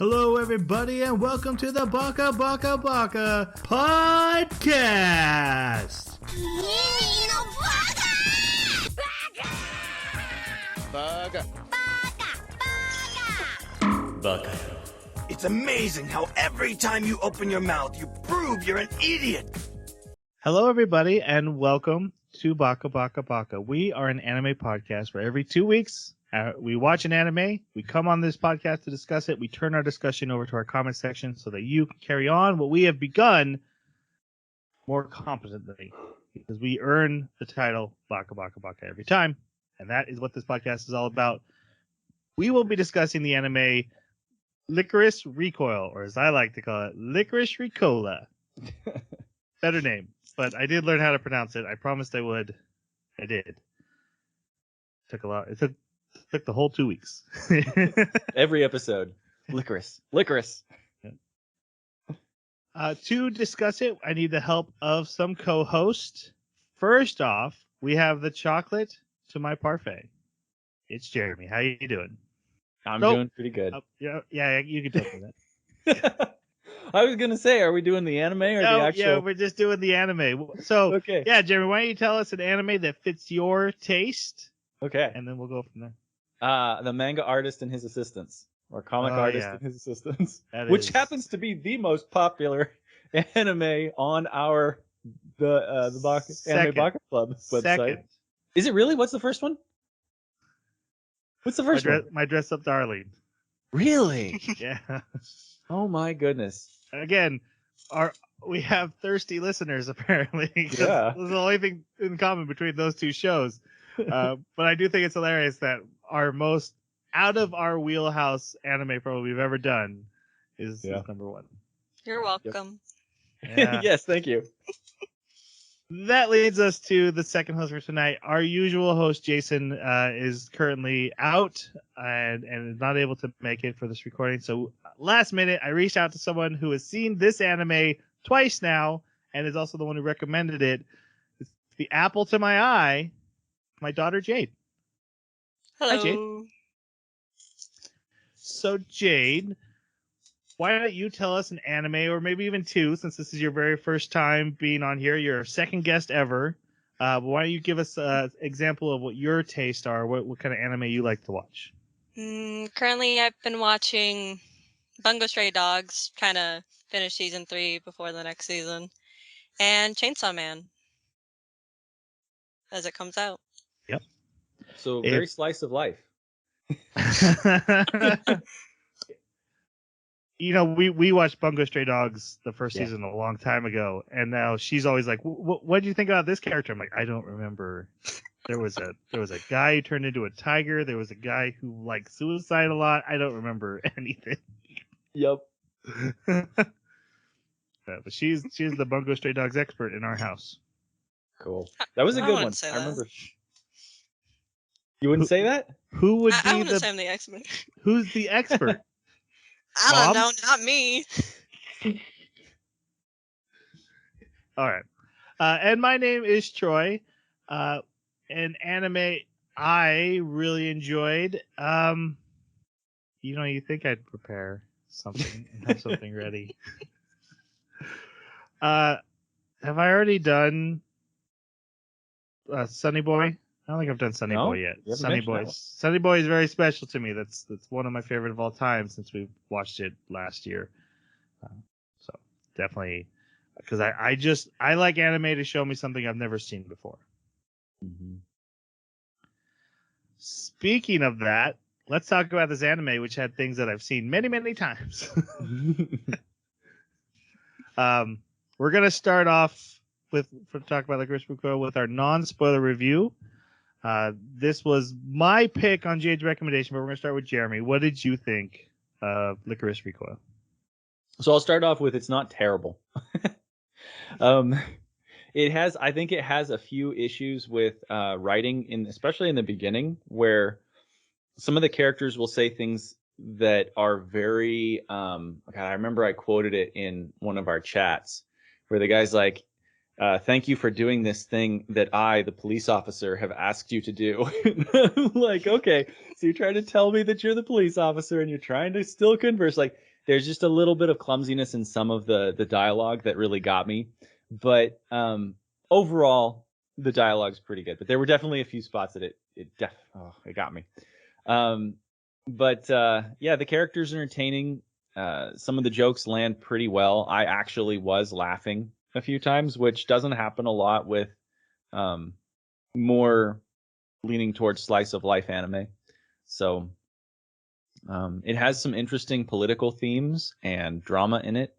Hello, everybody, and welcome to the Baka podcast. Baka. It's amazing how every time you open your mouth, you prove you're an idiot. Hello, everybody, and welcome to Baka. We are an anime podcast where every 2 weeks we watch an anime, we come on this podcast to discuss it, we turn our discussion over to our comment section so that you can carry on what we have begun more competently, because we earn the title Baka every time, and that is what this podcast is all about. We will be discussing the anime Lycoris Recoil, or as I like to call it, Lycoris Recoil. Better name, but I did learn how to pronounce it. I promised I would. I did. Took a lot. It took the whole 2 weeks. Every episode. Lycoris. To discuss it, I need the help of some co-hosts. First off, we have the chocolate to my parfait. It's Jeremy. How you doing? I'm doing pretty good. Yeah, you can tell me that. I was gonna say, are we doing the anime or the actual? Yeah, we're just doing the anime. So, okay. Yeah, Jeremy, why don't you tell us an anime that fits your taste? Okay. And then we'll go from there. The manga artist and his assistants, or comic artist and his assistants, which happens to be the most popular anime on the Baka, Anime Baka Club website. Second. Is it really? What's the first one? What's the first one? My Dress Up Darling. Really? Yeah. Oh my goodness. Again, we have thirsty listeners apparently. Yeah. There's the only thing in common between those two shows. But I do think it's hilarious that our most out of our wheelhouse anime probably we've ever done is number one. You're welcome. Yep. Yeah. Yes, thank you. That leads us to the second host for tonight. Our usual host, Jason, is currently out and is not able to make it for this recording. So last minute, I reached out to someone who has seen this anime twice now and is also the one who recommended it. It's the apple to my eye, my daughter, Jade. Hello. Hi, Jade. So, Jade, why don't you tell us an anime, or maybe even two, since this is your very first time being on here. You're our second guest ever. Why don't you give us an example of what your tastes are, what kind of anime you like to watch? Currently, I've been watching Bungo Stray Dogs, trying to finish season 3 before the next season, and Chainsaw Man as it comes out. Yep. So very slice of life. You know, we watched Bungo Stray Dogs the first season a long time ago, and now she's always like, "What did you think about this character?" I'm like, "I don't remember." There was a guy who turned into a tiger. There was a guy who liked suicide a lot. I don't remember anything. Yep. But she's the Bungo Stray Dogs expert in our house. Cool. That was a good one. I remember. You wouldn't say that? Who would I be wouldn't say I'm the expert. Who's the expert? I don't know, not me. All right. And my name is Troy. An anime I really enjoyed. You think I'd prepare something and have something ready. Have I already done Sunny Boy? I don't think I've done Sunny Boy yet. Sunny Boy is very special to me. That's one of my favorite of all time since we watched it last year. So definitely, because I like anime to show me something I've never seen before. Mm-hmm. Speaking of that, let's talk about this anime, which had things that I've seen many, many times. We're gonna start off talk about Lycoris Recoil with our non-spoiler review. This was my pick on Jade's recommendation, but we're going to start with Jeremy. What did you think of Lycoris Recoil? So I'll start off with it's not terrible. I think it has a few issues with writing, especially in the beginning, where some of the characters will say things that are very. God, I remember I quoted it in one of our chats, where the guy's like, thank you for doing this thing that I, the police officer, have asked you to do. Like, okay, so you're trying to tell me that you're the police officer and you're trying to still converse. Like, there's just a little bit of clumsiness in some of the dialogue that really got me. But overall, the dialogue's pretty good. But there were definitely a few spots that it got me. But yeah, the characters are entertaining. Some of the jokes land pretty well. I actually was laughing a few times, which doesn't happen a lot with more leaning towards slice of life anime. So it has some interesting political themes and drama in it.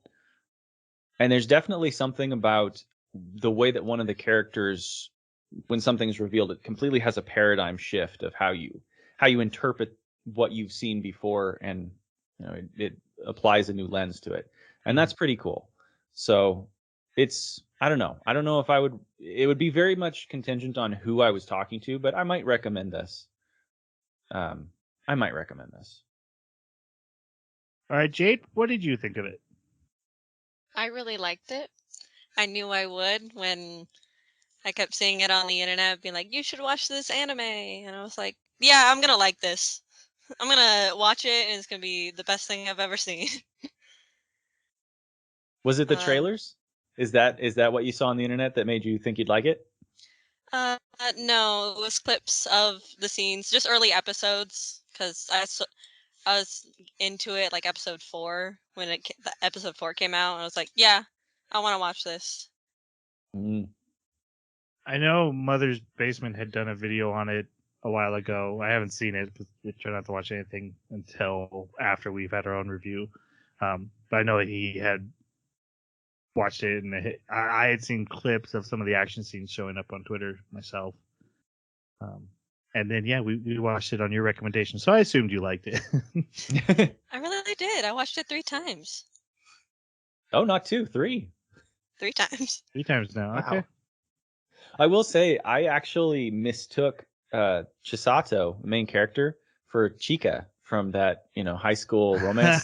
And there's definitely something about the way that one of the characters, when something's revealed, it completely has a paradigm shift of how you interpret what you've seen before, and it applies a new lens to it. And that's pretty cool. So I don't know if it would be very much contingent on who I was talking to, but I might recommend this. I might recommend this. All right, Jade, what did you think of it? I really liked it. I knew I would when I kept seeing it on the internet, being like, "You should watch this anime," and I was like, "Yeah, I'm gonna like this. I'm gonna watch it, and it's gonna be the best thing I've ever seen." Was it the trailers? Is that what you saw on the internet that made you think you'd like it? No, it was clips of the scenes, just early episodes, because I was into it like episode 4 when the episode 4 came out, and I was like, "Yeah, I want to watch this." I know Mother's Basement had done a video on it a while ago. I haven't seen it because we try not to watch anything until after we've had our own review. But I know he had watched it, and I had seen clips of some of the action scenes showing up on Twitter myself. And then, yeah, we watched it on your recommendation, so I assumed you liked it. I really did. I watched it 3 times. Oh, not 2, 3. 3 times. 3 times now. Wow. Okay. I will say I actually mistook Chisato, the main character, for Chica from that high school romance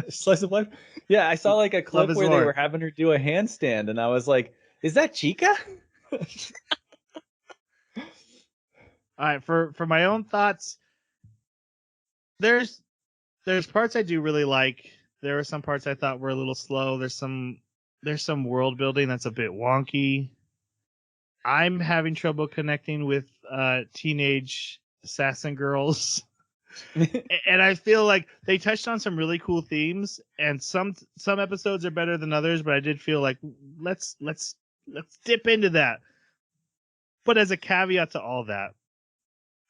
slice of life. Yeah, I saw like a clip where they were having her do a handstand, and I was like, "Is that Chica?" All right, for my own thoughts, there's parts I do really like. There were some parts I thought were a little slow. There's some world building that's a bit wonky. I'm having trouble connecting with teenage assassin girls. And I feel like they touched on some really cool themes, and some episodes are better than others, but I did feel like let's dip into that. But as a caveat to all that,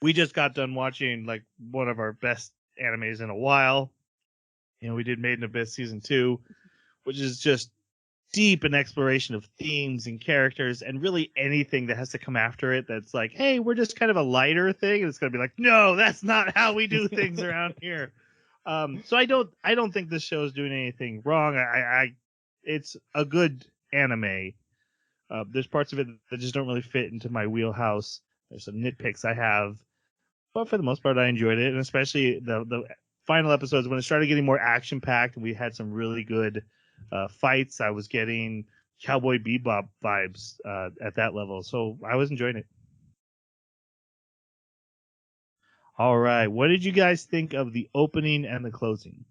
we just got done watching like one of our best animes in a while. We did Made in Abyss season 2, which is just deep in exploration of themes and characters, and really anything that has to come after it that's like, hey, we're just kind of a lighter thing, and it's gonna be like, no, that's not how we do things around here. So I don't think this show is doing anything wrong. It's a good anime. There's parts of it that just don't really fit into my wheelhouse. There's some nitpicks I have, but for the most part, I enjoyed it, and especially the final episodes when it started getting more action packed, and we had some really good fights. I was getting Cowboy Bebop vibes at that level, so I was enjoying it. All right, what did you guys think of the opening and the closing?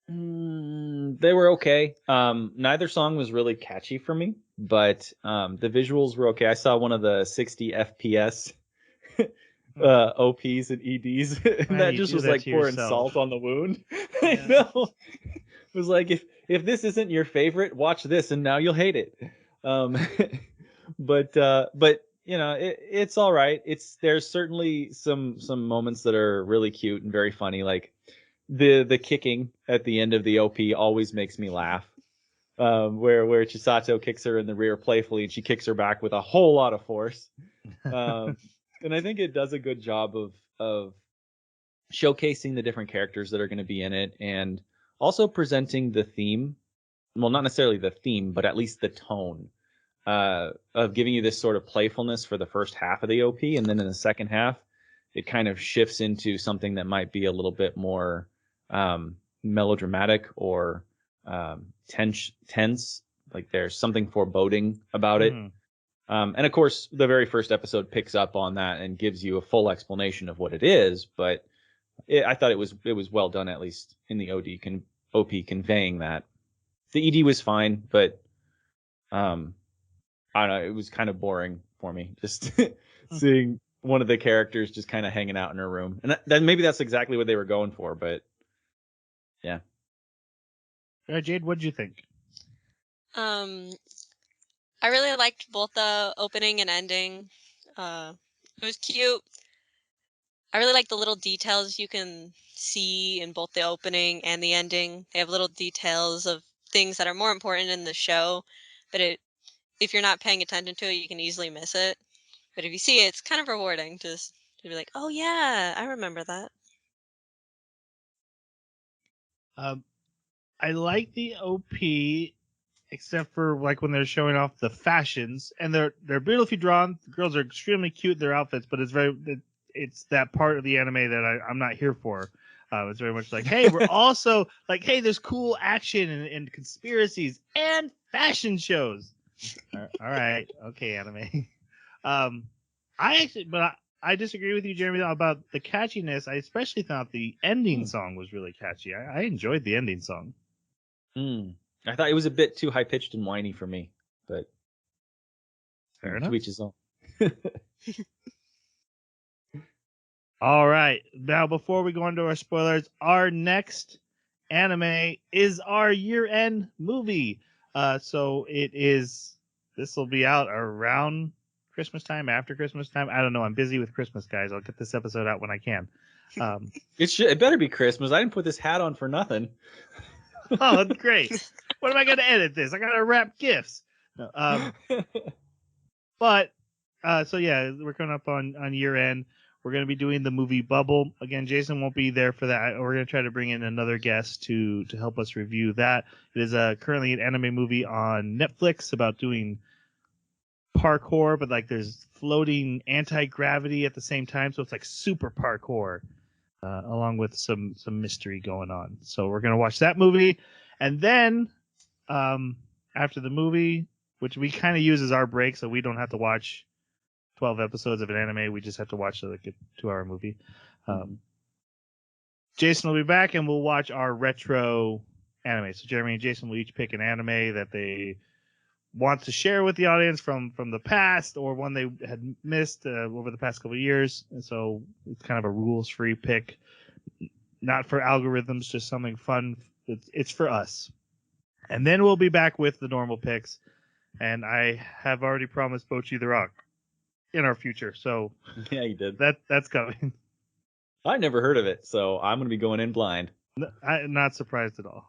They were okay. Neither song was really catchy for me, but the visuals were okay. I saw one of the 60 FPS OPs and EDs, and that just was like pouring salt on the wound. Yeah. I know. It was like, if this isn't your favorite, watch this, and now you'll hate it. But it's all right. There's certainly some moments that are really cute and very funny, like the kicking at the end of the OP always makes me laugh. Where Chisato kicks her in the rear playfully, and she kicks her back with a whole lot of force. And I think it does a good job of showcasing the different characters that are going to be in it, and also presenting the theme. Well, not necessarily the theme, but at least the tone of giving you this sort of playfulness for the first half of the OP, and then in the second half, it kind of shifts into something that might be a little bit more melodramatic or tense. Like there's something foreboding about it. And of course, the very first episode picks up on that and gives you a full explanation of what it is, but I thought it was well done, at least in the OP conveying that. The ED was fine, but I don't know, it was kind of boring for me just seeing one of the characters just kind of hanging out in her room, and then maybe that's exactly what they were going for, but yeah. Jade, what did you think? I really liked both the opening and ending. It was cute. I really like the little details you can see in both the opening and the ending. They have little details of things that are more important in the show, but if you're not paying attention to it, you can easily miss it. But if you see it, it's kind of rewarding to be like, oh yeah, I remember that. I like the OP, except for like when they're showing off the fashions, and they're beautifully drawn. The girls are extremely cute, their outfits, but it's that part of the anime that I'm not here for. It's very much like, hey, we're also like, hey, there's cool action and conspiracies and fashion shows. All right, okay, anime. I disagree with you, Jeremy, about the catchiness. I especially thought the ending song was really catchy. I enjoyed the ending song. I thought it was a bit too high pitched and whiny for me, but fair enough. To each his own. All right. Now, before we go into our spoilers, our next anime is our year-end movie. So this will be out around Christmas time, after Christmas time. I don't know. I'm busy with Christmas, guys. I'll get this episode out when I can. It better be Christmas. I didn't put this hat on for nothing. Oh, that's great. When am I going to edit this? I got to wrap gifts. No, so yeah, we're coming up on year end. We're going to be doing the movie Bubble. Again, Jason won't be there for that. We're going to try to bring in another guest to help us review that. It is currently an anime movie on Netflix about doing parkour, but like there's floating anti-gravity at the same time, so it's like super parkour, along with some mystery going on. So we're going to watch that movie, and then after the movie, which we kind of use as our break, so we don't have to watch 12 episodes of an anime. We just have to watch like a 2-hour movie. Jason will be back, and we'll watch our retro anime. So Jeremy and Jason will each pick an anime that they want to share with the audience from the past, or one they had missed over the past couple of years. And so it's kind of a rules-free pick, not for algorithms, just something fun. It's for us. And then we'll be back with the normal picks. And I have already promised Bochi the Rock in our future, so yeah, you did. That's coming. I never heard of it, so I'm gonna be going in blind. I'm not surprised at all.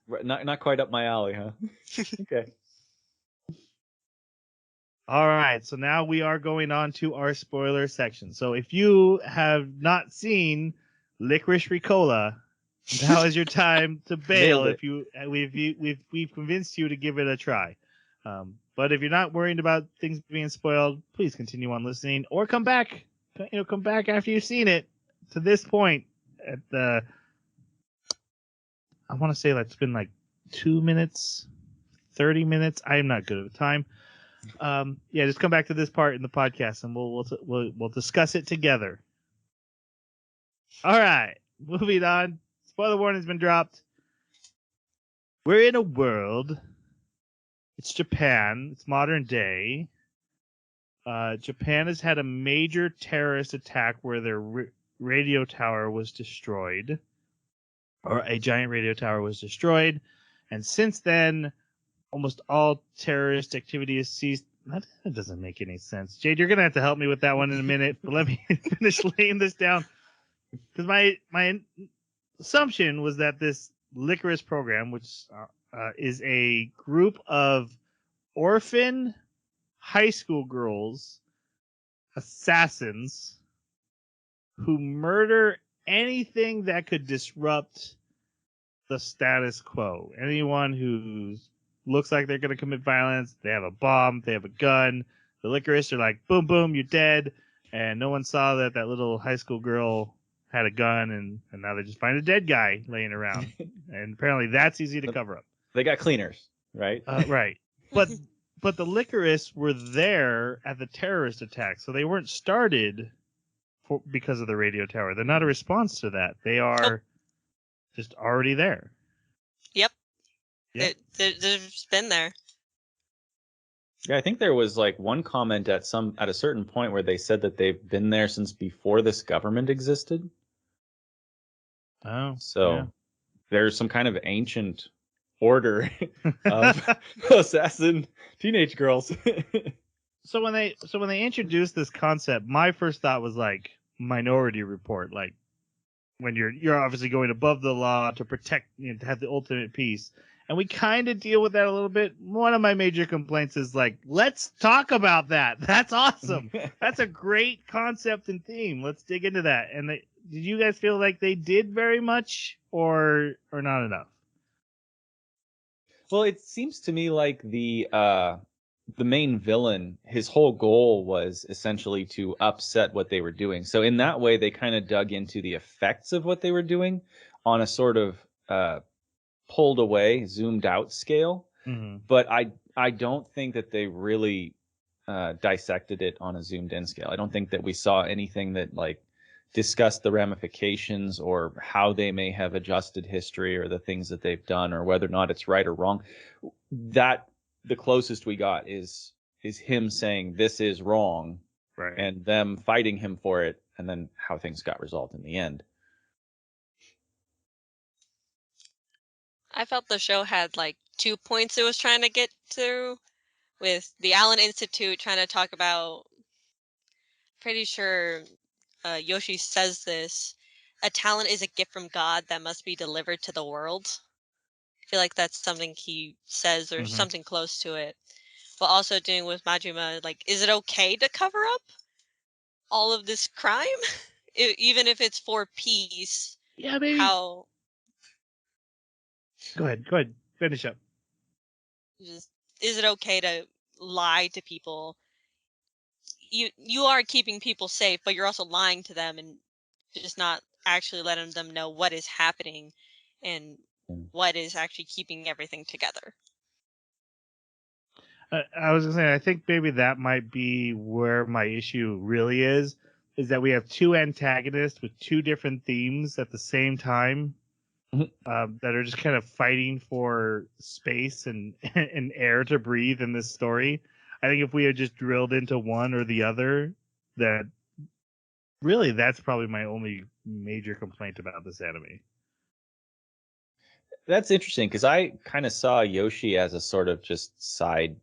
Not quite up my alley, huh? Okay. All right, so now we are going on to our spoiler section. So if you have not seen Lycoris Recoil, now is your time to bail. If we've convinced you to give it a try. But if you're not worried about things being spoiled, please continue on listening, or come back. Come back after you've seen it to this point. I want to say that's been like 2 minutes, 30 minutes. I am not good at the time. Yeah, just come back to this part in the podcast, and we'll discuss it together. All right, moving on. Spoiler warning has been dropped. We're in a world. It's Japan. It's modern day. Japan has had a major terrorist attack where their radio tower was destroyed, or a giant radio tower was destroyed. And since then, almost all terrorist activity is ceased. That doesn't make any sense. Jade, you're going to have to help me with that one in a minute, but let me finish laying this down. Because my assumption was that this Lycoris program, which is a group of orphan high school girls, assassins, who murder anything that could disrupt the status quo. Anyone who looks like they're going to commit violence, they have a bomb, they have a gun. The Lycoris are like, boom, boom, you're dead. And no one saw that little high school girl had a gun, and now they just find a dead guy laying around. And apparently that's easy to cover up. They got cleaners, right? Right. But the Lycoris were there at the terrorist attack, so they weren't started because of the radio tower. They're not a response to that. They are just already there. Yep. Yep. They've just been there. Yeah, I think there was like one comment at a certain point where they said that they've been there since before this government existed. Oh, So there's some kind of ancient order of assassin teenage girls. So when they introduced this concept, my first thought was like Minority Report, like when you're obviously going above the law to protect, to have the ultimate peace. And we kind of deal with that a little bit. One of my major complaints is like, let's talk about that. That's awesome. That's a great concept and theme. Let's dig into that. And did you guys feel like they did very much or not enough? Well, it seems to me like the main villain, his whole goal was essentially to upset what they were doing. So in that way, they kind of dug into the effects of what they were doing on a sort of pulled away, zoomed out scale. Mm-hmm. But I don't think that they really dissected it on a zoomed in scale. I don't think that we saw anything that like discussed the ramifications or how they may have adjusted history or the things that they've done or whether or not it's right or wrong. That the closest we got is him saying this is wrong, Right. and them fighting him for it, and then how things got resolved in the end. I felt the show had like 2 points it was trying to get through, with the Allen Institute trying to talk about, pretty sure Yoshi says this, a talent is a gift from God that must be delivered to the world. I feel like that's something he says or something close to it. But also doing with Majima, like, is it okay to cover up all of this crime? Even if it's for peace? Yeah, maybe. How... Go ahead. Finish up. Is it okay to lie to people? You are keeping people safe, but you're also lying to them and just not actually letting them know what is happening and what is actually keeping everything together. I was gonna say, I think maybe that might be where my issue really is that we have two antagonists with two different themes at the same time, that are just kind of fighting for space and and air to breathe in this story. I think if we had just drilled into one or the other, that really that's probably my only major complaint about this anime. That's interesting because I kind of saw Yoshi as a sort of just side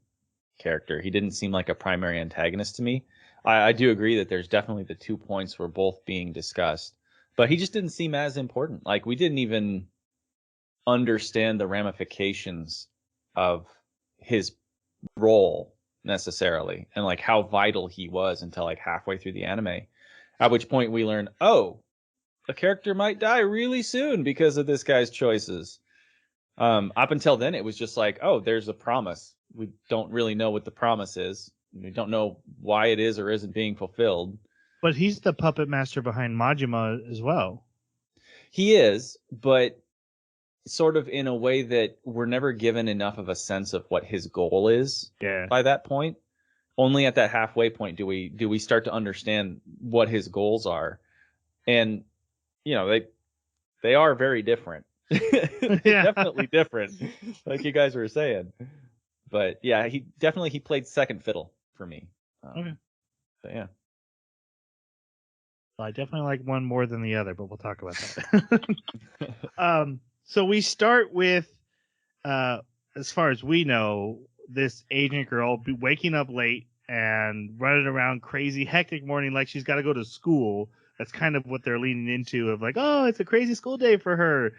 character. He didn't seem like a primary antagonist to me. I do agree that there's definitely the 2 points were both being discussed, but he just didn't seem as important. Like we didn't even understand the ramifications of his role necessarily and like how vital he was until like halfway through the anime, at which point we learned, oh, a character might die really soon because of this guy's choices. Up until then, it was just like, oh, there's a promise. We don't really know what the promise is. We don't know why it is or isn't being fulfilled. But he's the puppet master behind Majima as well. He is, but sort of in a way that we're never given enough of a sense of what his goal is. Yeah. By that point, only at that halfway point do we start to understand what his goals are, and you know they are very different. Definitely different, like you guys were saying. But yeah, he played second fiddle for me. Okay. So yeah. Well, I definitely like one more than the other, but we'll talk about that. So we start with, as far as we know, this agent girl waking up late and running around crazy, hectic morning like she's got to go to school. That's kind of what they're leaning into, of like, oh, it's a crazy school day for her.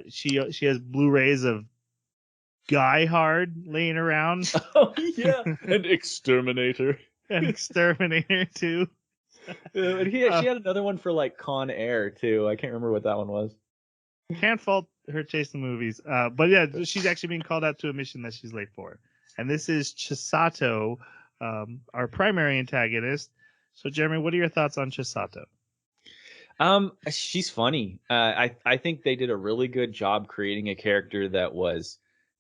She has Blu-rays of Guy Hard laying around. Oh yeah, an Exterminator. An Exterminator too. And she had another one for like Con Air too. I can't remember what that one was. Can't fault her chasing movies. But yeah, she's actually being called out to a mission that she's late for. And this is Chisato, our primary antagonist. So Jeremy, what are your thoughts on Chisato? She's funny. I think they did a really good job creating a character that was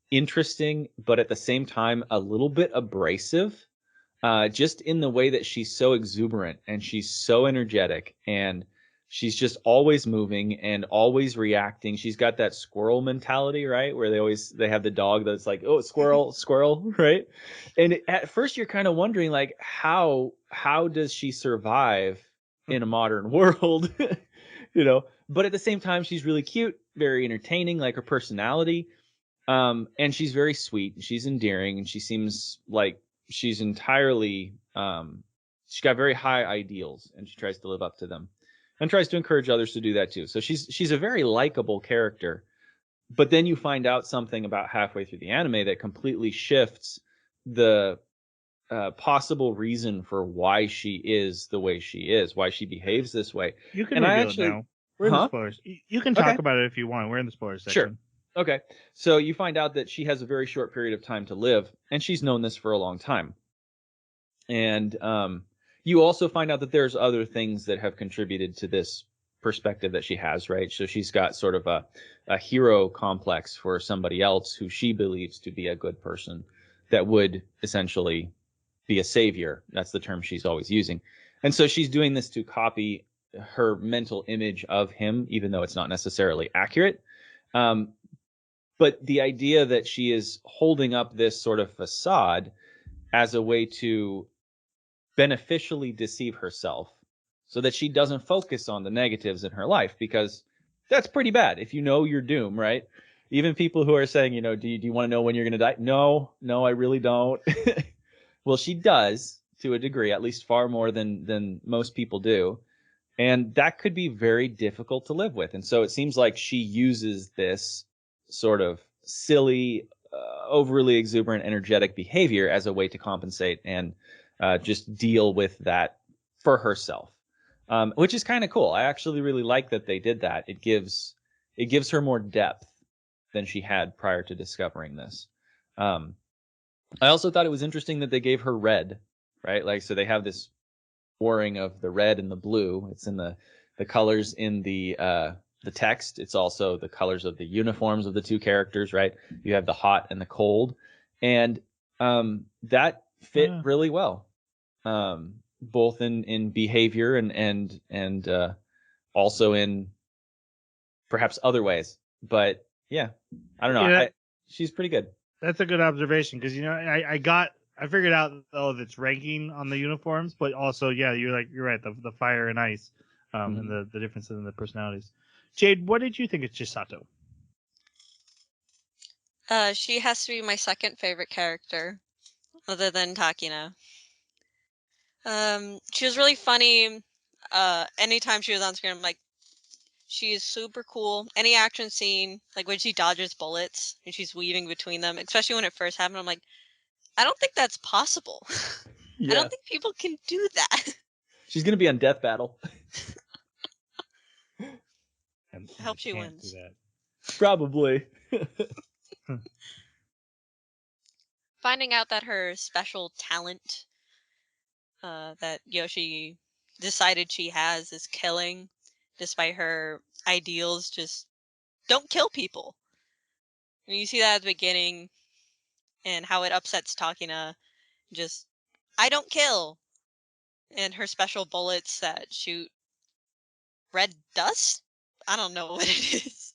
interesting, but at the same time a little bit abrasive. just in the way that she's so exuberant and she's so energetic and she's just always moving and always reacting. She's got that squirrel mentality, right? Where they have the dog that's like, oh, squirrel, squirrel, right? And at first you're kind of wondering like, how does she survive in a modern world? But at the same time, she's really cute, very entertaining, like her personality. And she's very sweet. She's endearing, and she seems like she's entirely, she's got very high ideals, and she tries to live up to them, and tries to encourage others to do that too. So she's a very likable character. But then you find out something about halfway through the anime that completely shifts the possible reason for why she is the way she is, why she behaves this way. You can And I reveal actually, it now. We're in the spoilers. You can talk Okay. about it if you want. We're in the spoilers Sure. section. Okay. So you find out that she has a very short period of time to live, and she's known this for a long time. And you also find out that there's other things that have contributed to this perspective that she has, right? So she's got sort of a hero complex for somebody else who she believes to be a good person that would essentially be a savior. That's the term she's always using. And so she's doing this to copy her mental image of him, even though it's not necessarily accurate. But the idea that she is holding up this sort of facade as a way to beneficially deceive herself so that she doesn't focus on the negatives in her life, because that's pretty bad if you know your doom, right? Even people who are saying, do you want to know when you're going to die? No, I really don't. Well, she does to a degree, at least far more than most people do. And that could be very difficult to live with. And so it seems like she uses this sort of silly, overly exuberant, energetic behavior as a way to compensate and just deal with that for herself, which is kind of cool. I actually really like that they did that. It gives her more depth than she had prior to discovering this. I also thought it was interesting that they gave her red, right? Like, so they have this warring of the red and the blue. It's in the colors in the text. It's also the colors of the uniforms of the two characters, right? You have the hot and the cold, and that fit really well, both in behavior and also in perhaps other ways. But yeah, I don't know. Yeah, she's pretty good. That's a good observation, because I figured out its ranking on the uniforms, but also you're right, the fire and ice, and the difference in the personalities. Jade, what did you think of Chisato? She has to be my second favorite character, other than Takina. She was really funny. Anytime she was on screen, I'm like, she is super cool. Any action scene, like when she dodges bullets and she's weaving between them, especially when it first happened, I'm like, I don't think that's possible. Yeah. I don't think people can do that. She's gonna be on Death Battle. And I hope she can't wins. do that. Probably. Finding out that her special talent that Yoshi decided she has is killing, despite her ideals, just don't kill people. And you see that at the beginning, and how it upsets Takina. Just, I don't kill. And her special bullets that shoot red dust? I don't know what it is.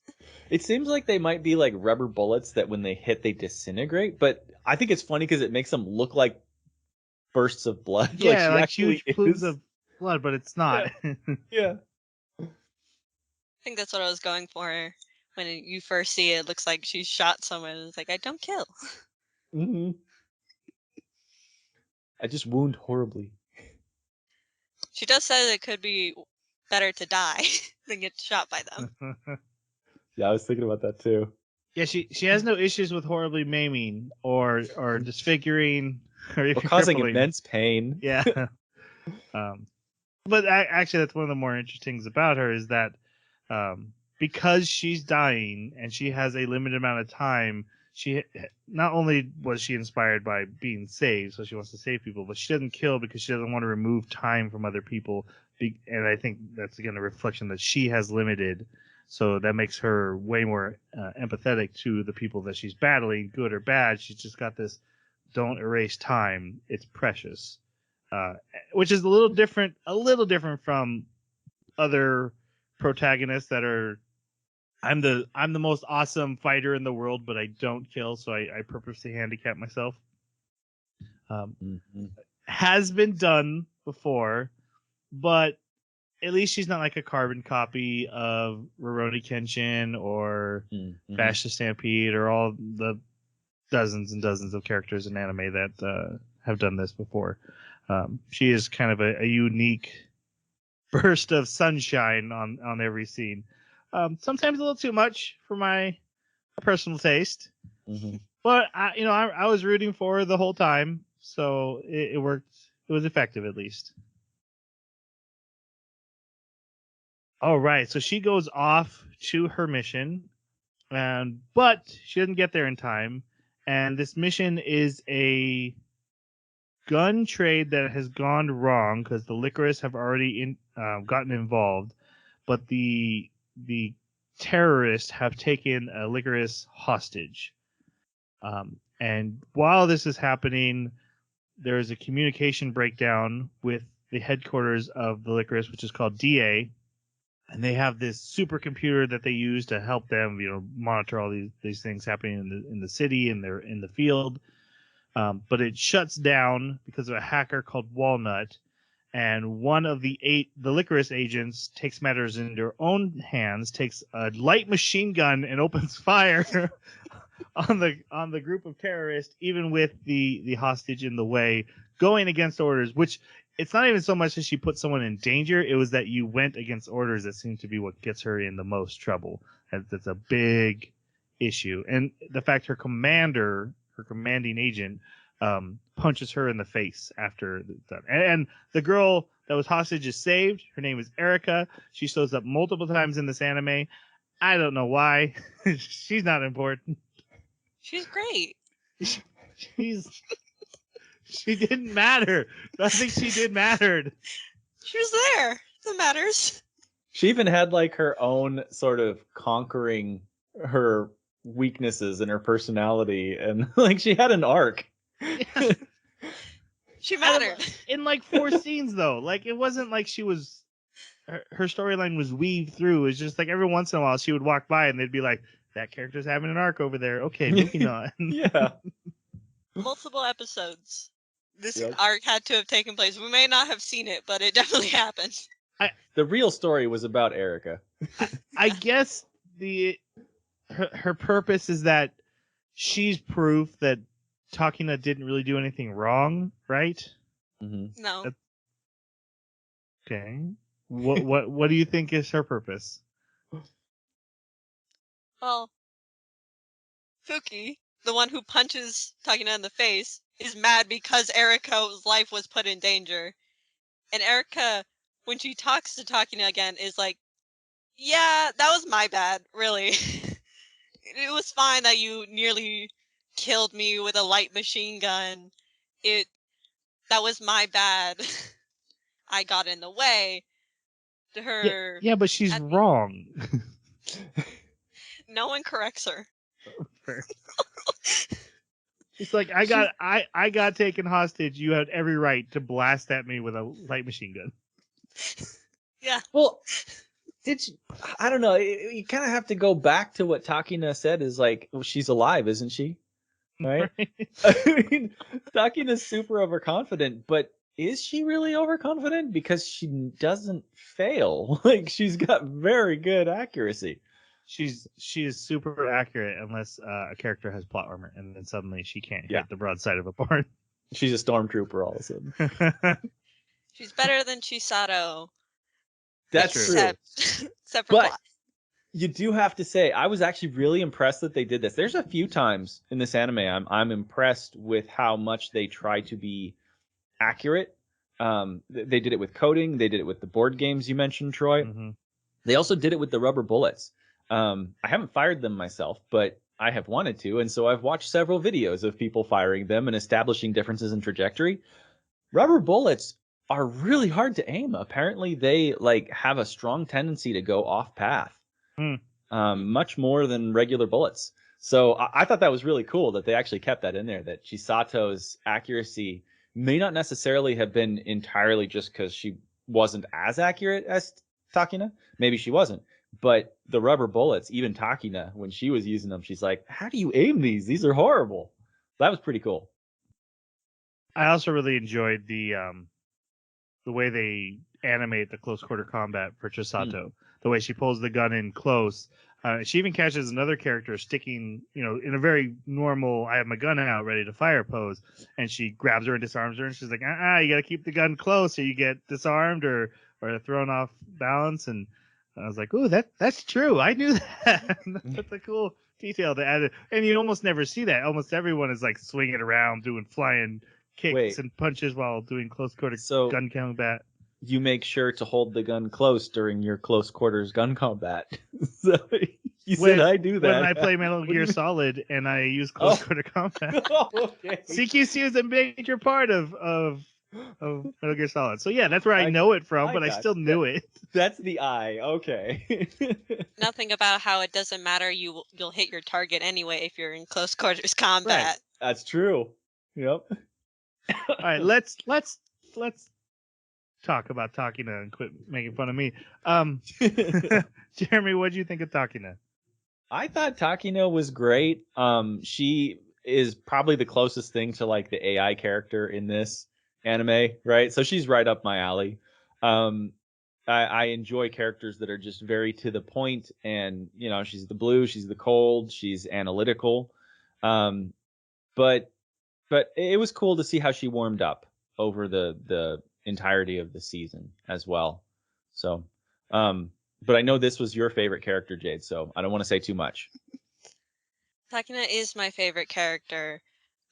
It seems like they might be like rubber bullets that when they hit, they disintegrate. But I think it's funny because it makes them look like bursts of blood. Yeah, like huge plumes of blood, but it's not. Yeah. I think that's what I was going for. When you first see it, it looks like she shot someone. It's like, I don't kill. Mm-hmm. I just wound horribly. She does say it could be better to die than get shot by them. Yeah, I was thinking about that too. Yeah, she has no issues with horribly maiming or disfiguring or causing crippling. immense pain. Yeah. But actually, that's one of the more interesting things about her is that because she's dying and she has a limited amount of time, she not only was she inspired by being saved, so she wants to save people, but she doesn't kill because she doesn't want to remove time from other people. And I think that's again a reflection that she has limited. So that makes her way more empathetic to the people that she's battling, good or bad. She's just got this don't erase time. It's precious, which is a little different from other protagonists that are. I'm the most awesome fighter in the world, but I don't kill, so I purposely handicap myself. Has been done before, but at least she's not like a carbon copy of Rurouni Kenshin or Bash the Stampede or all the dozens and dozens of characters in anime that have done this before. She is kind of a unique burst of sunshine on every scene. Sometimes a little too much for my personal taste, but I was rooting for her the whole time, so it worked. It was effective at least. All right, so she goes off to her mission, but she doesn't get there in time. And this mission is a gun trade that has gone wrong because the Lycoris have already gotten involved, but the terrorists have taken a Lycoris hostage. And while this is happening, there is a communication breakdown with the headquarters of the Lycoris, which is called DA. And they have this supercomputer that they use to help them, monitor all these things happening in the city and they're in the field. But it shuts down because of a hacker called Walnut. And one of the Lycoris agents takes matters into their own hands, takes a light machine gun and opens fire on the group of terrorists, even with the hostage in the way, going against orders, which it's not even so much that she put someone in danger. It was that you went against orders that seemed to be what gets her in the most trouble. That's a big issue. And the fact her commanding agent, punches her in the face after that. And the girl that was hostage is saved. Her name is Erica. She shows up multiple times in this anime. I don't know why. She's not important. She's great. She didn't matter. I think she did mattered. She was there. That matters. She even had like her own sort of conquering her weaknesses and her personality, and like she had an arc. Yeah. She mattered. In like 4 scenes though. Like it wasn't like she was her storyline was weaved through. It's just like every once in a while she would walk by and they'd be like, that character's having an arc over there. Okay, moving on. Yeah. Multiple episodes. This arc had to have taken place. We may not have seen it, but it definitely happened. The real story was about Erica. I guess her purpose is that she's proof that Takina didn't really do anything wrong, right? No. Okay. What do you think is her purpose? Well, Fuki, the one who punches Takina in the face, is mad because Erika's life was put in danger. And Erika, when she talks to Takina again, is like, yeah, that was my bad, really. It was fine that you nearly killed me with a light machine gun. That was my bad. I got in the way. Yeah, but she's wrong. No one corrects her. It's like I got taken hostage. You had every right to blast at me with a light machine gun. Yeah. Well, I don't know. You kind of have to go back to what Takina said. Is like, well, she's alive, isn't she? Right. I mean, Takina's super overconfident, but is she really overconfident? Because she doesn't fail. Like she's got very good accuracy. She is super accurate unless a character has plot armor, and then suddenly she can't hit the broadside of a barn. She's a stormtrooper all of a sudden. She's better than Chisato. That's true. Except for plot. You do have to say, I was actually really impressed that they did this. There's a few times in this anime I'm impressed with how much they try to be accurate. They did it with coding. They did it with the board games you mentioned, Troy. Mm-hmm. They also did it with the rubber bullets. I haven't fired them myself, but I have wanted to, and so I've watched several videos of people firing them and establishing differences in trajectory. Rubber bullets are really hard to aim. Apparently, they have a strong tendency to go off path, much more than regular bullets. So I thought that was really cool that they actually kept that in there, that Chisato's accuracy may not necessarily have been entirely just because she wasn't as accurate as Takina. Maybe she wasn't. But the rubber bullets, even Takina, when she was using them, she's like, how do you aim these? These are horrible. That was pretty cool. I also really enjoyed the way they animate the close quarter combat for Chisato. The way she pulls the gun in close. She even catches another character sticking, in a very normal, I have my gun out, ready to fire pose, and she grabs her and disarms her, and she's like, you got to keep the gun close, or you get disarmed or thrown off balance. And I was like, ooh, that's true. I knew that. That's a cool detail to add. And you almost never see that. Almost everyone is like swinging around, doing flying kicks and punches while doing close quarter gun combat. You make sure to hold the gun close during your close quarters gun combat. So said I do that. When I play Metal Gear Solid and I use close quarter combat. Okay. CQC is a major part of Metal Gear Solid. So yeah, that's where I know it from, but I still knew it. That's the eye. Okay. Nothing about how it doesn't matter. You'll hit your target anyway if you're in close quarters combat. Right. That's true. Yep. All right, let's talk about Takina and quit making fun of me. Jeremy, what did you think of Takina? I thought Takina was great. She is probably the closest thing to like the AI character in this anime, right? So she's right up my alley. I enjoy characters that are just very to the point, and she's the blue, she's the cold, she's analytical. But it was cool to see how she warmed up over the entirety of the season as well. So, but I know this was your favorite character, Jade, so I don't want to say too much. Takina is my favorite character.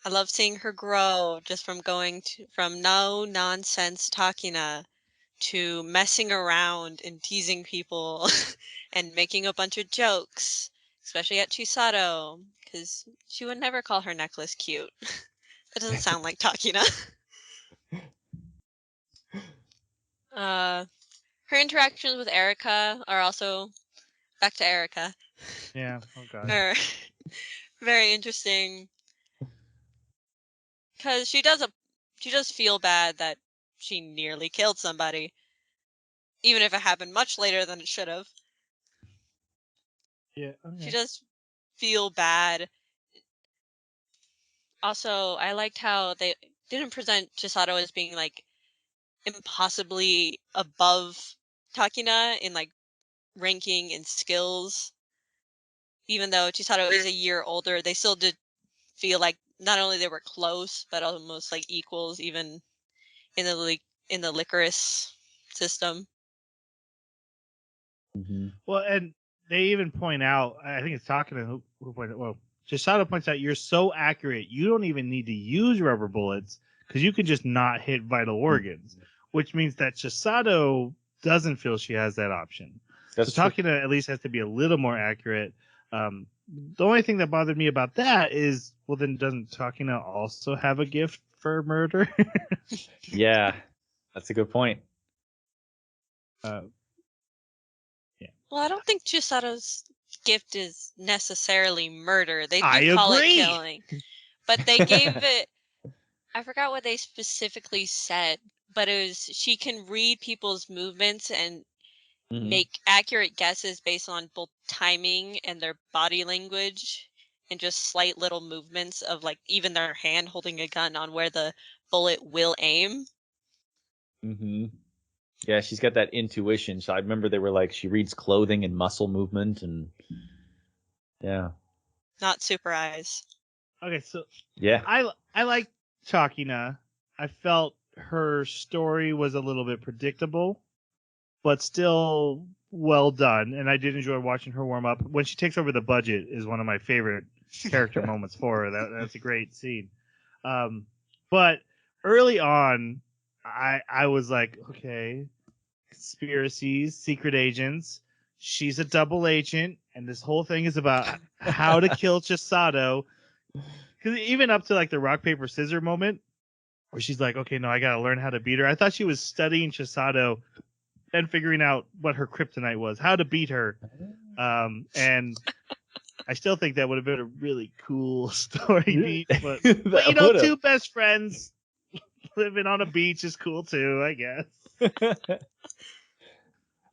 I love seeing her grow just from going from no nonsense Takina to messing around and teasing people and making a bunch of jokes, especially at Chisato, because she would never call her necklace cute. That doesn't sound like Takina. Her interactions with Erika are also, back to Erika. Yeah, oh god. Are very interesting. Because she does feel bad that she nearly killed somebody. Even if it happened much later than it should have. Yeah. Okay. She does feel bad. Also, I liked how they didn't present Chisato as being like impossibly above Takina in like ranking and skills. Even though Chisato is a year older, they still did feel like not only they were close, but almost like equals, even in the Lycoris system. Mm-hmm. Well, and they even point out, I think it's Takina who pointed out, well, Chisato points out, you're so accurate, you don't even need to use rubber bullets because you can just not hit vital organs, which means that Chisato doesn't feel she has that option. That's so Takina at least has to be a little more accurate. The only thing that bothered me about that is, well, then doesn't Takina also have a gift for murder? Yeah, that's a good point. Yeah. Well, I don't think Chisato's gift is necessarily murder. They do I call agree. it killing. But they gave it, I forgot what they specifically said, but it was she can read people's movements and make accurate guesses based on both timing and their body language and just slight little movements of like even their hand holding a gun on where the bullet will aim. Mm-hmm. Yeah, she's got that intuition. So I remember they were like, she reads clothing and muscle movement, and yeah. Not super eyes. Okay, so yeah, I like Takina. I felt her story was a little bit predictable, but still well done, and I did enjoy watching her warm up. When she takes over the budget is one of my favorite character moments for her. That's a great scene. But early on, I was like, okay, conspiracies, secret agents. She's a double agent, and this whole thing is about how to kill Chisato. Because even up to like the rock paper scissors moment, where she's like, okay, no, I gotta learn how to beat her. I thought she was studying Chisato and figuring out what her kryptonite was, how to beat her. And I still think that would have been a really cool story beat, but That you know, would've. two best friends living on a beach is cool too, I guess.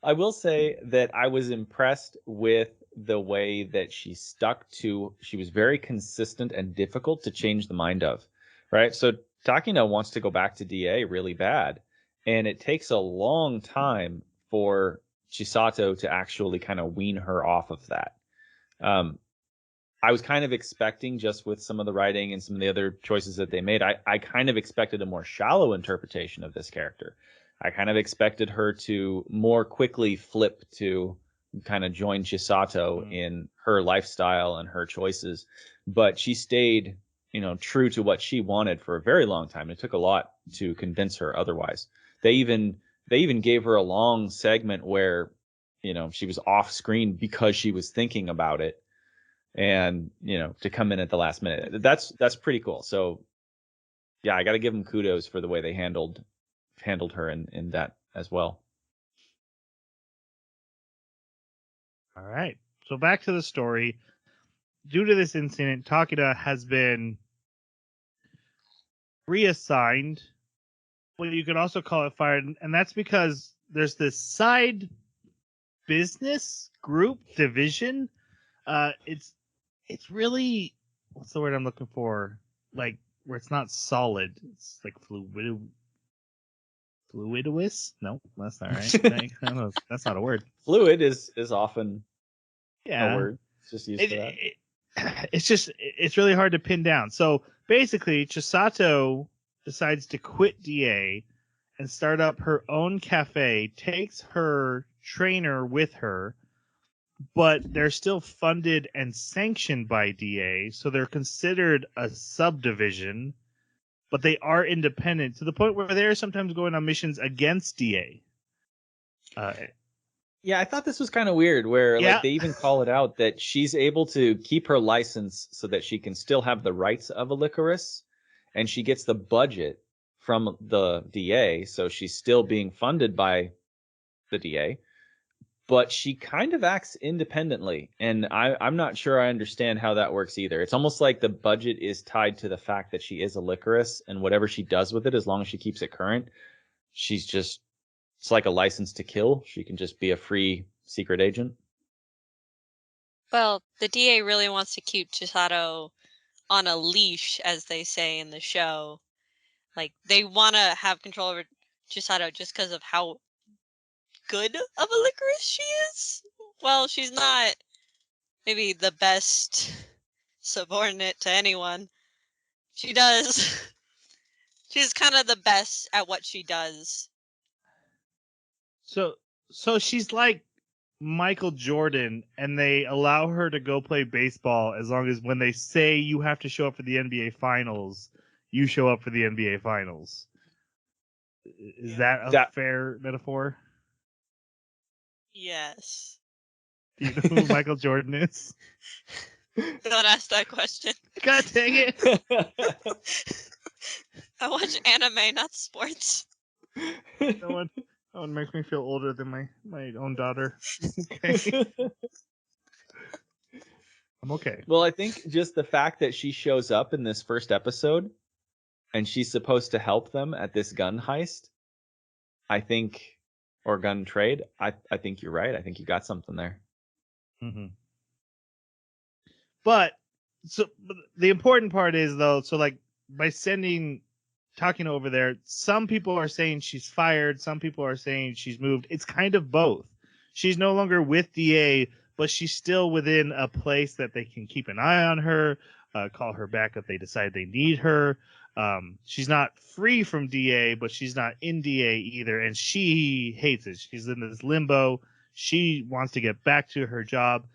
I will say that I was impressed with the way that she stuck to. She was very consistent and difficult to change the mind of, right? So Takina wants to go back to DA really bad, and it takes a long time for Chisato to actually kind of wean her off of that. Um, I was kind of expecting, just with some of the writing and some of the other choices that they made, I kind of expected a more shallow interpretation of this character. I kind of expected her to more quickly flip to kind of join Chisato in her lifestyle and her choices, but she stayed, true to what she wanted for a very long time. It took a lot to convince her otherwise. They even gave her a long segment where, she was off screen because she was thinking about it, and to come in at the last minute, that's pretty cool. So yeah, I got to give them kudos for the way they handled her in that as well. All right. So back to the story. Due to this incident, Takeda has been reassigned. Well, you could also call it fired, and that's because there's this side business group division. It's really, what's the word I'm looking for? Like, where it's not solid. It's like fluidous? No, that's not right. I don't know. That's not a word. Fluid is often Yeah. a word. It's just used for that. It's really hard to pin down. So basically, Chisato decides to quit DA and start up her own cafe, takes her trainer with her, but they're still funded and sanctioned by DA, so they're considered a subdivision, but they are independent to the point where they're sometimes going on missions against DA. Yeah, I thought this was kind of weird where Yeah. like they even call it out that she's able to keep her license so that she can still have the rights of a Lycoris, and she gets the budget from the DA, so she's still being funded by the DA, but she kind of acts independently, and I'm not sure I understand how that works either. It's almost like the budget is tied to the fact that she is a Lycoris, and whatever she does with it, as long as she keeps it current, it's like a license to kill. She can just be a free secret agent. Well, the DA really wants to keep Chisato on a leash, as they say in the show. Like, they want to have control over Chisato just because of how good of a Lycoris she is. Well, she's not maybe the best subordinate to anyone. She does. She's kind of the best at what she does. So she's like Michael Jordan, and they allow her to go play baseball as long as when they say you have to show up for the NBA Finals, you show up for the NBA Finals. Is that a fair metaphor? Yes. Do you know who Michael Jordan is? Don't ask that question. God dang it. I watch anime, not sports. No one makes me feel older than my own daughter. Okay. I'm okay. Well, I think just the fact that she shows up in this first episode and she's supposed to help them at this gun heist, or gun trade, I think you're right. I think you got something there. Mm-hmm. But the important part is, though, so like by talking over there, some people are saying she's fired, some people are saying she's moved. It's kind of both. She's no longer with DA, but she's still within a place that they can keep an eye on her, call her back if they decide they need her. She's not free from DA, but she's not in DA either, and she hates it. She's in this limbo. She wants to get back to her job.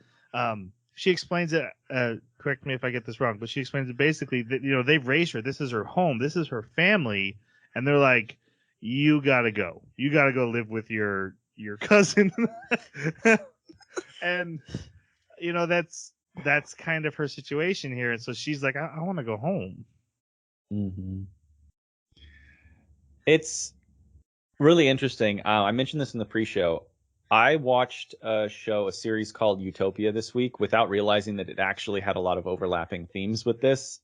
She explains it, correct me if I get this wrong, but she explains it basically that, they've raised her. This is her home. This is her family. And they're like, you got to go. You got to go live with your cousin. And, that's kind of her situation here. And so she's like, I want to go home. Mm-hmm. It's really interesting. I mentioned this in the pre-show. I watched a series called Utopia this week without realizing that it actually had a lot of overlapping themes with this.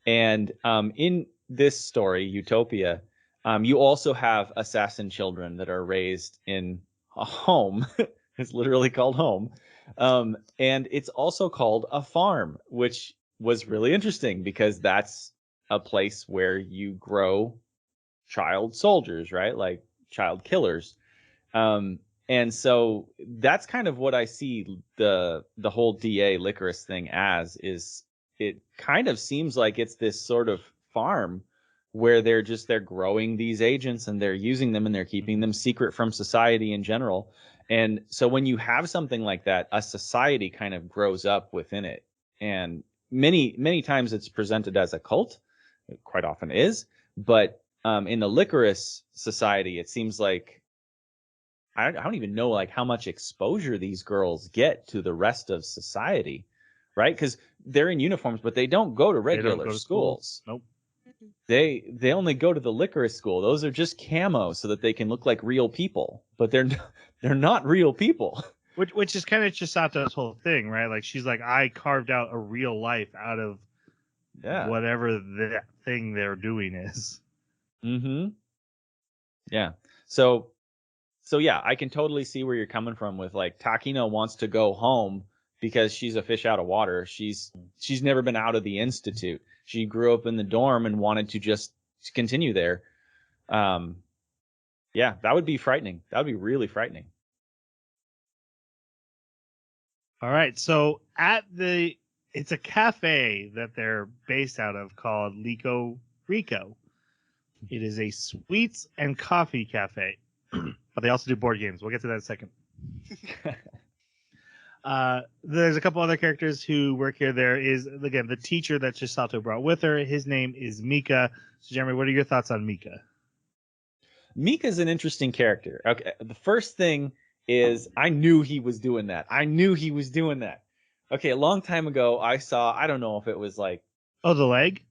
And in this story, Utopia, you also have assassin children that are raised in a home. It's literally called home. And it's also called a farm, which was really interesting because that's a place where you grow child soldiers, right? Like child killers. Um, and so that's kind of what I see the whole DA Lycoris thing as is it kind of seems like it's this sort of farm where they're growing these agents and they're using them and they're keeping them secret from society in general. And so when you have something like that, a society kind of grows up within it. And many times it's presented as a cult. It quite often is. But in the Lycoris society, it seems like I don't even know like how much exposure these girls get to the rest of society, right? Because they're in uniforms, but they don't go to They don't regular go to schools. Nope. They only go to the Lycoris school. Those are just camo so that they can look like real people, but they're not real people. Which is kind of Chisato's whole thing, right? Like she's like, I carved out a real life out of Yeah. whatever that thing they're doing is. Mm-hmm. Yeah. So yeah, I can totally see where you're coming from with like Takino wants to go home because she's a fish out of water. She's never been out of the institute. She grew up in the dorm and wanted to just continue there. Yeah, that would be frightening. That would be really frightening. All right, so it's a cafe that they're based out of called Lico Rico. It is a sweets and coffee cafe, but they also do board games. We'll get to that in a second. There's a couple other characters who work here. There is, again, the teacher that Chisato brought with her. His name is Mika. So, Jeremy, what are your thoughts on Mika? Mika's an interesting character. Okay, the first thing is I knew he was doing that. Okay, a long time ago, I don't know if it was like, Oh, the leg?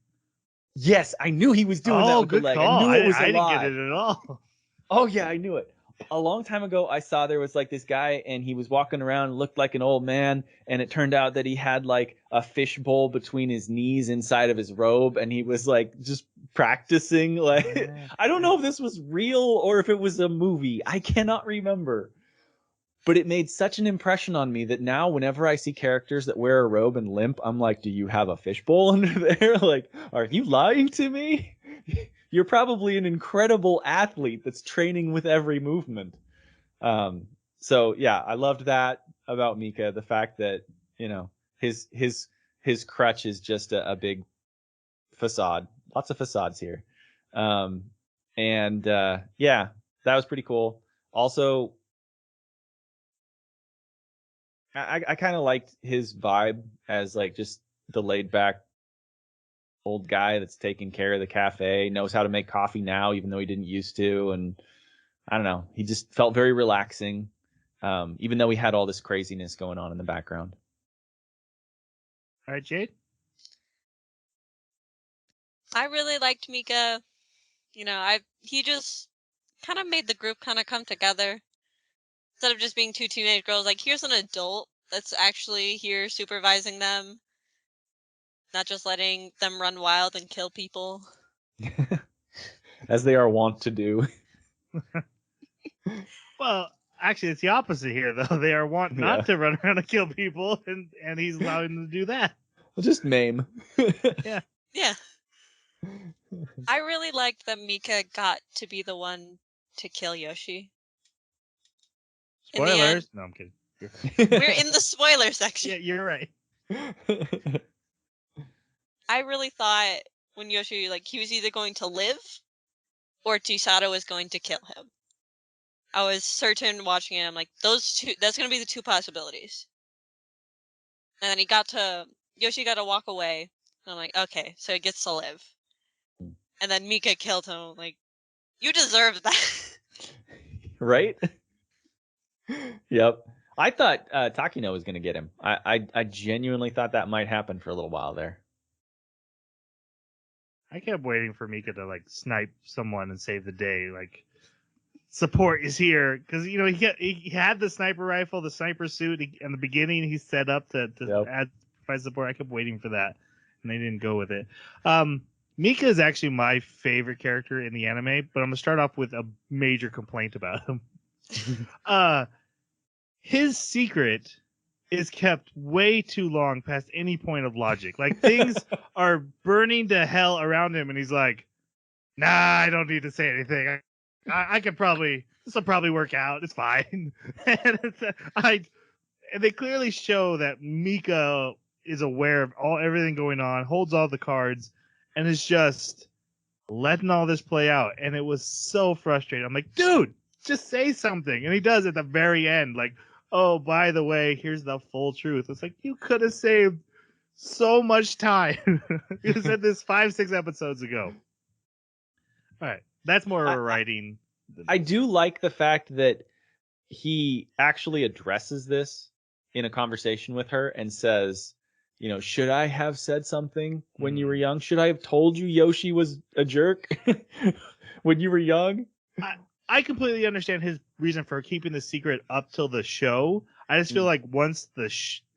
yes, I knew he was doing that with the Good leg. call. I knew it was I didn't get alive. it at all. Oh yeah, I knew it. A long time ago, I saw there was like this guy, and he was walking around, looked like an old man, and it turned out that he had like a fish bowl between his knees inside of his robe, and he was like just practicing. Like I don't know if this was real or if it was a movie. I cannot remember. But it made such an impression on me that now whenever I see characters that wear a robe and limp, I'm like, do you have a fishbowl under there? Like, are you lying to me? You're probably an incredible athlete that's training with every movement. So yeah, I loved that about Mika. The fact that, you know, his crutch is just a big facade. Lots of facades here. Yeah, that was pretty cool. Also, I kind of liked his vibe as like just the laid back old guy that's taking care of the cafe, knows how to make coffee now, even though he didn't used to. And I don't know, he just felt very relaxing, even though he had all this craziness going on in the background. All right, Jade? I really liked Mika. You know, he just kind of made the group kind of come together. Instead of just being two teenage girls, like here's an adult that's actually here supervising them, not just letting them run wild and kill people. As they are wont to do. Well, actually, it's the opposite here, though. They are want not to run around and kill people, and he's allowing them to do that. Well, just maim. Yeah. Yeah. I really liked that Mika got to be the one to kill Yoshi. Spoilers. No, I'm kidding. We're in the spoiler section. Yeah, you're right. I really thought when Yoshi, like, he was either going to live or Chisato was going to kill him. I was certain watching it. I'm like, that's going to be the two possibilities. And then Yoshi got to walk away. And I'm like, okay, so he gets to live. And then Mika killed him. I'm like, you deserve that. Right? Yep. I thought Takino was going to get him. I genuinely thought that might happen for a little while there. I kept waiting for Mika to like snipe someone and save the day. Like, support is here because he had the sniper rifle, the sniper suit in the beginning. He set up to add provide support. I kept waiting for that, and they didn't go with it. Mika is actually my favorite character in the anime, but I'm gonna start off with a major complaint about him. His secret is kept way too long past any point of logic. Like things are burning to hell around him, and he's like, "Nah, I don't need to say anything. I can probably this will probably work out. It's fine." And they clearly show that Mika is aware of everything going on, holds all the cards, and is just letting all this play out. And it was so frustrating. I'm like, dude, just say something. And he does at the very end, like, oh, by the way, here's the full truth. It's like, you could have saved so much time. You said this 5-6 episodes ago. All right. That's more of a writing. I do like the fact that he actually addresses this in a conversation with her and says, should I have said something when you were young? Should I have told you Yoshi was a jerk when you were young? I completely understand his reason for keeping the secret up till the show. I just feel like once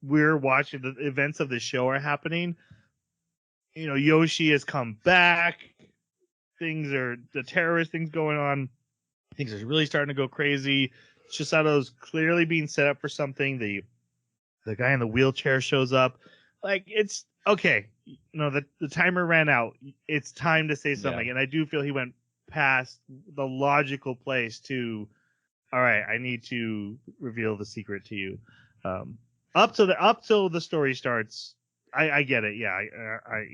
we're watching the events of the show are happening, Yoshi has come back. The terrorist things going on. Things are really starting to go crazy. Chisato's clearly being set up for something. The guy in the wheelchair shows up. Like, it's okay. The timer ran out. It's time to say something. Yeah. And I do feel he went past the logical place to, all right, I need to reveal the secret to you. Up till the story starts, I get it. Yeah, I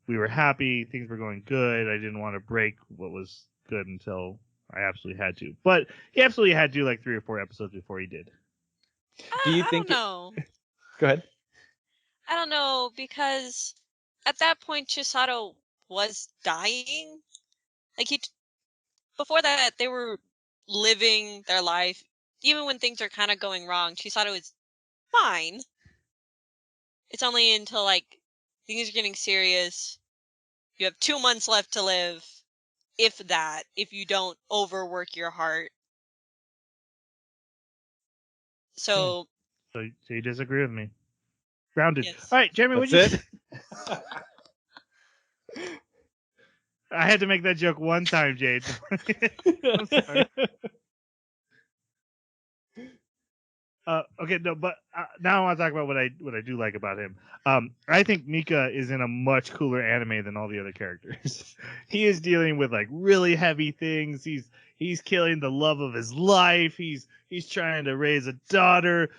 we were happy, things were going good. I didn't want to break what was good until I absolutely had to. But he absolutely had to, like 3 or 4 episodes before he did. Do you think? I don't know. Go ahead. I don't know, because at that point Chisato was dying. Like before that, they were living their life. Even when things are kind of going wrong, Chisato is fine. It's only until things are getting serious. You have 2 months left to live, if you don't overwork your heart. So you disagree with me? Grounded. Yes. All right, Jeremy, what'd you say? I had to make that joke one time, Jade. I'm sorry. Okay, no, but now I want to talk about what I do like about him. I think Mika is in a much cooler anime than all the other characters. He is dealing with really heavy things. He's killing the love of his life. He's trying to raise a daughter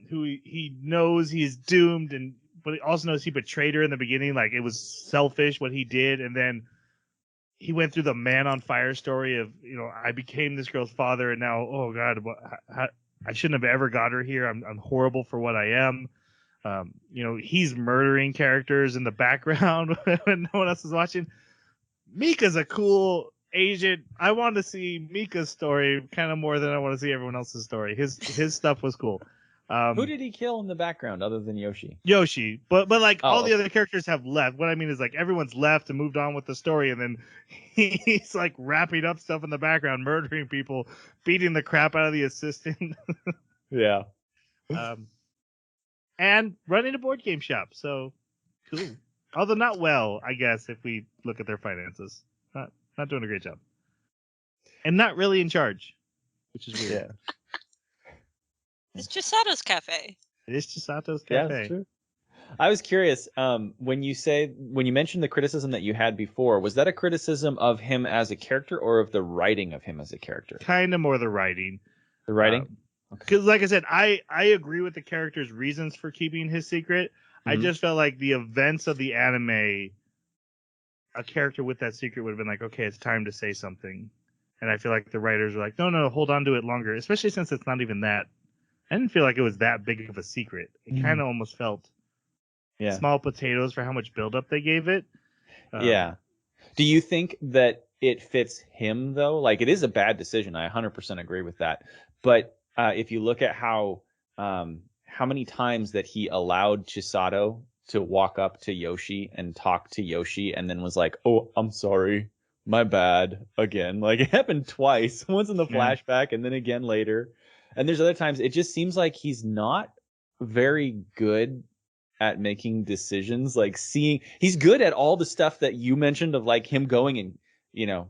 who he knows he's doomed, but he also knows he betrayed her in the beginning. Like, it was selfish what he did, and then he went through the man on fire story of I became this girl's father, and now, oh God, I shouldn't have ever got her here. I'm horrible for what I am. He's murdering characters in the background when no one else is watching. Mika's a cool agent. I want to see Mika's story kind of more than I want to see everyone else's story. His stuff was cool. Who did he kill in the background other than Yoshi? Yoshi, but all the other characters have left. What I mean is everyone's left and moved on with the story, and then he's wrapping up stuff in the background, murdering people, beating the crap out of the assistant. Yeah. And running a board game shop. So cool. Although not well, I guess, if we look at their finances. Not doing a great job. And not really in charge, which is weird. Yeah. It's Chisato's cafe. It is Chisato's cafe. Yeah, that's true. I was curious, when you mentioned the criticism that you had before, was that a criticism of him as a character or of the writing of him as a character? Kind of more the writing. The writing? Because, like I said, I agree with the character's reasons for keeping his secret. Mm-hmm. I just felt like the events of the anime, a character with that secret would have been like, okay, it's time to say something. And I feel like the writers were like, no, hold on to it longer, especially since it's not even that. I didn't feel like it was that big of a secret. It kind of almost felt small potatoes for how much buildup they gave it. Yeah. Do you think that it fits him, though? Like, it is a bad decision. I 100% agree with that. But if you look at how many times that he allowed Chisato to walk up to Yoshi and talk to Yoshi and then was like, oh, I'm sorry. my bad again. Like it happened twice, once in the Yeah. flashback and then again later. And there's other times it just seems like he's not very good at making decisions. Like he's good at all the stuff that you mentioned of like him going and,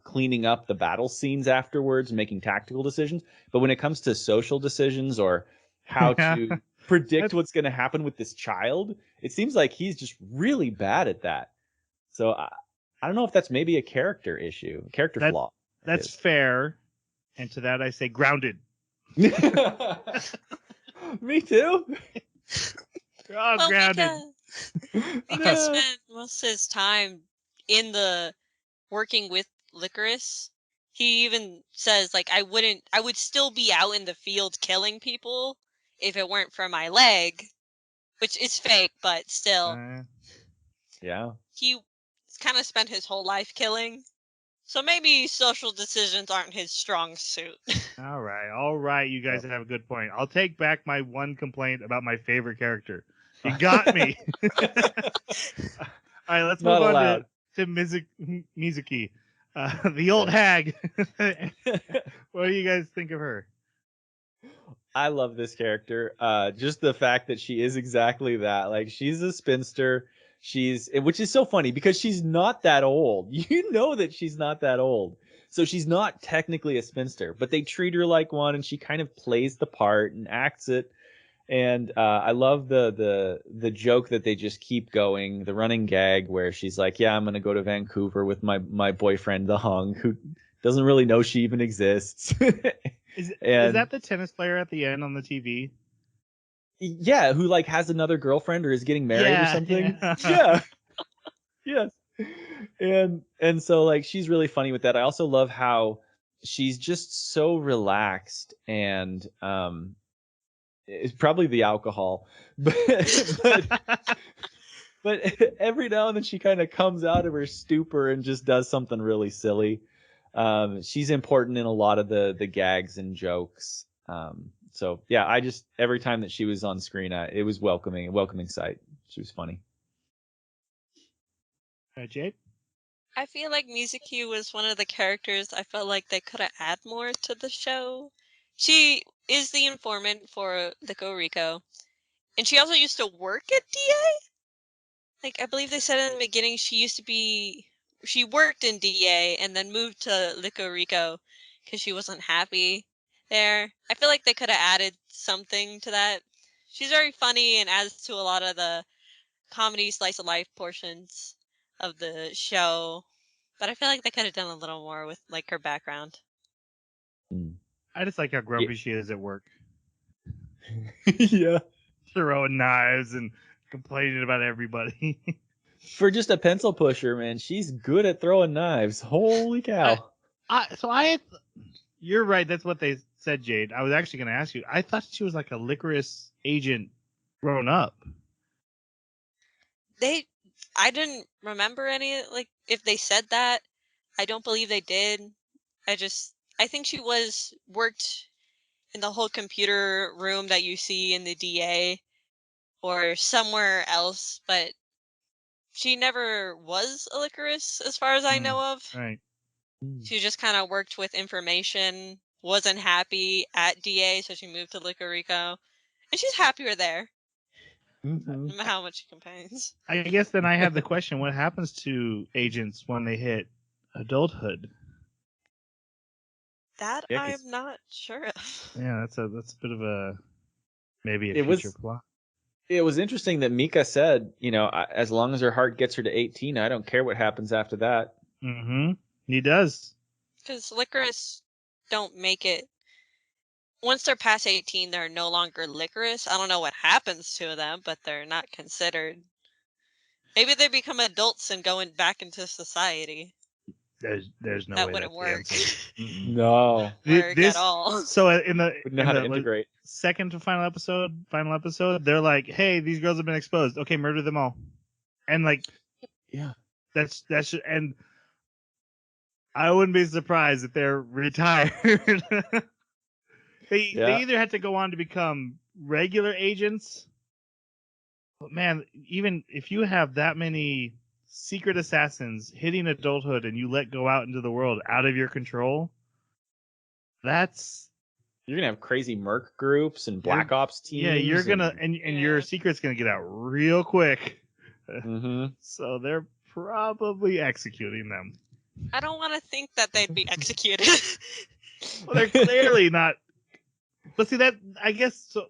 cleaning up the battle scenes afterwards, making tactical decisions. But when it comes to social decisions or how to predict what's going to happen with this child, it seems like he's just really bad at that. So I don't know if that's maybe a character issue, a character flaw. That's fair. And to that I say grounded. Me too. Oh, Well, grounded. Mika spent most of his time in the working with Lycoris. He even says, like, I would still be out in the field killing people if it weren't for my leg, which is fake, but still. Yeah. He kind of spent his whole life killing. So maybe social decisions aren't his strong suit. All right. You guys have a good point. I'll take back my one complaint about my favorite character. You got me. All right, let's move on to Mizuki, the old hag. What do you guys think of her? I love this character. Just the fact that she is exactly that. Like she's a spinster. Which is so funny because she's not that old. You know that she's not that old. So she's not technically a spinster, but they treat her like one and she kind of plays the part and acts it. And I love the joke that they just keep going, the running gag where she's like, yeah, I'm going to go to Vancouver with my boyfriend, the Hung, who doesn't really know she even exists. Is that the tennis player at the end on the TV? Yeah, who like has another girlfriend or is getting married or something. Yeah. Yes. And so like she's really funny with that. I also love how she's just so relaxed and it's probably the alcohol. But every now and then she kind of comes out of her stupor and just does something really silly. She's important in a lot of the gags and jokes. So yeah, every time that she was on screen, it was a welcoming sight. She was funny. Jade? I feel like Mizuki was one of the characters I felt like they could have add more to the show. She is the informant for Lycoris, and she also used to work at DA. Like, I believe they said in the beginning she worked in DA and then moved to Lycoris because she wasn't happy there. I feel like they could have added something to that. She's very funny and adds to a lot of the comedy slice of life portions of the show. But I feel like they could have done a little more with like her background. I just like how grumpy she is at work. Yeah. Throwing knives and complaining about everybody. For just a pencil pusher, man, she's good at throwing knives. Holy cow. You're right. That's what they said, Jade. I was actually going to ask you. I thought she was like a Lycoris agent grown up. I didn't remember any, like, if they said that. I don't believe they did. I think she worked in the whole computer room that you see in the DA or somewhere else, but she never was a Lycoris as far as I know of. Right. She just kind of worked with information, wasn't happy at DA, so she moved to Lycoris, and she's happier there. Mm-hmm. No matter how much she complains. I guess then I have the question: what happens to agents when they hit adulthood? That I'm not sure of. Yeah, that's a bit of a maybe a future plot. It was interesting that Mika said, as long as her heart gets her to 18, I don't care what happens after that. Mm-hmm. He does. Because Lycoris don't make it. Once they're past 18, they're no longer Lycoris. I don't know what happens to them, but they're not considered. Maybe they become adults and go back into society. There's no that way wouldn't work. No. Work at all. So in the wouldn't know how to integrate. Second to final episode, they're like, "Hey, these girls have been exposed. Okay, murder them all." And like, yeah, that's and I wouldn't be surprised if they're retired. They either had to go on to become regular agents. But man, even if you have that many secret assassins hitting adulthood and you let go out into the world out of your control, that's You're gonna have crazy merc groups and black ops teams. Yeah, you're gonna and your secret's gonna get out real quick. Mm-hmm. So they're probably executing them. I don't want to think that they'd be executed. Well, they're clearly not. But see that I guess so.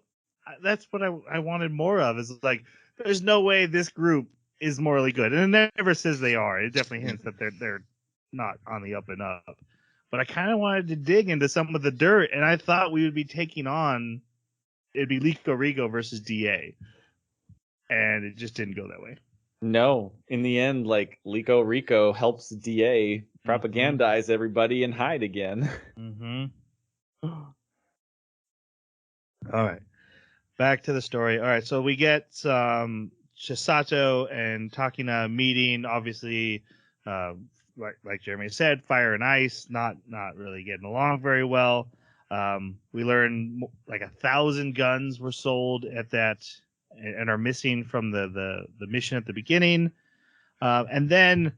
That's what I wanted more of. Is like, there's no way this group is morally good, and it never says they are. It definitely hints that they're not on the up and up. But I kind of wanted to dig into some of the dirt, and I thought we would be taking on. It'd be Lycoris versus DA, and it just didn't go that way. No, in the end, like Lycoris helps DA propagandize everybody and hide again. Mm-hmm. All right, back to the story. All right, so we get Chisato and Takina meeting. Obviously, like Jeremy said, fire and ice, not really getting along very well. We learn like 1,000 guns were sold at that and are missing from the mission at the beginning. And then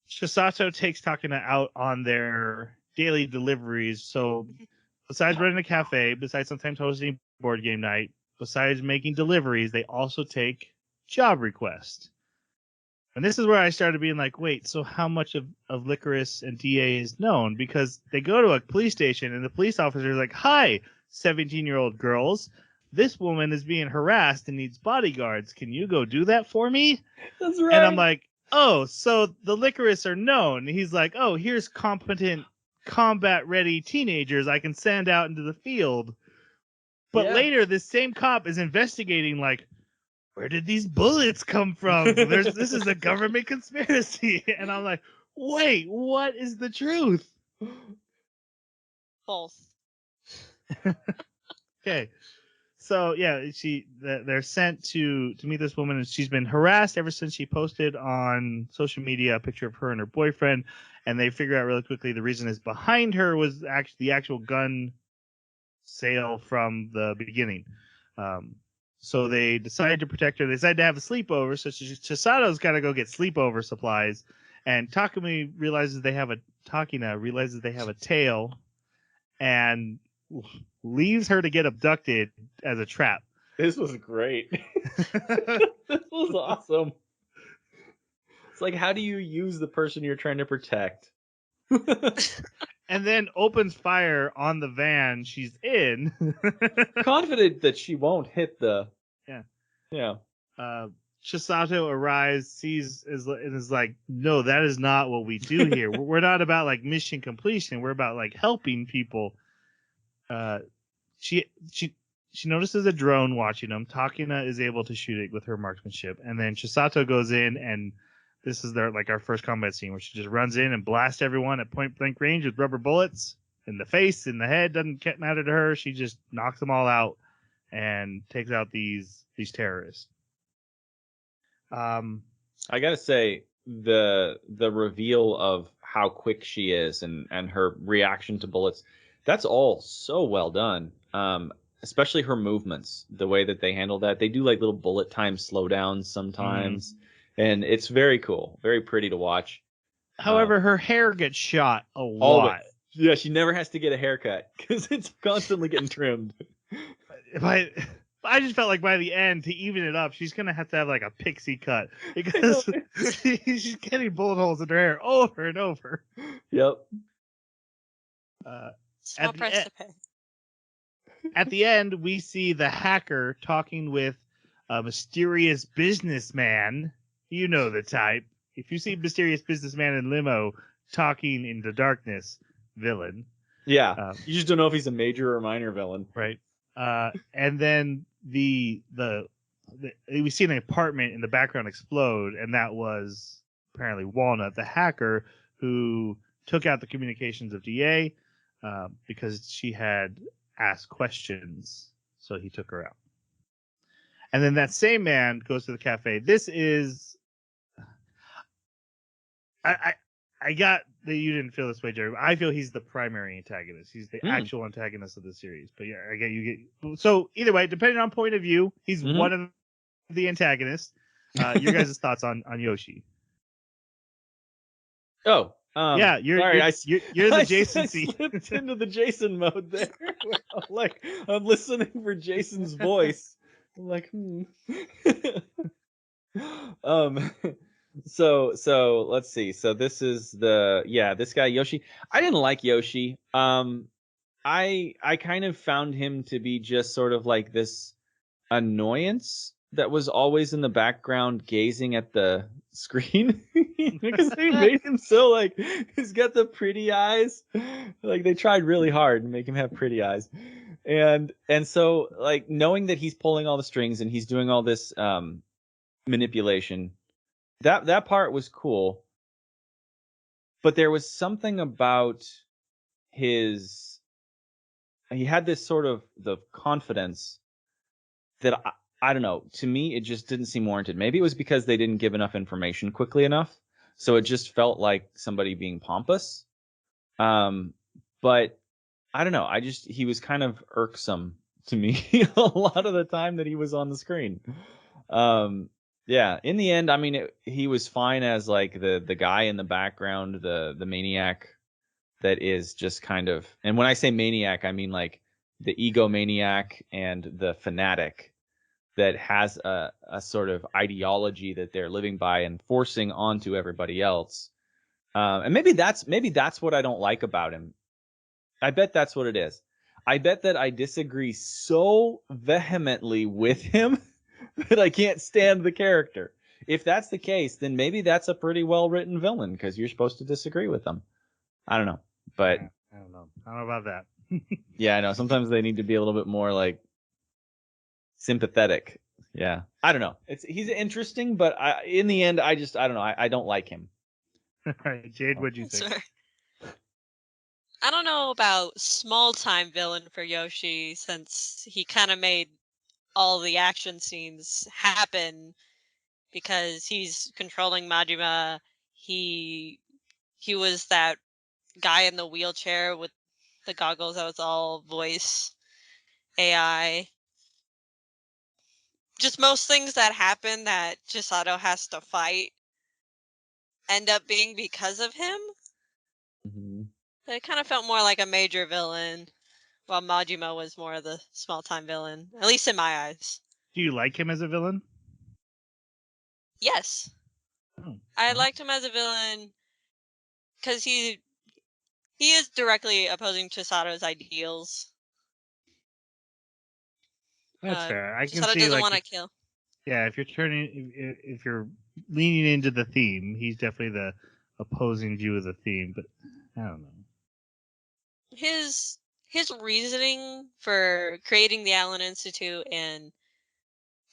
Chisato takes Takina out on their daily deliveries. So besides running a cafe, besides sometimes hosting board game night, besides making deliveries, they also take job requests. And this is where I started being like, wait, so how much of Lycoris and DA is known? Because they go to a police station and the police officer is like, hi, 17-year-old girls. This woman is being harassed and needs bodyguards. Can you go do that for me? That's right. And I'm like, oh, so the Lycoris are known. He's like, oh, here's competent, combat-ready teenagers I can send out into the field. But later, this same cop is investigating, like, where did these bullets come from? This is a government conspiracy. And I'm like, wait, what is the truth? Both. Okay. So, yeah, they're sent to meet this woman, and she's been harassed ever since she posted on social media a picture of her and her boyfriend. And they figure out really quickly the reason is behind her was actually the actual gun sale from the beginning. So they decide to protect her. They decide to have a sleepover. So Chisato's got to go get sleepover supplies. And Takina realizes they have a tail and leaves her to get abducted as a trap. This was great. This was awesome. It's like, how do you use the person you're trying to protect? And then opens fire on the van she's in. Confident that she won't hit the... Yeah. Chisato arrives, sees, and is like, no, that is not what we do here. We're not about, like, mission completion. We're about, like, helping people. She notices a drone watching them. Takina is able to shoot it with her marksmanship. And then Chisato goes in, and this is our first combat scene where she just runs in and blasts everyone at point blank range with rubber bullets in the face, in the head. Doesn't matter to her. She just knocks them all out and takes out these terrorists. I gotta say, the reveal of how quick she is and her reaction to bullets, that's all so well done. Especially her movements, the way that they handle that. They do like little bullet time slowdowns sometimes. And it's very cool, very pretty to watch. However, her hair gets shot a lot. Yeah, she never has to get a haircut because it's constantly getting trimmed. I just felt like by the end, to even it up, she's gonna have to have like a pixie cut because she's getting bullet holes in her hair over and over. Yep. Small price to pay. At the end, we see the hacker talking with a mysterious businessman. You know the type. If you see mysterious businessman in limo talking in the darkness, villain. Yeah. You just don't know if he's a major or minor villain. Right. And then we see an apartment in the background explode, and that was apparently Walnut, the hacker, who took out the communications of DA because she had asked questions, so he took her out. And then that same man goes to the cafe. This is I got that you didn't feel this way, Jerry. I feel he's the primary antagonist. He's the actual antagonist of the series. But yeah, I get you get. So either way, depending on point of view, he's one of the antagonists. Your guys' thoughts on Yoshi? Oh, Yeah, you're sorry, you're the I Jason seat. slipped into the Jason mode there. I'm listening for Jason's voice. I'm like, um, so let's see. So this is this guy Yoshi. I didn't like Yoshi. I kind of found him to be just sort of like this annoyance that was always in the background gazing at the screen because they made him so like he's got the pretty eyes, like they tried really hard to make him have pretty eyes, and so like knowing that he's pulling all the strings and he's doing all this manipulation, that part was cool, but there was something about his he had this sort of the confidence that I don't know. To me, it just didn't seem warranted. Maybe it was because they didn't give enough information quickly enough, so it just felt like somebody being pompous. But I don't know. He was kind of irksome to me a lot of the time that he was on the screen. Yeah. In the end, I mean, he was fine as like the guy in the background, the maniac that is just kind of. And when I say maniac, I mean like the egomaniac and the fanatic that has a sort of ideology that they're living by and forcing onto everybody else. And maybe that's what I don't like about him. I bet that's what it is. I bet that I disagree so vehemently with him that I can't stand the character. If that's the case, then maybe that's a pretty well written villain because you're supposed to disagree with them. I don't know, but Yeah, I don't know. I don't know about that. yeah, I know sometimes they need to be a little bit more like sympathetic. Yeah, I don't know. He's interesting, but in the end, I don't know. I don't like him. All right, Jade, what'd you That's think? fair. I don't know about small time villain for Yoshi since he kind of made all the action scenes happen because he's controlling Majima. He he was that guy in the wheelchair with the goggles that was all voice AI. Just most things that happen that Chisato has to fight end up being because of him. Mm-hmm. It kind of felt more like a major villain, while Majima was more of the small time villain, at least in my eyes. Do you like him as a villain? Yes, Oh, I well, liked him as a villain because he is directly opposing Chisato's ideals. that's fair. I can Chisato see doesn't like want to kill. yeah, if you're if you're leaning into the theme, he's definitely the opposing view of the theme. But I don't know. His reasoning for creating the Allen Institute and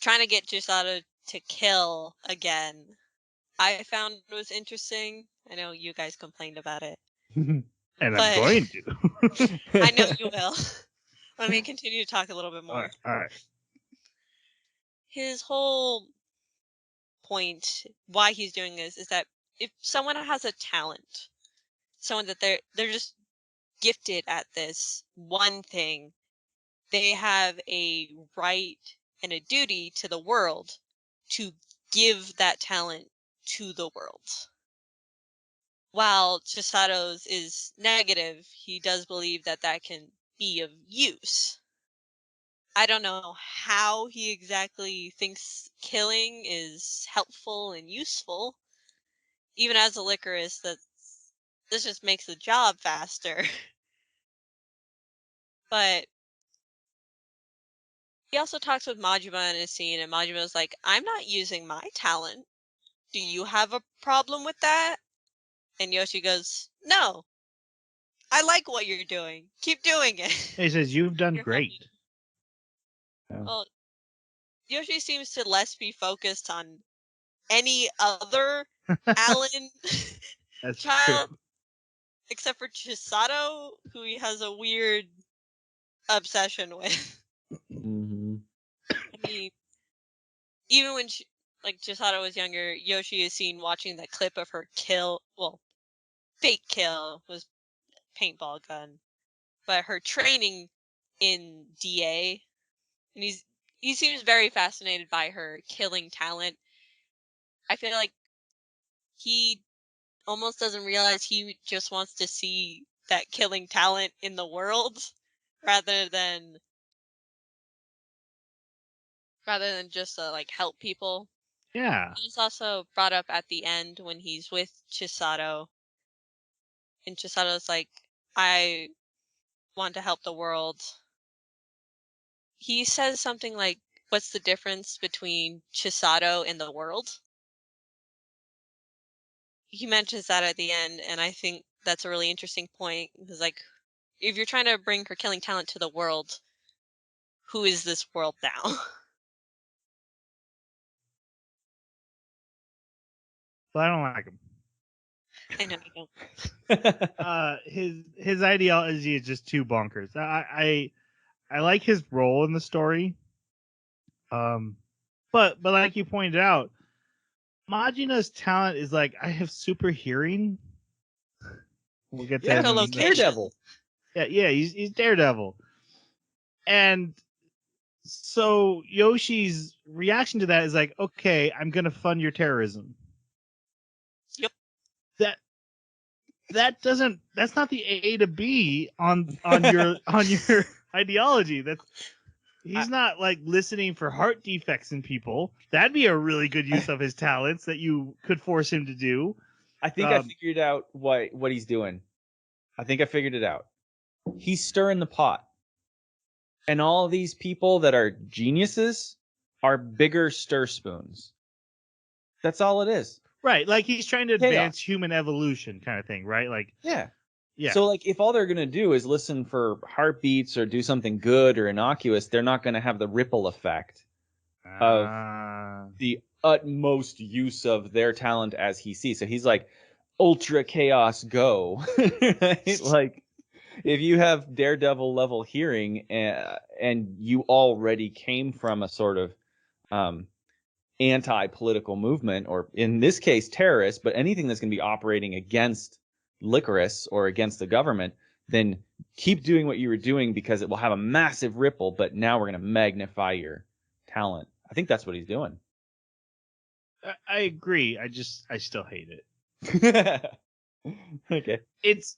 trying to get Chisato to kill again, I found was interesting. I know you guys complained about it, And I'm but going to. I know you will. Let me continue to talk a little bit All more. right, all right. His whole point why he's doing this is that if someone has a talent, someone that they're just gifted at this one thing, they have a right and a duty to the world to give that talent to the world. While Chisato's is negative, he does believe that that can be of use. I don't know how he exactly thinks killing is helpful and useful. Even as a Lycoris, this just makes the job faster. But he also talks with Majima in a scene, and Majima's like, "I'm not using my talent. Do you have a problem with that?" And Yoshi goes, "No, I like what you're doing. Keep doing it. He says you've done You're helping." great. Yeah, Well, Yoshi seems to less be focused on any other Alan that's true. child except for Chisato, who he has a weird obsession with. Mm-hmm. I mean, even when like Chisato was younger, Yoshi is seen watching that clip of her kill, well, fake kill was paintball gun, but her training in DA, and he seems very fascinated by her killing talent. I feel like he almost doesn't realize he just wants to see that killing talent in the world rather than just like help people. Yeah. He's also brought up at the end when he's with Chisato, and Chisato's like, I want to help the world. He says something like, what's the difference between Chisato and the world? He mentions that at the end, and I think that's a really interesting point, because like, if you're trying to bring her killing talent to the world, who is this world now? But I don't like him. I know you don't. His ideology is just too bonkers. I like his role in the story. But like you pointed out, Majina's talent is like, I have super hearing. We'll get to him. he's Echolocation. Daredevil. Yeah, he's Daredevil. And so Yoshi's reaction to that is like, okay, I'm gonna fund your terrorism. Yep. That's not the A to B on your ideology. He's not like listening for heart defects in people. That'd be a really good use of his talents that you could force him to do. I think I figured out what he's doing. I think I figured it out. He's stirring the pot. And all these people that are geniuses are bigger stir spoons. That's all it is. Right, like he's trying to advance Chaos. human evolution kind of thing, right? Like, Yeah. yeah. So like if all they're going to do is listen for heartbeats or do something good or innocuous, they're not going to have the ripple effect of the utmost use of their talent as he sees. So he's like, ultra chaos go. Right? Like if you have Daredevil level hearing and you already came from a sort of anti-political movement, or in this case terrorist, but anything that's going to be operating against Lycoris or against the government, then keep doing what you were doing because it will have a massive ripple, but now we're going to magnify your talent. I think that's what he's doing. I agree. I still hate it. Okay. It's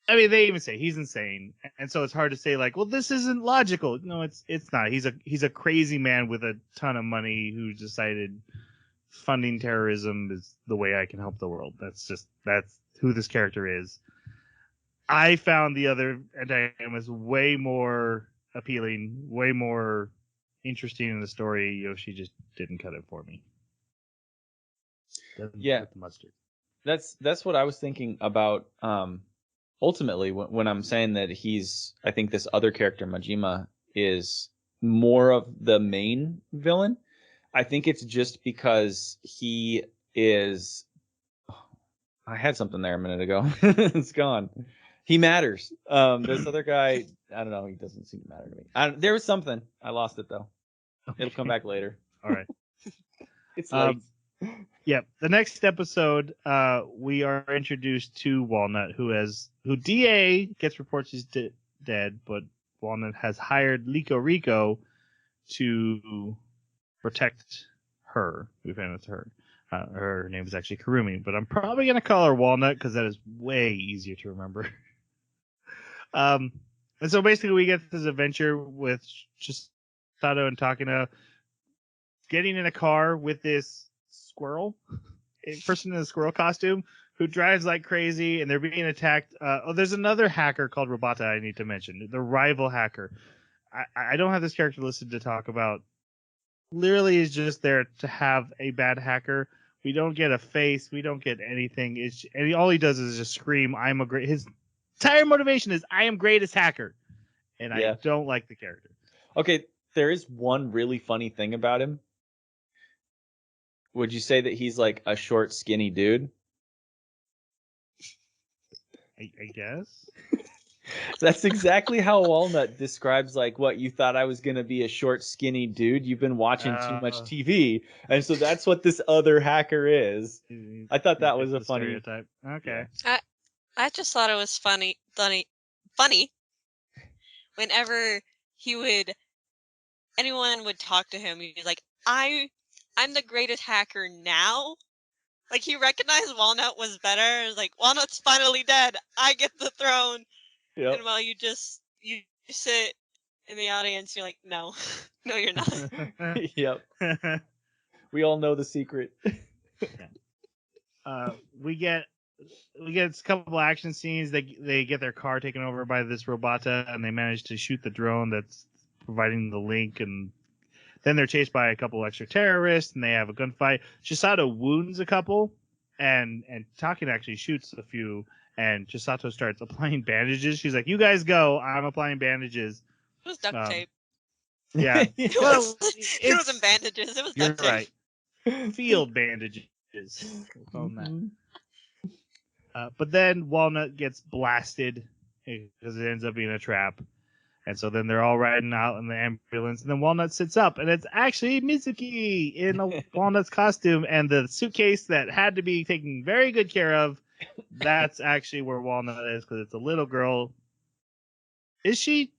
I mean, they even say he's insane, and so it's hard to say like, well, this isn't logical. No, it's not. He's a crazy man with a ton of money who decided funding terrorism is the way I can help the world. That's who this character is. I found the other antagonist way more appealing, way more interesting in the story. Yoshi just didn't cut it for me. Doesn't Yeah. get the mustard. That's what I was thinking about. Ultimately, when I'm saying that I think this other character, Majima, is more of the main villain. I think it's just because he is. I had something there a minute ago. It's gone. He matters. This other guy, I don't know. He doesn't seem to matter to me. There was something. I lost it though. It'll come back later. All right. It's late. Yep. The next episode, we are introduced to Walnut, who DA gets reports he's dead, but Walnut has hired Rico to protect her. We found it's her. Her name is actually Karumi, but I'm probably gonna call her Walnut because that is way easier to remember. And so basically, we get this adventure with Chisato and Takina getting in a car with this squirrel, a person in a squirrel costume who drives like crazy, and they're being attacked. There's another hacker called Robata I need to mention, the rival hacker. I don't have this character listed to talk about. Literally is just there to have a bad hacker. We don't get a face. We don't get anything. All he does is just scream, "I'm a great." His entire motivation is, "I am greatest hacker," and Yeah. I don't like the character. Okay, there is one really funny thing about him. Would you say that he's like a short, skinny dude? I guess. That's exactly how Walnut describes like what you thought I was gonna be, a short, skinny dude. You've been watching too much TV, and so that's what this other hacker is. I thought that was a funny stereotype. Okay. Yeah. I just thought it was funny. Whenever anyone would talk to him, he'd be like, I'm the greatest hacker now, Like, he recognized Walnut was better. It was like, Walnut's finally dead. I get the throne. Yep. And while you sit in the audience, you're like, no, no, you're not. Yep. We all know the secret. We get a couple action scenes. They get their car taken over by this robota, and they manage to shoot the drone that's providing the link. And then they're chased by a couple extra terrorists, and they have a gunfight. Chisato wounds a couple, and Takin actually shoots a few. And Chisato starts applying bandages. She's like, "You guys go. I'm applying bandages." It was duct tape. Yeah, It, well, it wasn't bandages. It was you're duct tape. right. Field bandages. We'll call them that. But then Walnut gets blasted because it ends up being a trap. And so then they're all riding out in the ambulance. And then Walnut sits up. And it's actually Mizuki in a Walnut's costume. And the suitcase that had to be taken very good care of, that's actually where Walnut is because it's a little girl. Is she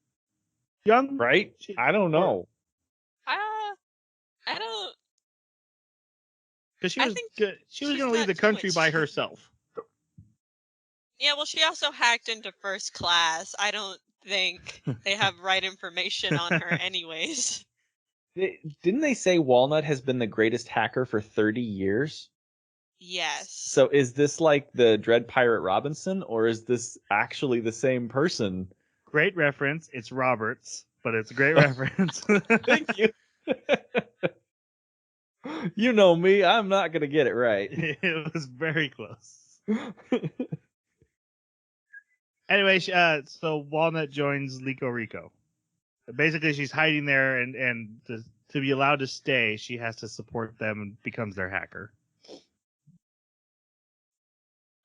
young? Right? I don't know. I don't. Because I she was think good. She was she's going to leave not the too country much by younger. herself. Yeah, well, she also hacked into first class. I don't think they have right information on her anyways. Didn't they say Walnut has been the greatest hacker for 30 years? Yes. So is this like the Dread Pirate Robinson, or is this actually the same person? Great reference. It's Roberts, but it's a great reference. Thank you. You know me, I'm not going to get it right. It was very close. Anyway, so Walnut joins Lico Rico. Basically, she's hiding there, and to be allowed to stay, she has to support them and becomes their hacker.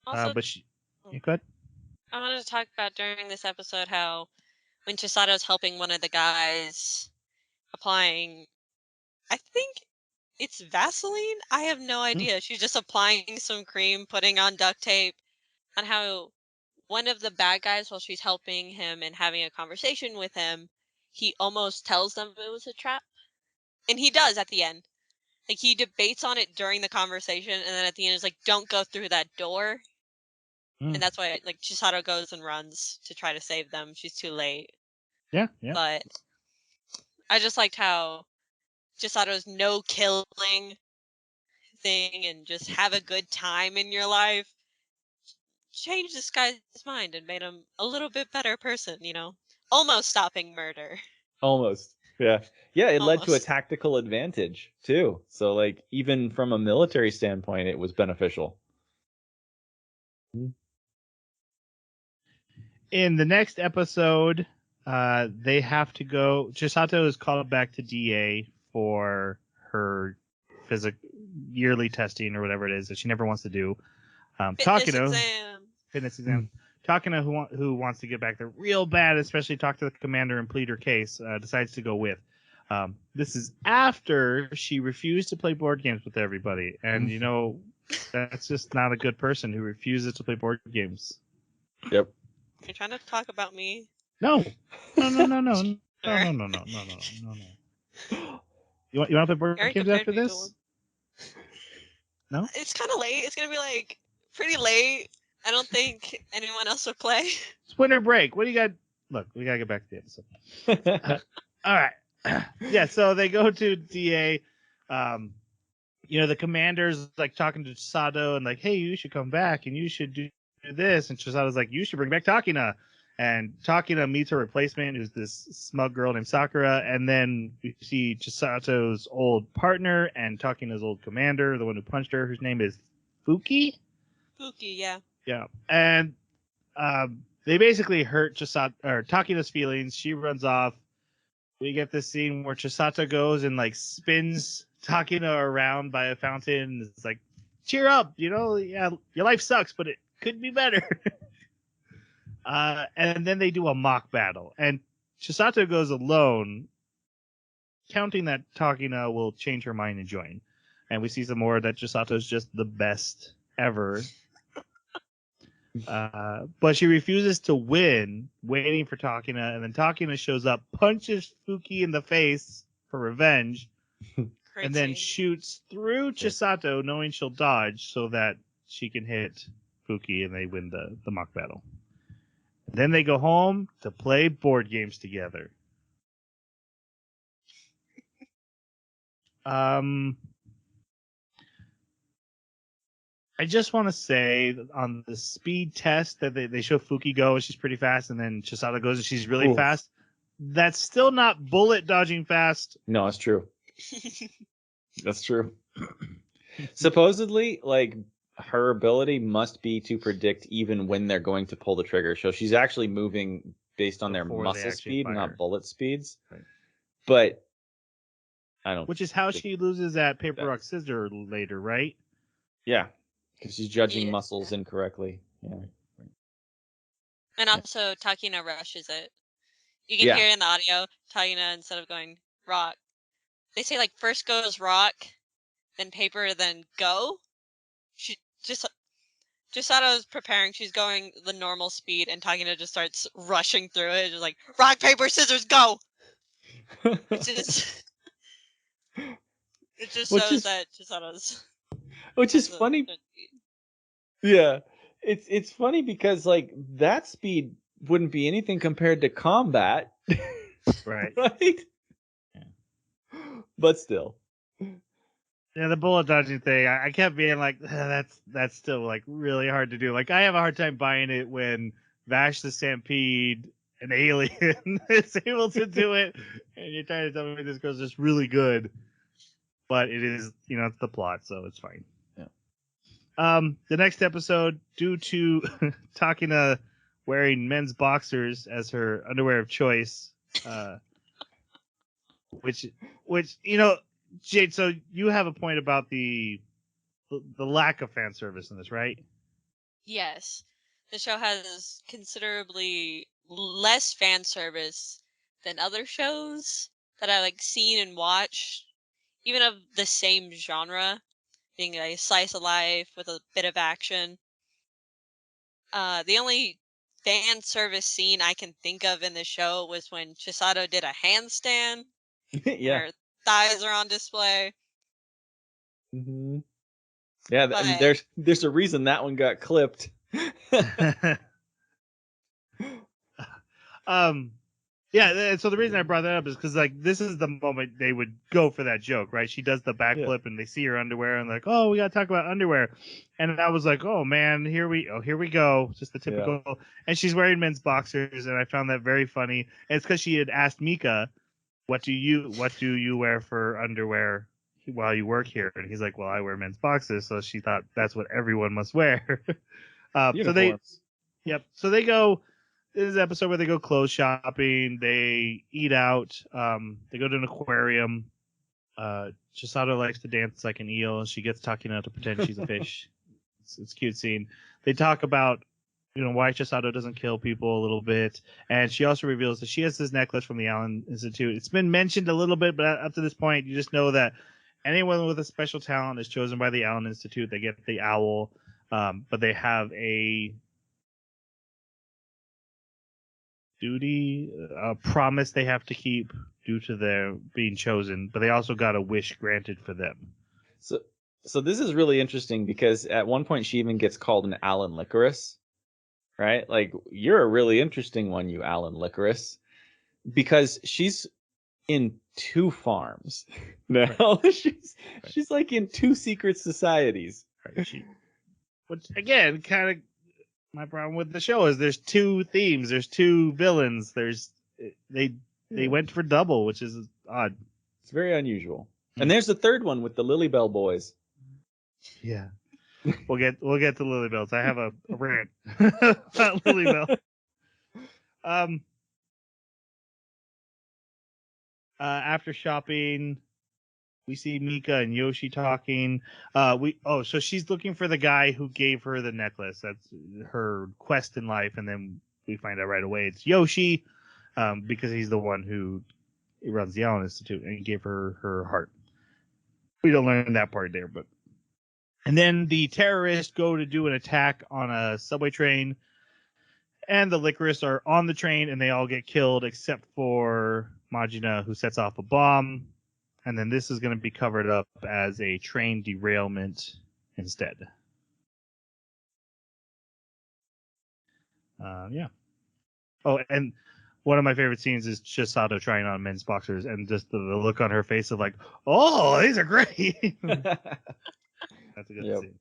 Also, But she, you could. I wanted to talk about during this episode how when Chisato's helping one of the guys applying, I think it's Vaseline? I have no idea. She's just applying some cream, putting on duct tape, on how one of the bad guys, while she's helping him and having a conversation with him, he almost tells them it was a trap. And he does at the end. Like, he debates on it during the conversation, and then at the end is like, don't go through that door. And that's why, like, Chisato goes and runs to try to save them. She's too late. Yeah. But I just liked how Chisato's no killing thing and just have a good time in your life changed this guy's mind and made him a little bit better person, almost stopping murder. Almost. Yeah. Yeah, it led to a Almost. tactical advantage too. So like even from a military standpoint it was beneficial. In the next episode, they have to go. Chisato is called back to DA for her yearly testing or whatever it is that she never wants to do. Fitness exam. Takina, who wants to get back there real bad, especially talk to the commander and plead her case, decides to go with. This is after she refused to play board games with everybody, and that's just not a good person who refuses to play board games. Yep. You're trying to talk about me? No. Sure. No. You want to play board Very games compared after me to this? one. No. It's kind of late. It's gonna be like pretty late. I don't think anyone else would play. It's winter break. What do you got? Look, we gotta get back to the episode. All right. Yeah. So they go to DA. The commander's like talking to Chisato and like, hey, you should come back and you should do this. And Chisato's like, you should bring back Takina. And Takina meets her replacement, who's this smug girl named Sakura. And then we see Chisato's old partner and Takina's old commander, the one who punched her, whose name is Fuki. Fuki, yeah. Yeah. And they basically hurt Takina's feelings. She runs off. We get this scene where Chisato goes and like spins Takina around by a fountain. It's like, cheer up, yeah, your life sucks, but it could be better. And then they do a mock battle, and Chisato goes alone, counting that Takina will change her mind and join. And we see some more that Chisato's just the best ever. But she refuses to win, waiting for Takina, and then Takina shows up, punches Fuki in the face for revenge, and then scene. shoots through Chisato, knowing she'll dodge so that she can hit Fuki and they win the mock battle. Then they go home to play board games together. I just want to say that on the speed test that they show Fuki go and she's pretty fast, and then Chisato goes and she's really fast. That's still not bullet dodging fast. No, it's true. That's true. Supposedly, like, her ability must be to predict even when they're going to pull the trigger. So she's actually moving based on their Before they muscle actually speed, fire. not bullet speeds. Right. But I don't. Which is how she loses that paper rock scissors later, right? Yeah, because she's judging Yeah. muscles incorrectly. Yeah. And also, Takina rushes it. You can hear in the audio, Takina, instead of going rock, they say, like, first goes rock, then paper, then go. She just Chisato's preparing. She's going the normal speed, and Takina just starts rushing through it. Just like, rock, paper, scissors, go! It just shows that Chisato's... Which is funny. Yeah. It's funny because, like, that speed wouldn't be anything compared to combat. Right. Right? Yeah. But still. Yeah, the bullet dodging thing, I kept being like, that's still like really hard to do. Like, I have a hard time buying it when Vash the Stampede, an alien, is able to do it, and you're trying to tell me this girl's just really good. But it is, it's the plot, so it's fine. Yeah. The next episode, due to Takina wearing men's boxers as her underwear of choice, which Jade, so you have a point about the lack of fan service in this, right? Yes. The show has considerably less fan service than other shows that I seen and watched, even of the same genre, being a slice of life with a bit of action. The only fan service scene I can think of in the show was when Chisato did a handstand. Yeah. Her thighs are on display. Mm-hmm. Yeah, But, and there's a reason that one got clipped. Yeah, so the reason I brought that up is because this is the moment they would go for that joke, right? She does the backflip and they see her underwear and oh, we gotta talk about underwear, and I was like, oh man, here we go, just the typical. Yeah. And she's wearing men's boxers, and I found that very funny. And it's because she had asked Mika, what do you wear for underwear while you work here? And he's like, well, I wear men's boxers, so she thought that's what everyone must wear. So they go. This is an episode where they go clothes shopping. They eat out. They go to an aquarium. Chisato likes to dance like an eel. She gets Takina to pretend she's a fish. It's a cute scene. They talk about why Chisato doesn't kill people a little bit, and she also reveals that she has this necklace from the Allen Institute. It's been mentioned a little bit, but up to this point, you just know that anyone with a special talent is chosen by the Allen Institute. They get the owl, but they have a duty, a promise they have to keep due to their being chosen, but they also got a wish granted for them. So this is really interesting because at one point she even gets called an Alan Lycoris, right? Like, you're a really interesting one, you Alan Lycoris, because she's in 2 farms now. Right. she's like in 2 secret societies. Right. Which again, kind of. My problem with the show is there's 2 themes, there's 2 villains, they went for double, which is odd. It's very unusual. And there's the 3rd one with the Lilybell boys. Yeah, we'll get to Lilybells. I have a rant about Lilybell. After shopping, we see Mika and Yoshi talking. So she's looking for the guy who gave her the necklace. That's her quest in life, and then we find out right away it's Yoshi, because he's the one who runs the Allen Institute, and he gave her her heart. We don't learn that part there, but. And then the terrorists go to do an attack on a subway train, and the Lycoris are on the train, and they all get killed except for Majina, who sets off a bomb. And then this is going to be covered up as a train derailment instead. Yeah. Oh, and one of my favorite scenes is Chisato trying on men's boxers and just the look on her face of like, oh, these are great. That's a good scene.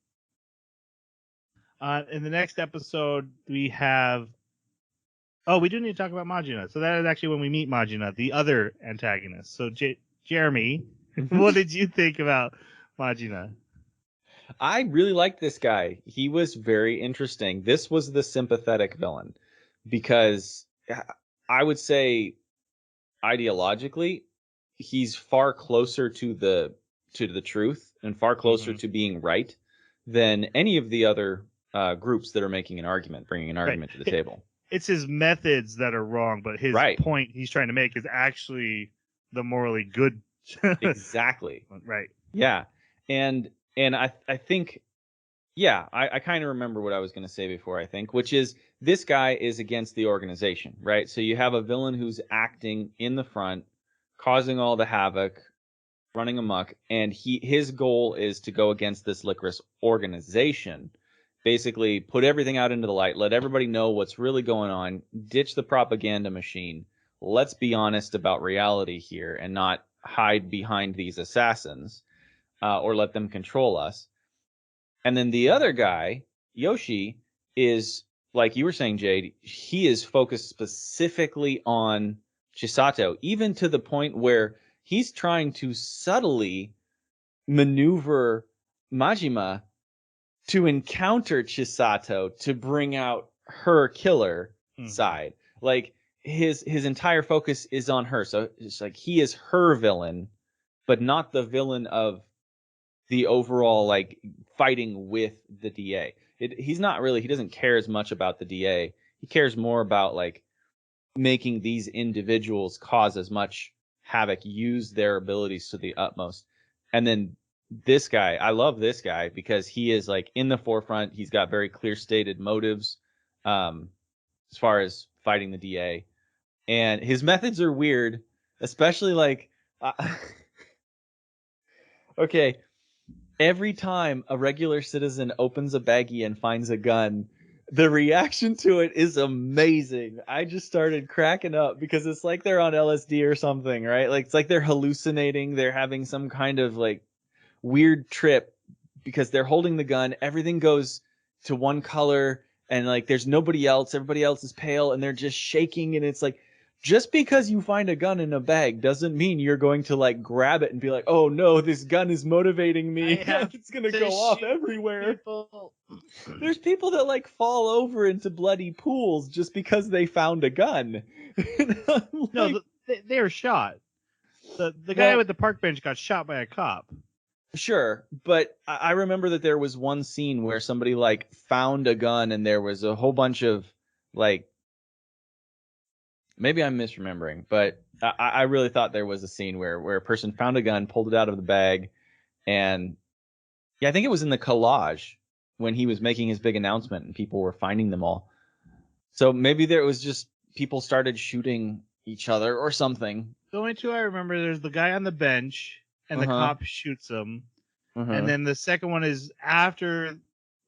In the next episode, we have... Oh, we do need to talk about Majina. So that is actually when we meet Majina, the other antagonist. So, Jeremy, what did you think about Majina? I really liked this guy. He was very interesting. This was the sympathetic villain because I would say ideologically, he's far closer to the truth and far closer to being right than any of the other groups that are making an argument, bringing an argument to the table. It's his methods that are wrong, but his point he's trying to make is actually the morally good. Exactly. Right. Yeah. And I think, yeah, I kind of remember what I was going to say before, I think, which is this guy is against the organization, right? So you have a villain who's acting in the front, causing all the havoc, running amok, and his goal is to go against this Lycoris organization. Basically, put everything out into the light, let everybody know what's really going on, ditch the propaganda machine. Let's be honest about reality here and not hide behind these assassins or let them control us. And then the other guy, Yoshi, is, like you were saying, Jade, he is focused specifically on Chisato, even to the point where he's trying to subtly maneuver Majima to encounter Chisato to bring out her killer side. Like his entire focus is on her. So it's like he is her villain, but not the villain of the overall like fighting with the DA. He doesn't care as much about the DA. He cares more about like making these individuals cause as much havoc, use their abilities to the utmost. And then this guy, I love this guy because he is like in the forefront. He's got very clear stated motives as far as fighting the DA. And his methods are weird, especially like okay, every time a regular citizen opens a baggie and finds a gun, the reaction to it is amazing. I just started cracking up because it's like they're on LSD or something, right? Like it's like they're hallucinating. They're having some kind of like weird trip because they're holding the gun. Everything goes to one color and like there's nobody else. Everybody else is pale and they're just shaking. And it's like, just because you find a gun in a bag doesn't mean you're going to like grab it and be like, oh no, this gun is motivating me. It's going to go off everywhere. There's people that like fall over into bloody pools just because they found a gun. Like, no, they were shot. The guy with the park bench got shot by a cop. Sure, but I remember that there was one scene where somebody like found a gun and there was a whole bunch of like, maybe I'm misremembering, but I really thought there was a scene where a person found a gun, pulled it out of the bag, and yeah, I think it was in the collage when he was making his big announcement and people were finding them all. So maybe there was just people started shooting each other or something. The only two I remember, there's the guy on the bench and the cop shoots him. And then the second one is after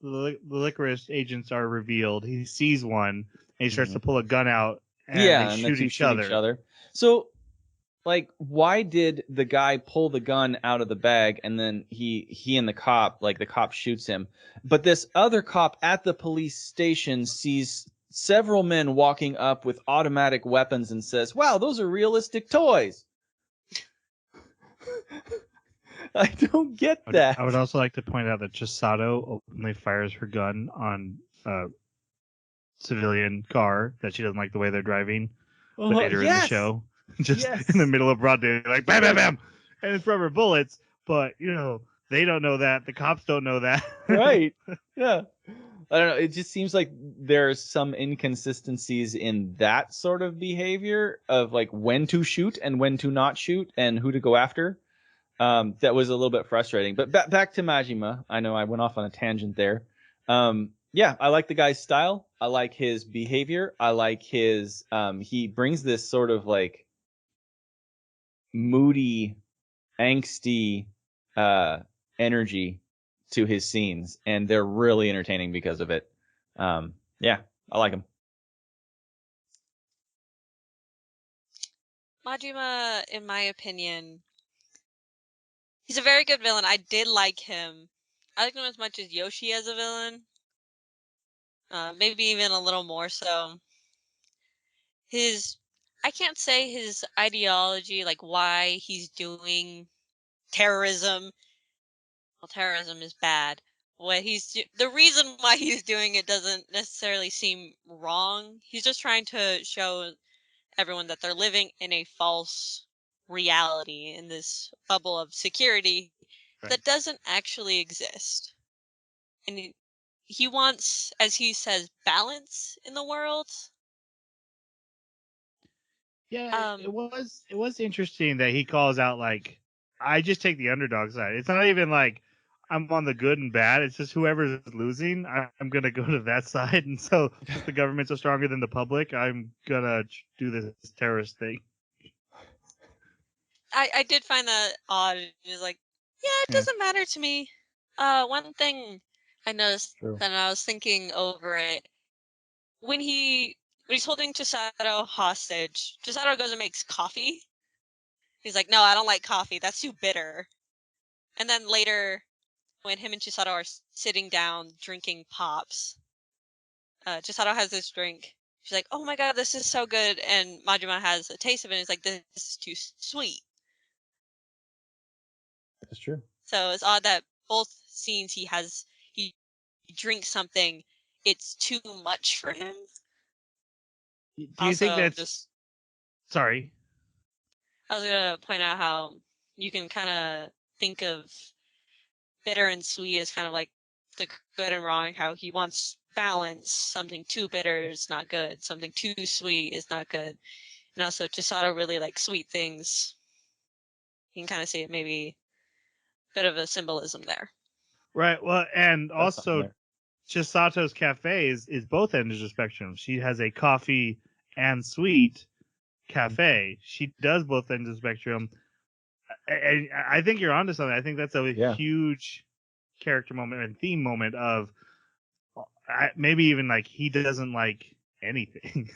the Lycoris agents are revealed, he sees one and he starts to pull a gun out and they shoot each other. So like, why did the guy pull the gun out of the bag and then he and the cop, like the cop shoots him, but this other cop at the police station sees several men walking up with automatic weapons and says, wow, those are realistic toys. I don't get that. I would also like to point out that Chisato openly fires her gun on a civilian car that she doesn't like the way they're driving later in the show. Just in the middle of broad day, like bam, bam, bam, and it's rubber bullets. But you know they don't know that. The cops don't know that. Right? Yeah. I don't know. It just seems like there's some inconsistencies in that sort of behavior of like when to shoot and when to not shoot and who to go after. That was a little bit frustrating. But back to Majima. I know I went off on a tangent there. Yeah, I like the guy's style. I like his behavior. I like he brings this sort of like moody angsty energy to his scenes, and they're really entertaining because of it. Yeah, I like him. Majima, in my opinion, he's a very good villain. I did like him. I like him as much as Yoshi as a villain. Maybe even a little more so. I can't say his ideology, like why he's doing terrorism. Well, terrorism is bad. The reason why he's doing it doesn't necessarily seem wrong. He's just trying to show everyone that they're living in a false reality, in this bubble of security that doesn't actually exist. And he wants, as he says, balance in the world. Yeah, it was interesting that he calls out like, I just take the underdog side. It's not even like I'm on the good and bad. It's just whoever's losing, I'm gonna go to that side. And so since the governments are stronger than the public, I'm gonna do this terrorist thing. I did find that odd. It was like, yeah, it doesn't matter to me. One thing I noticed True. when I was thinking over it, when he's holding Chisato hostage, Chisato goes and makes coffee. He's like, no, I don't like coffee. That's too bitter. And then later, when him and Chisato are sitting down drinking pops, Chisato has this drink. She's like, oh my god, this is so good. And Majima has a taste of it and he's like, this is too sweet. That's true. So it's odd that both scenes he drinks something, it's too much for him. Do you think that's just sorry? I was gonna point out how you can kind of think of bitter and sweet as kind of like the good and wrong. How he wants balance. Something too bitter is not good. Something too sweet is not good. And also Chisato really like sweet things. You can kind of see it maybe a bit of a symbolism there. Right. Well, and That's something also there. Chisato's Cafe is both ends of the spectrum. She has a coffee and sweet cafe. She does both ends of the spectrum. And I think you're onto something. I think that's a huge character moment and theme moment of maybe even like he doesn't like anything.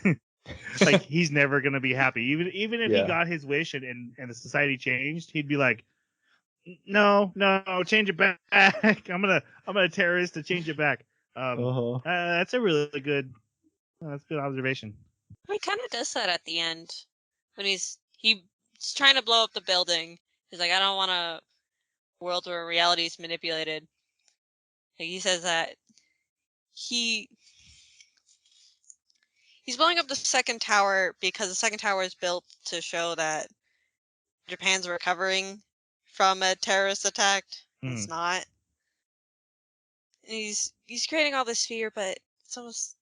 Like he's never gonna be happy. Even if he got his wish and the society changed, he'd be like, no, change it back. I'm gonna terrorist to change it back. That's a really good that's good observation. He kind of does that at the end when he's trying to blow up the building. He's like, I don't want a world where reality is manipulated. Like, he says that he's blowing up the second tower because the second tower is built to show that Japan's recovering from a terrorist attack. It's not. And he's creating all this fear, but it's almost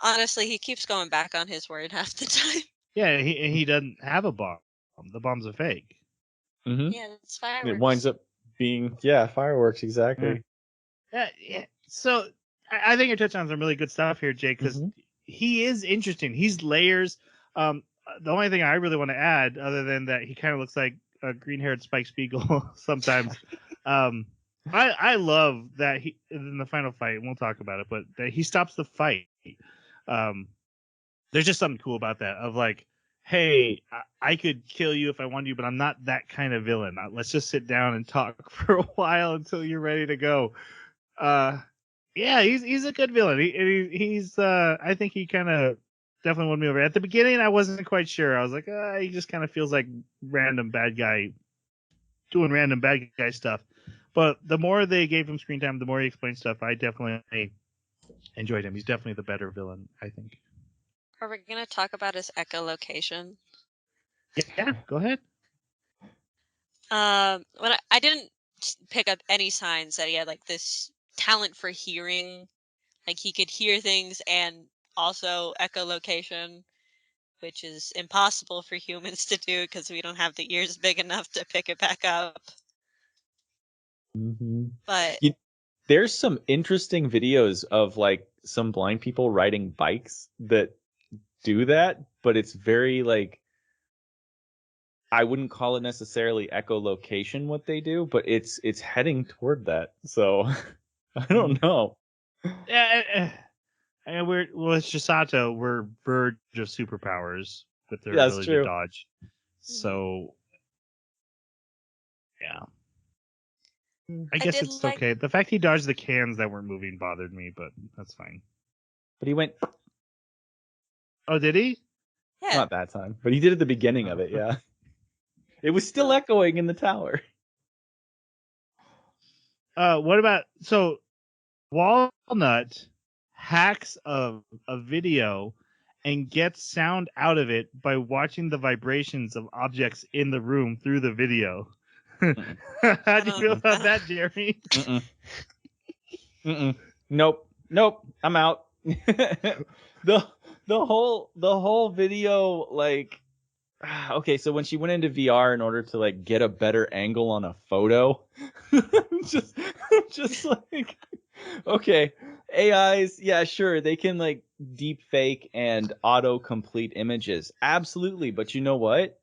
honestly he keeps going back on his word half the time. Yeah, he doesn't have a bomb. The bomb's a fake. Mm-hmm. Yeah, it's fireworks. It winds up being fireworks exactly. Yeah. So I think you're touching on some really good stuff here, Jake, because he is interesting. He's layers. The only thing I really want to add, other than that, he kind of looks like a green-haired Spike Spiegel sometimes. I love that he in the final fight, and we'll talk about it, but that he stops the fight. There's just something cool about that. Of like, hey, I could kill you if I wanted you, but I'm not that kind of villain. Let's just sit down and talk for a while until you're ready to go. Yeah, he's a good villain. He's I think he kind of definitely won me over. At the beginning, I wasn't quite sure. I was like, he just kind of feels like random bad guy doing random bad guy stuff. But the more they gave him screen time, the more he explained stuff. I definitely enjoyed him. He's definitely the better villain, I think. Are we gonna talk about his echolocation? Yeah, go ahead. When I didn't pick up any signs that he had like this talent for hearing, like he could hear things and also echolocation, which is impossible for humans to do because we don't have the ears big enough to pick it back up. But there's some interesting videos of like some blind people riding bikes that do that, but it's very like I wouldn't call it necessarily echolocation what they do, but it's heading toward that. So I don't know. Yeah, and with Shisato, we're verge of superpowers with their Yeah, that's ability to true. dodge. So, yeah. I I guess did it's like. okay. The fact he dodged the cans that weren't moving bothered me, but that's fine. But he went Oh, did he? Yeah. not that time, but he did at the beginning of it. Yeah, it was still echoing in the tower. What about Walnut hacks a video and gets sound out of it by watching the vibrations of objects in the room through the video. How do you feel about that, Jeremy? Nope. I'm out. the whole video, like, okay, so when she went into VR in order to like get a better angle on a photo, just just like, okay, AIs, yeah, sure, they can like deep fake and auto complete images, absolutely, but you know what?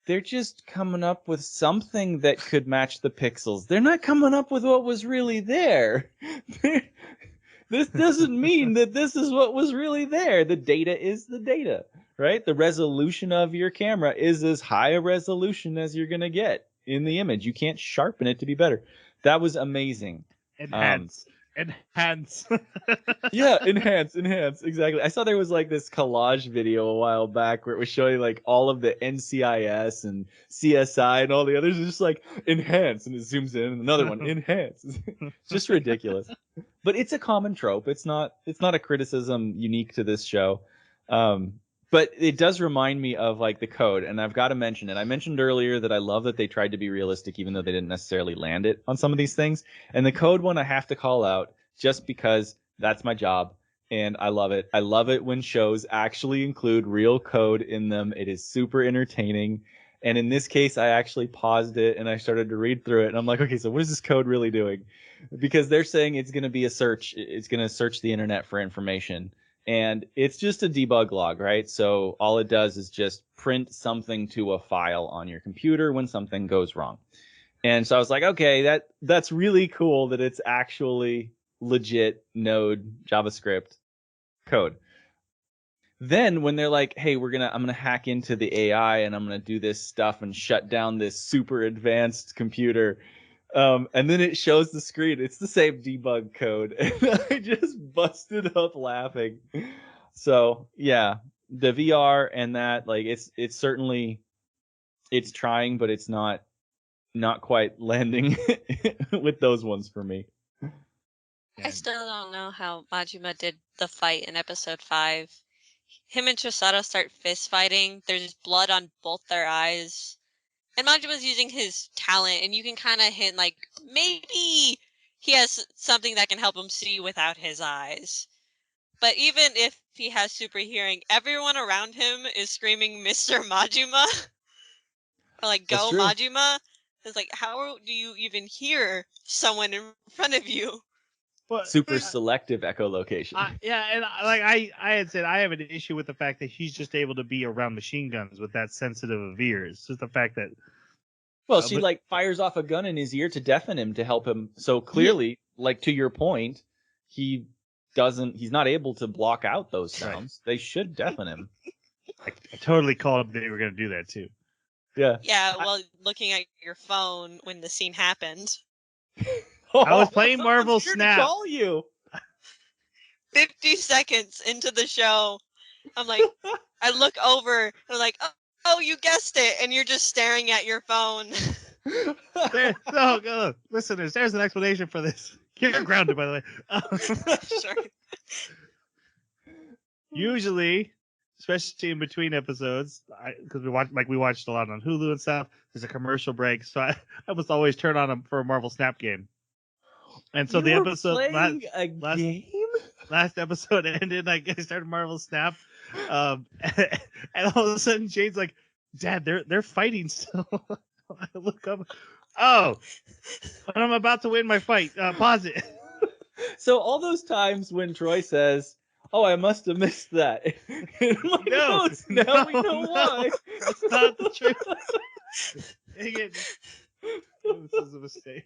They're just coming up with something that could match the pixels. They're not coming up with what was really there. This doesn't mean that this is what was really there. The data is the data, right? The resolution of your camera is as high a resolution as you're going to get in the image. You can't sharpen it to be better. That was amazing. Enhance. Yeah, enhance, exactly. I saw there was like this collage video a while back where it was showing like all of the NCIS and CSI and all the others. It's just like enhance, and it zooms in, and another one enhance. It's just ridiculous. But it's a common trope. It's not a criticism unique to this show. But it does remind me of like the code, and I've got to mention it. I mentioned earlier that I love that they tried to be realistic, even though they didn't necessarily land it on some of these things. And the code one I have to call out just because that's my job, and I love it. I love it when shows actually include real code in them. It is super entertaining. And in this case, I actually paused it and I started to read through it, and I'm like, okay, so what is this code really doing? Because they're saying it's going to be a search. It's going to search the internet for information. And it's just a debug log, right? So all it does is just print something to a file on your computer when something goes wrong. And so I was like, okay, that's really cool that it's actually legit Node JavaScript code. Then when they're like, hey, I'm gonna hack into the AI and I'm gonna do this stuff and shut down this super advanced computer. And then it shows the screen. It's the same debug code. And I just busted up laughing. So yeah, the VR and that, like, it's certainly, it's trying, but it's not quite landing with those ones for me. I still don't know how Majima did the fight in episode 5. Him and Chisato start fist fighting. There's blood on both their eyes. And Majima's using his talent, and you can kind of hint, like, maybe he has something that can help him see without his eyes. But even if he has super hearing, everyone around him is screaming Mr. Majima. Or like, That's go true. Majima. It's like, how do you even hear someone in front of you? But, Super selective echolocation. I had said I have an issue with the fact that he's just able to be around machine guns with that sensitive of ears. Just the fact that Well, she like fires off a gun in his ear to deafen him to help him. So clearly, like to your point, he's not able to block out those sounds. Right. They should deafen him. I totally called they were going to do that too. Yeah. Yeah, well, looking at your phone when the scene happened. I was playing Marvel Snap. To call you. 50 seconds into the show, I'm like, I look over, and I'm like, oh, you guessed it, and you're just staring at your phone. Listeners, there's an explanation for this. You're grounded, by the way. Sure. Usually, especially in between episodes, because we watched a lot on Hulu and stuff. There's a commercial break, so I must always turn on them for a Marvel Snap game. And so the episode last episode ended. I started Marvel Snap, and all of a sudden Jade's like, "Dad, they're fighting still." I look up. Oh, but I'm about to win my fight. Pause it. So all those times when Troy says, Oh, I must have missed that. In my No, notes, now we know no, why. that's not the truth. Dang it. This is a mistake.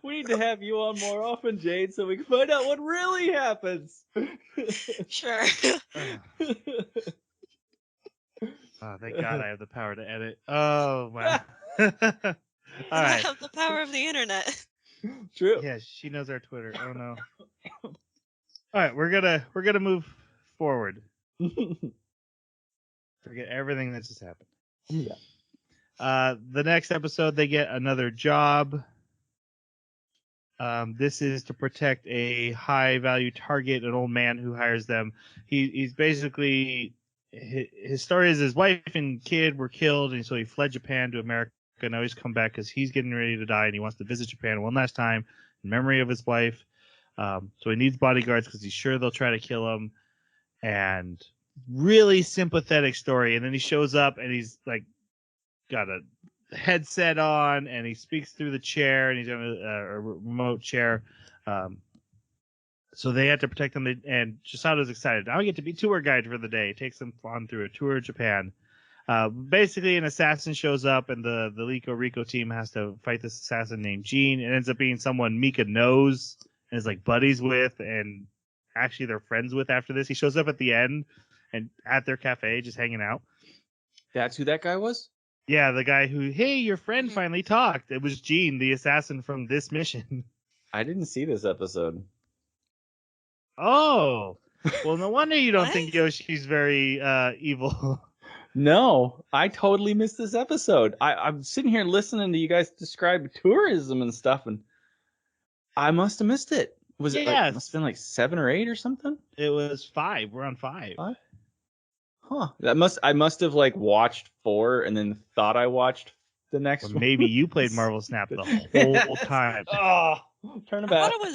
We need to have you on more often, Jade, so we can find out what really happens. Sure. Oh, thank God I have the power to edit. Oh, wow. All And I right. have the power of the internet. True. Yeah, she knows our Twitter. Oh no. All right, we're gonna move forward. Forget everything that just happened. Yeah. The next episode, they get another job. This is to protect a high-value target, an old man who hires them. He's basically his story is his wife and kid were killed, and so he fled Japan to America. Now he's come back because he's getting ready to die, and he wants to visit Japan one last time in memory of his wife. So he needs bodyguards because he's sure they'll try to kill him. And really sympathetic story. And then he shows up, and he's like got a headset on, and he speaks through the chair, and he's on a remote chair. So they had to protect him, and Chisato's excited. Now I get to be tour guide for the day. Takes them on through a tour of Japan. Basically, an assassin shows up, and the Lycoris Recoil team has to fight this assassin named Jean. It ends up being someone Mika knows and is like buddies with, and actually they're friends with after this. He shows up at the end and at their cafe, just hanging out. That's who that guy was? Yeah, the guy who, hey, your friend Mhm. finally talked. It was Jean, the assassin from this mission. I didn't see this episode. Oh, well, no wonder you don't What? think Yoshi's very evil. No, I totally missed this episode. I'm sitting here listening to you guys describe tourism and stuff, and I must have missed it. Was it like Yes. must have been like 7 or 8 or something? It was 5. We're on 5. Five? Huh. I must have like watched 4 and then thought I watched the next Or one. maybe you played Marvel Snap the whole time. Oh, turn I about. thought it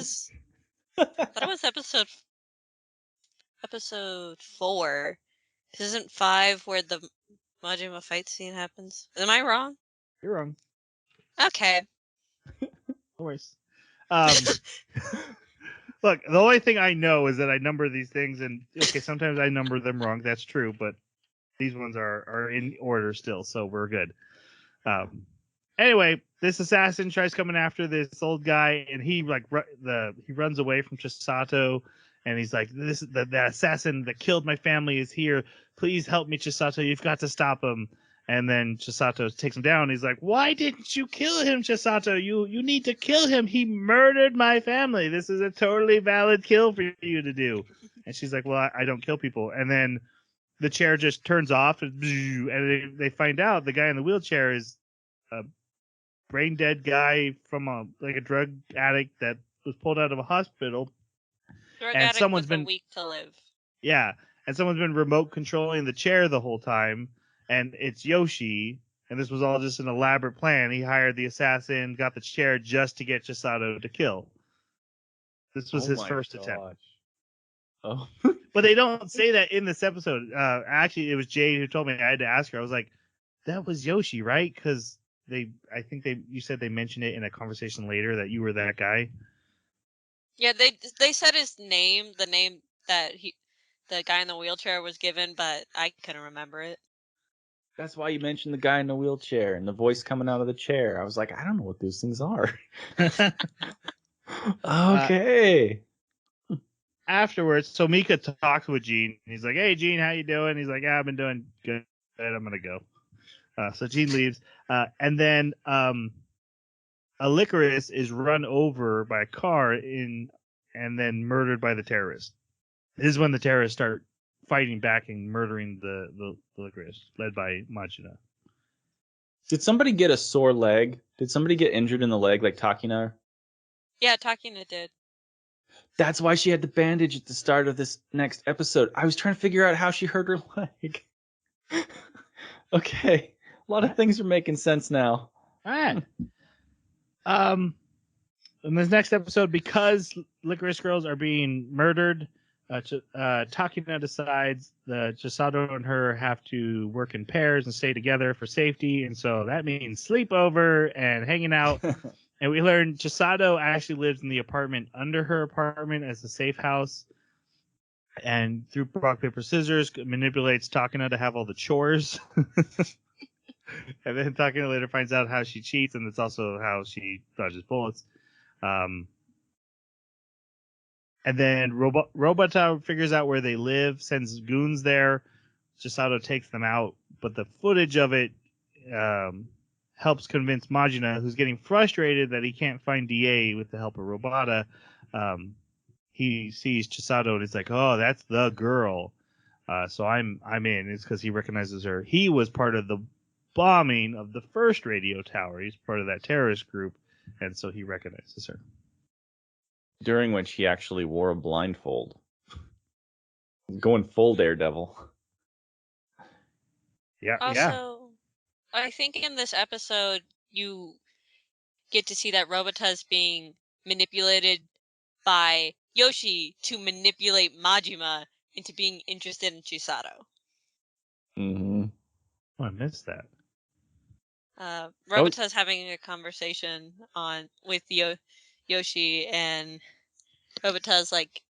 was episode 4. Isn't 5 where the Majima fight scene happens? Am I wrong? You're wrong. Okay. No worries. Look, the only thing I know is that I number these things, and okay, sometimes I number them wrong. That's true, but these ones are in order still, so we're good. Anyway, this assassin tries coming after this old guy, and he he runs away from Chisato, and he's like, "This the assassin that killed my family is here. Please help me, Chisato. You've got to stop him." And then Chisato takes him down. He's like, "Why didn't you kill him, Chisato? You need to kill him. He murdered my family. This is a totally valid kill for you to do." And she's like, "Well, I don't kill people." And then the chair just turns off, and they find out the guy in the wheelchair is a brain dead guy from a drug addict that was pulled out of a hospital. Drug And addict someone's with been- a week to live. Yeah, and someone's been remote controlling the chair the whole time, and it's Yoshi. And this was all just an elaborate plan. He hired the assassin, got the chair just to get Chisato to kill. This was his first attempt. Oh. But they don't say that in this episode. Actually, it was Jade who told me. I had to ask her. I was like, "That was Yoshi, right?" Because you said they mentioned it in a conversation later that you were that guy. Yeah, they said his name, the name that the guy in the wheelchair was given, but I couldn't remember it. That's why you mentioned the guy in the wheelchair and the voice coming out of the chair. I was like, I don't know what those things are. Okay. Afterwards, so Mika talks with Gene. He's like, "Hey, Gene, how you doing?" He's like, "Yeah, I've been doing good. I'm gonna go." So Gene leaves, and then a Lycoris is run over by a car and then murdered by the terrorists. This is when the terrorists start fighting back and murdering the Lycoris, led by Machina. Did somebody get a sore leg? Did somebody get injured in the leg like Takina? Yeah, Takina did. That's why she had the bandage at the start of this next episode. I was trying to figure out how she hurt her leg. Okay. A lot of things are making sense now. All right. In this next episode, because Lycoris girls are being murdered, Takina decides that Chisato and her have to work in pairs and stay together for safety, and so that means sleepover and hanging out. And we learn Chisato actually lives in the apartment under her apartment as a safe house. and through rock, paper, scissors, manipulates Takana to have all the chores. And then Takana later finds out how she cheats, and it's also how she dodges bullets. And then Robota figures out where they live, sends goons there. Chisato takes them out, but the footage of it helps convince Majina, who's getting frustrated that he can't find DA with the help of Robota. He sees Chisato and he's like, "Oh, that's the girl." So I'm in. It's because he recognizes her. He was part of the bombing of the first radio tower. He's part of that terrorist group, and so he recognizes her. During which he actually wore a blindfold. Going full Daredevil. Yeah, Also, I think in this episode you get to see that Robota being manipulated by Yoshi to manipulate Majima into being interested in Chisato. Mm-hmm. Oh, I missed that. Robota's having a conversation with Yoshi, and Robota's like,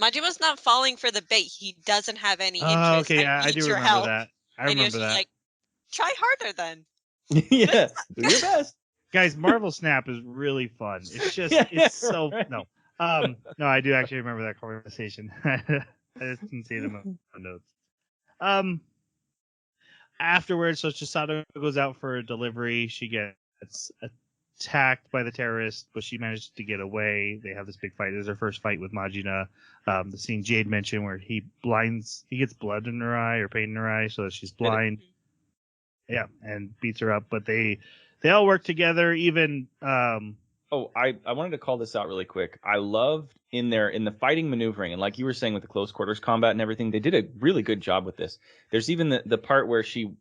Majima's not falling for the bait. He doesn't have any Oh, interest. okay, I yeah, I need do your remember help. that. I And remember Yoshi's that. like, try harder then. Yeah, do your best. Guys, Marvel Snap is really fun. It's just, Yeah, it's so right. no. No, I do actually remember that conversation. I just didn't see it in my notes. Afterwards, so Chisato goes out for a delivery. She gets attacked by the terrorists, but she manages to get away. They have this big fight. There's her first fight with Majina. The scene Jade mentioned where he gets blood in her eye or pain in her eye, so that she's blind. Yeah, and beats her up. But they all work together. Even Oh, I wanted to call this out really quick. I loved in the fighting maneuvering, and like you were saying with the close quarters combat and everything, they did a really good job with this. There's even the part where she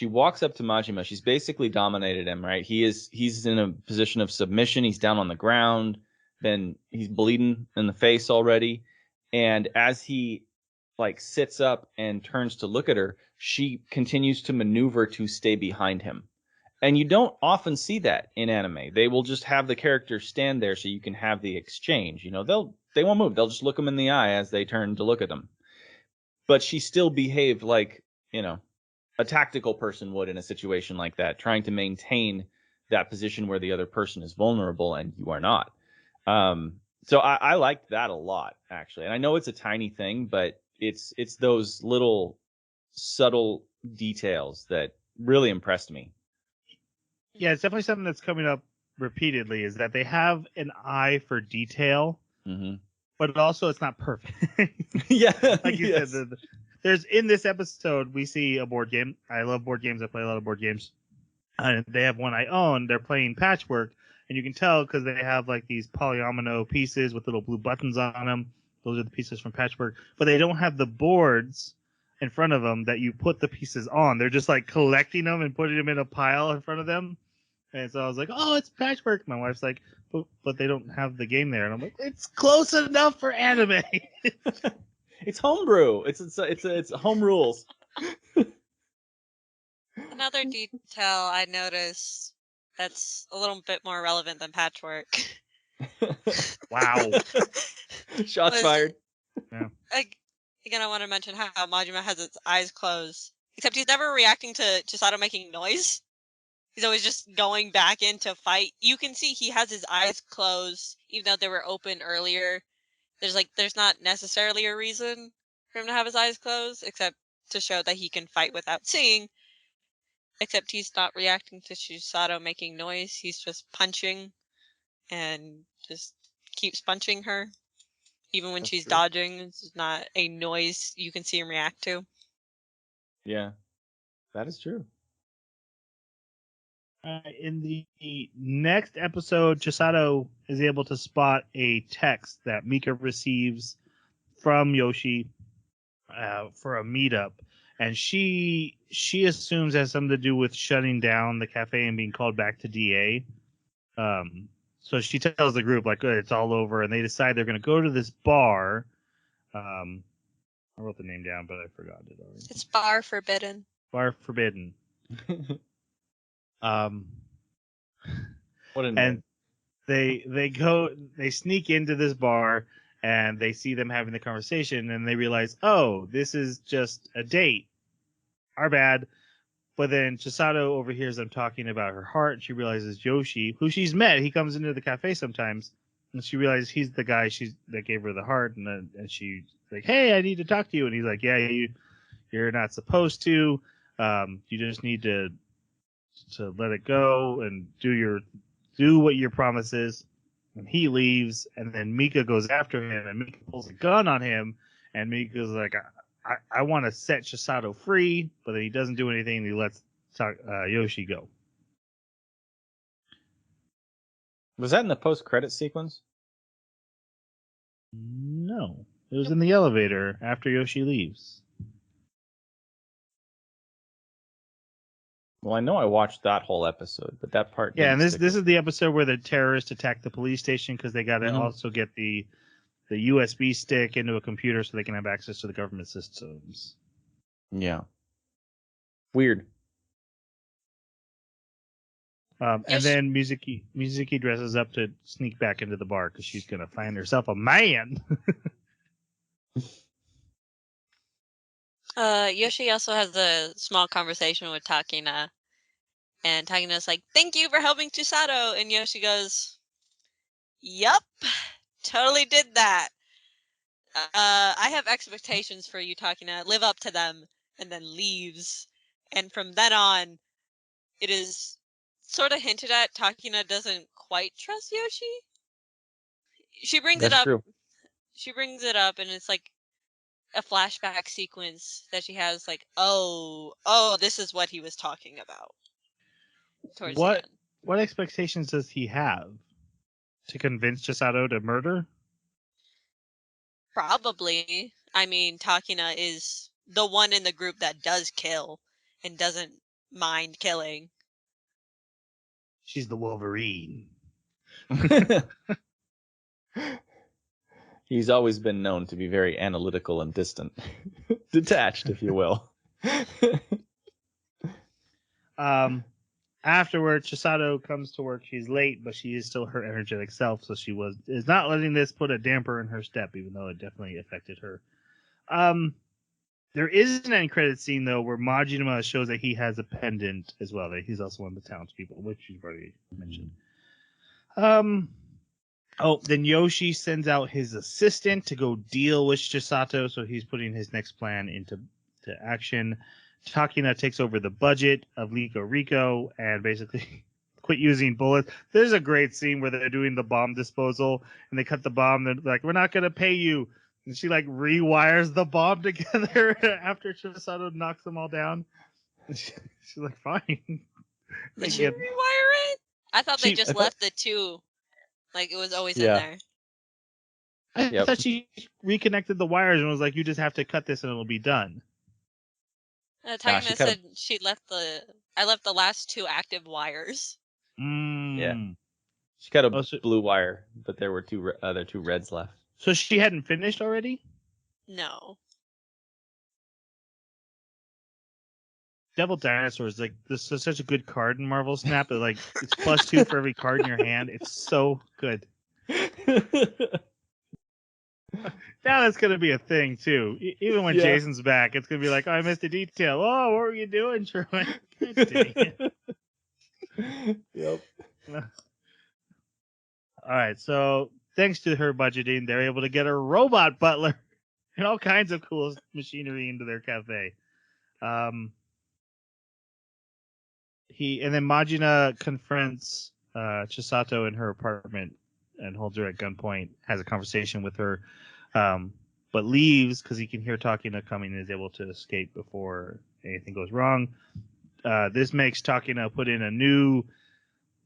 walks up to Majima. She's basically dominated him, right? He's in a position of submission. He's down on the ground. Then he's bleeding in the face already. And as he like sits up and turns to look at her, she continues to maneuver to stay behind him. And you don't often see that in anime. They will just have the character stand there so you can have the exchange. You know, they won't move. They'll just look them in the eye as they turn to look at them. But she still behaved like, you know, a tactical person would in a situation like that, trying to maintain that position where the other person is vulnerable and you are not. So I liked that a lot, actually. And I know it's a tiny thing, but it's those little subtle details that really impressed me. yeah, it's definitely something that's coming up repeatedly. Is that they have an eye for detail, but also it's not perfect. Yeah, like you said, there's in this episode we see a board game. I love board games. I play a lot of board games. And they have one I own. They're playing Patchwork, and you can tell because they have like these polyomino pieces with little blue buttons on them. Those are the pieces from Patchwork, but they don't have the boards in front of them that you put the pieces on. They're just like collecting them and putting them in a pile in front of them. And so I was like, "Oh, it's Patchwork." My wife's like, "But they don't have the game there," and I'm like, "It's close enough for anime." It's homebrew. It's home rules. Another detail I noticed that's a little bit more relevant than Patchwork. Wow. Shots fired. Yeah. Again, I want to mention how Majima has its eyes closed. Except he's never reacting to Chisato making noise. He's always just going back in to fight. You can see he has his eyes closed, even though they were open earlier. There's not necessarily a reason for him to have his eyes closed, except to show that he can fight without seeing. Except he's not reacting to Chisato making noise. He's just punching and just keeps punching her. Even when she's dodging, it's not a noise you can see him react to. Yeah, that is true. In the next episode, Chisato is able to spot a text that Mika receives from Yoshi for a meetup, and she assumes it has something to do with shutting down the cafe and being called back to DA. So she tells the group like it's all over, and they decide they're going to go to this bar. I wrote the name down, but I forgot it already. It's Bar Forbidden. Bar Forbidden. What a and name. they sneak into this bar, and they see them having the conversation, and they realize, oh, this is just a date. Our bad. But then Chisato overhears them talking about her heart. She realizes Yoshi, who she's met, he comes into the cafe sometimes, and she realizes he's the guy that gave her the heart, and she's like, "Hey, I need to talk to you." And he's like, "Yeah, you're not supposed to. You just need to let it go and do what your promise is." And he leaves, and then Mika goes after him, and Mika pulls a gun on him, and Mika's like, I want to set Chisato free, but then he doesn't do anything, and he lets Yoshi go. Was that in the post-credit sequence? No. It was in the elevator after Yoshi leaves. Well, I know I watched that whole episode, but that part. Yeah, and this is the episode where the terrorists attack the police station because they got to also get the USB stick into a computer so they can have access to the government systems. Yeah. Weird. And then Mizuki dresses up to sneak back into the bar because she's going to find herself a man. Yoshi also has a small conversation with Takina, and Takina's like, "Thank you for helping Chisato," and Yoshi goes, "Yup, totally did that. I have expectations for you, Takina. Live up to them," and then leaves. And from then on, it is sort of hinted at Takina doesn't quite trust Yoshi. She brings it That's up. true. She brings it up, and it's like a flashback sequence that she has, like, oh, this is what he was talking about towards the end. What expectations does he have? To convince Chisato to murder? Probably. I mean, Takina is the one in the group that does kill and doesn't mind killing. She's the Wolverine. He's always been known to be very analytical and distant. Detached, if you will. Afterward, Chisato comes to work. She's late, but she is still her energetic self, so she is not letting this put a damper in her step, even though it definitely affected her. There is an end credit scene though where Majima shows that he has a pendant as well. That he's also one of the townspeople, which you've already mentioned. Then Yoshi sends out his assistant to go deal with Chisato, so he's putting his next plan into action. Takina takes over the budget of Rico and basically quit using bullets. There's a great scene where they're doing the bomb disposal and they cut the bomb. They're like, "We're not going to pay you." And she like rewires the bomb together after Chisato knocks them all down. She's like, "Fine." Did she rewire it? I thought they just left the two. Like, it was always in there. I thought she reconnected the wires and was like, "You just have to cut this and it'll be done." Takina said she left I left the last two active wires. Yeah. She cut a blue wire, but there were two reds left. So she hadn't finished already? No. Devil Dinosaur is like, this is such a good card in Marvel Snap. That like it's +2 for every card in your hand. It's so good. Now that's gonna be a thing too. Even when Jason's back, it's gonna be like, "Oh, I missed a detail. Oh, what were you doing, Sherman?" Yep. All right, so thanks to her budgeting, they're able to get a robot butler and all kinds of cool machinery into their cafe. And then Majina confronts Chisato in her apartment and holds her at gunpoint, has a conversation with her, but leaves because he can hear Takina coming and is able to escape before anything goes wrong. This makes Takina put in a new,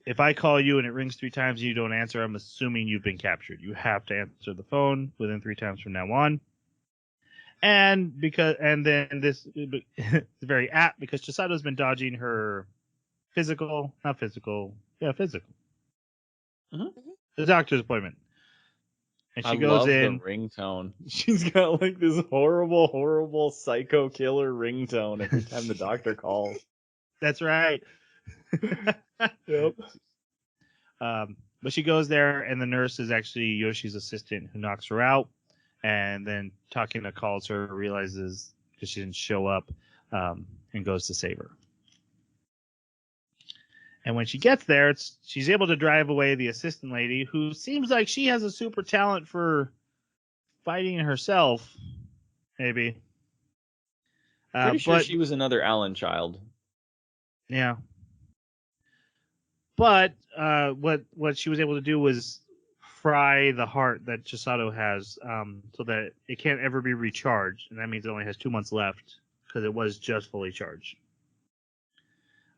if I call you and it rings 3 times and you don't answer, I'm assuming you've been captured. You have to answer the phone within 3 times from now on. And then this is very apt because Chisato's been dodging her physical. Mm-hmm. The doctor's appointment. And she goes in. I love the ringtone. She's got like this horrible psycho killer ringtone every time the doctor calls. That's right. Yep. But she goes there, and the nurse is actually Yoshi's assistant who knocks her out. And then Takina calls her, realizes because she didn't show up, and goes to save her. And when she gets there, she's able to drive away the assistant lady, who seems like she has a super talent for fighting herself, maybe. Pretty sure but she was another Allen child. yeah. But what she was able to do was fry the heart that Chisato has, so that it can't ever be recharged, and that means it only has 2 months left because it was just fully charged.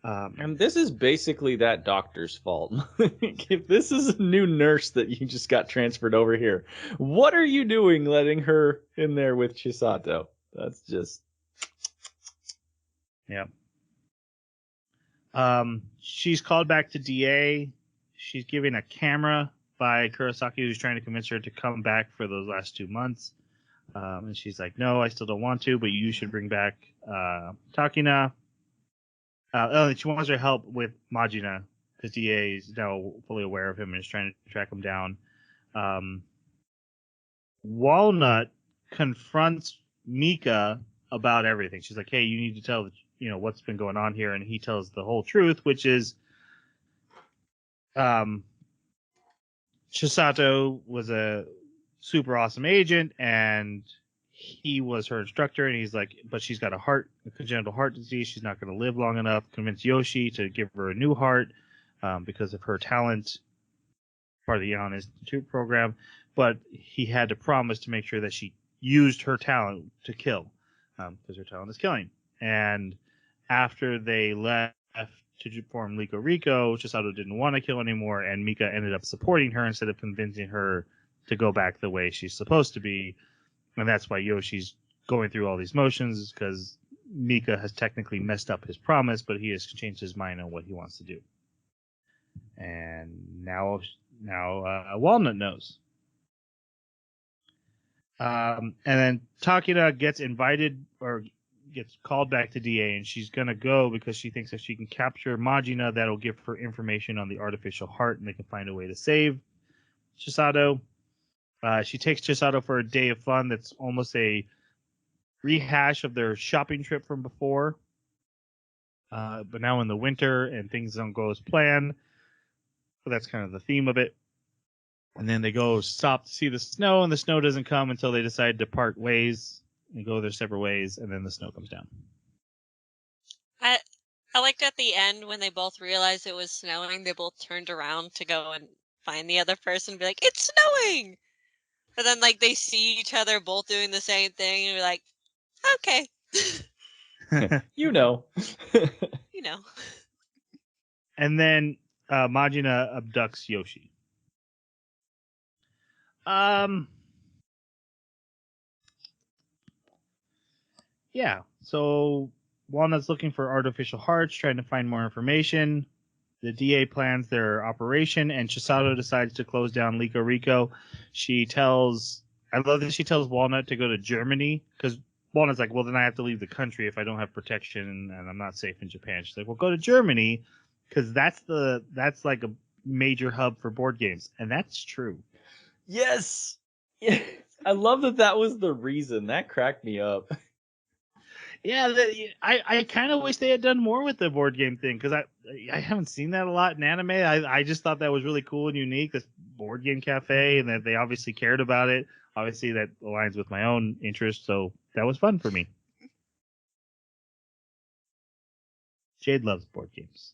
And this is basically that doctor's fault. If this is a new nurse that you just got transferred over here, what are you doing letting her in there with Chisato? That's just... Yeah. She's called back to DA. She's given a camera by Kurosaki, who's trying to convince her to come back for those last 2 months. And she's like, no, I still don't want to, but you should bring back Takina. She wants her help with Majina, because DA is now fully aware of him and is trying to track him down. Walnut confronts Mika about everything. She's like, hey, you need to tell what's been going on here, and he tells the whole truth, which is Chisato was a super awesome agent, and he was her instructor, and he's like, but she's got a congenital heart disease. She's not going to live long enough. Convince Yoshi to give her a new heart because of her talent, part of the Allen Institute program. But he had to promise to make sure that she used her talent to kill, because her talent is killing. And after they left to form Lycoris, Chisato didn't want to kill anymore, and Mika ended up supporting her instead of convincing her to go back the way she's supposed to be. And that's why Yoshi's going through all these motions, because Mika has technically messed up his promise, but he has changed his mind on what he wants to do. And now Walnut knows. And then Takina gets invited or gets called back to DA, and she's going to go because she thinks if she can capture Majina, that'll give her information on the artificial heart, and they can find a way to save Chisato. She takes Chisato for a day of fun that's almost a rehash of their shopping trip from before. But now in the winter, and things don't go as planned. So that's kind of the theme of it. And then they go stop to see the snow, and the snow doesn't come until they decide to part ways and go their separate ways, and then the snow comes down. I liked at the end when they both realized it was snowing, they both turned around to go and find the other person and be like, it's snowing! But then, they see each other both doing the same thing, and you're like, okay. You know. You know. And then Majina abducts Yoshi. Yeah, so Walnut's looking for artificial hearts, trying to find more information. The DA plans their operation, and Chisato decides to close down Lycoris. I love that she tells Walnut to go to Germany, because Walnut's like, well, then I have to leave the country if I don't have protection, and I'm not safe in Japan. She's like, well, go to Germany, because that's like a major hub for board games, and that's true. Yes. Yeah. I love that was the reason. That cracked me up. Yeah, I kind of wish they had done more with the board game thing, because I haven't seen that a lot in anime. I just thought that was really cool and unique, this board game cafe, and that they obviously cared about it. Obviously, that aligns with my own interest, so that was fun for me. Jade loves board games.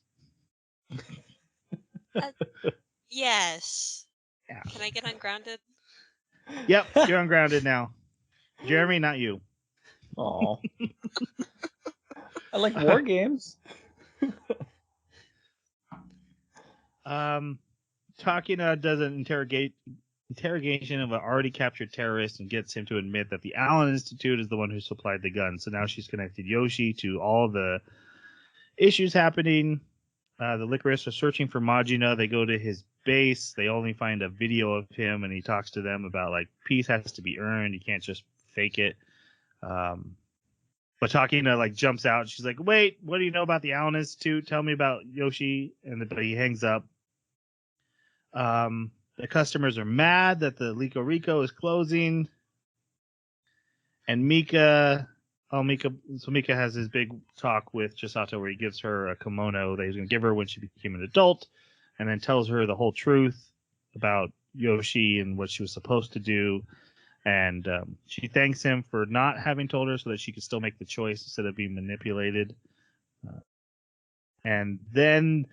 Yes. Yeah. Can I get ungrounded? Yep, you're ungrounded now. Jeremy, not you. Aw. I like war games. Takina does an interrogation of an already captured terrorist and gets him to admit that the Allen Institute is the one who supplied the gun. So now she's connected Yoshi to all the issues happening. The Lycoris are searching for Majina. They go to his base. They only find a video of him, and he talks to them about peace has to be earned. You can't just fake it. But Takina jumps out. She's like, "Wait, what do you know about the Allen Institute? Tell me about Yoshi." But he hangs up. The customers are mad that the Lycoris is closing. And Mika has his big talk with Chisato where he gives her a kimono that he's going to give her when she became an adult, and then tells her the whole truth about Yoshi and what she was supposed to do. And she thanks him for not having told her so that she could still make the choice instead of being manipulated. And then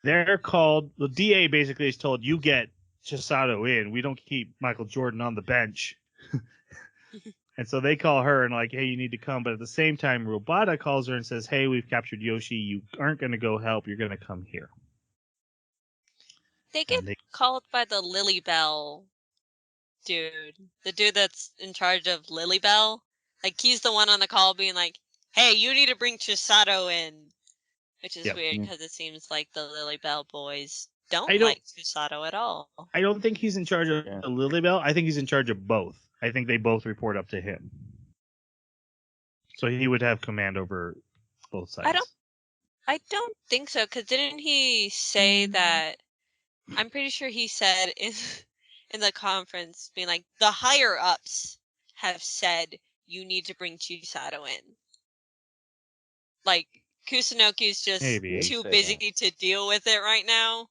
they're called, the DA basically is told, you get Chisato in. We don't keep Michael Jordan on the bench. And so they call her and like, hey, you need to come. But at the same time, Robata calls her and says, hey, we've captured Yoshi. You aren't going to go help. You're going to come here. They get called by the Lily Bell dude. The dude that's in charge of Lily Bell. Like, he's the one on the call being like, hey, you need to bring Chisato in. Which is weird because it seems like the Lily Bell boys don't like Chisato at all. I don't think he's in charge of the Lily Bell. I think he's in charge of both. I think they both report up to him. So he would have command over both sides. I don't think so, because didn't he say that? I'm pretty sure he said in the conference, being like, the higher ups have said you need to bring Chisato in. Like, Kusanoki's just too busy to deal with it right now.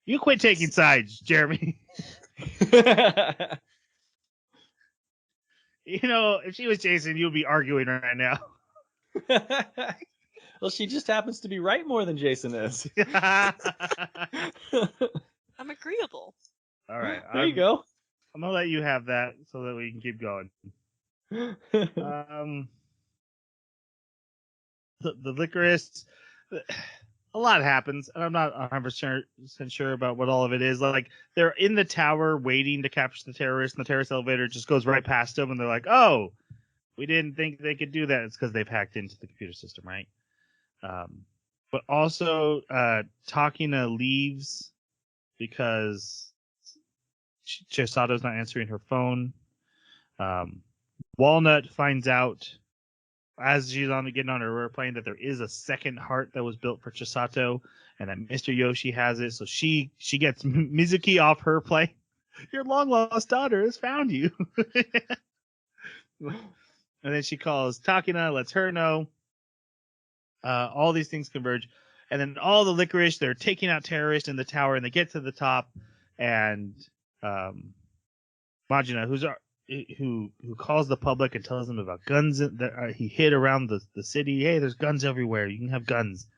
You quit taking sides, Jeremy. You know, if she was Jason, you'd be arguing right now. Well, she just happens to be right more than Jason is. I'm agreeable. All right. There you go. I'm going to let you have that so that we can keep going. The Lycoris, a lot happens, and I'm not 100% sure about what all of it is. Like, they're in the tower waiting to capture the terrorists, and the terrorist elevator just goes right past them, and they're like, oh, we didn't think they could do that. It's because they've hacked into the computer system, right? But also, Takina leaves because Chisato's not answering her phone. Walnut finds out as she's getting on her airplane that there is a second heart that was built for Chisato, and that Mr. Yoshi has it. So she gets Mizuki off her plane. Your long lost daughter has found you. And then she calls Takina, lets her know. All these things converge, and then all the Lycoris, they're taking out terrorists in the tower, and they get to the top, and Majina, who calls the public and tells them about guns that he hid around the city. Hey, there's guns everywhere. You can have guns.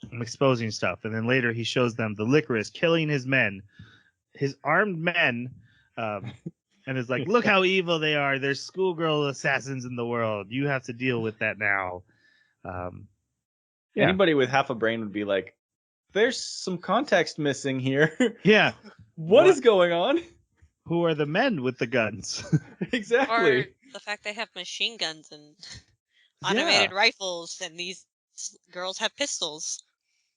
I'm exposing stuff. And then later he shows them the Lycoris killing his men, his armed men, and is like, look how evil they are. There's schoolgirl assassins in the world. You have to deal with that now. Anybody with half a brain would be like, there's some context missing here. Yeah. What is going on? Who are the men with the guns? Exactly. Or the fact they have machine guns and automated rifles, and these girls have pistols.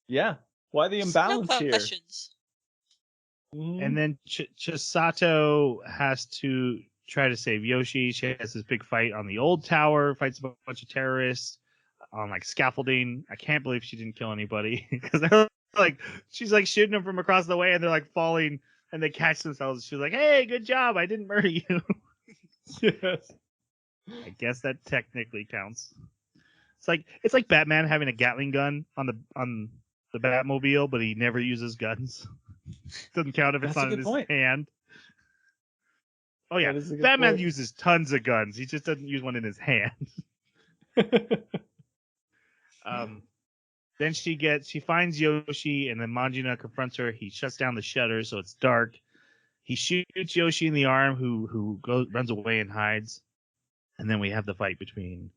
Yeah. Why the imbalance no here? Questions. And then Chisato has to try to save Yoshi. She has this big fight on the old tower, fights a bunch of terrorists on like scaffolding. I can't believe she didn't kill anybody because they're like, she's like shooting them from across the way, and they're like falling, and they catch themselves. She's like, "Hey, good job! I didn't murder you." Yes. I guess that technically counts. It's like Batman having a Gatling gun on the Batmobile, but he never uses guns. Doesn't count if it's not in his hand. Oh yeah, Batman uses tons of guns. He just doesn't use one in his hand. Then she finds Yoshi, and then Majina confronts her. He shuts down the shutter, so it's dark. He shoots Yoshi in the arm, who runs away and hides. And then we have the fight between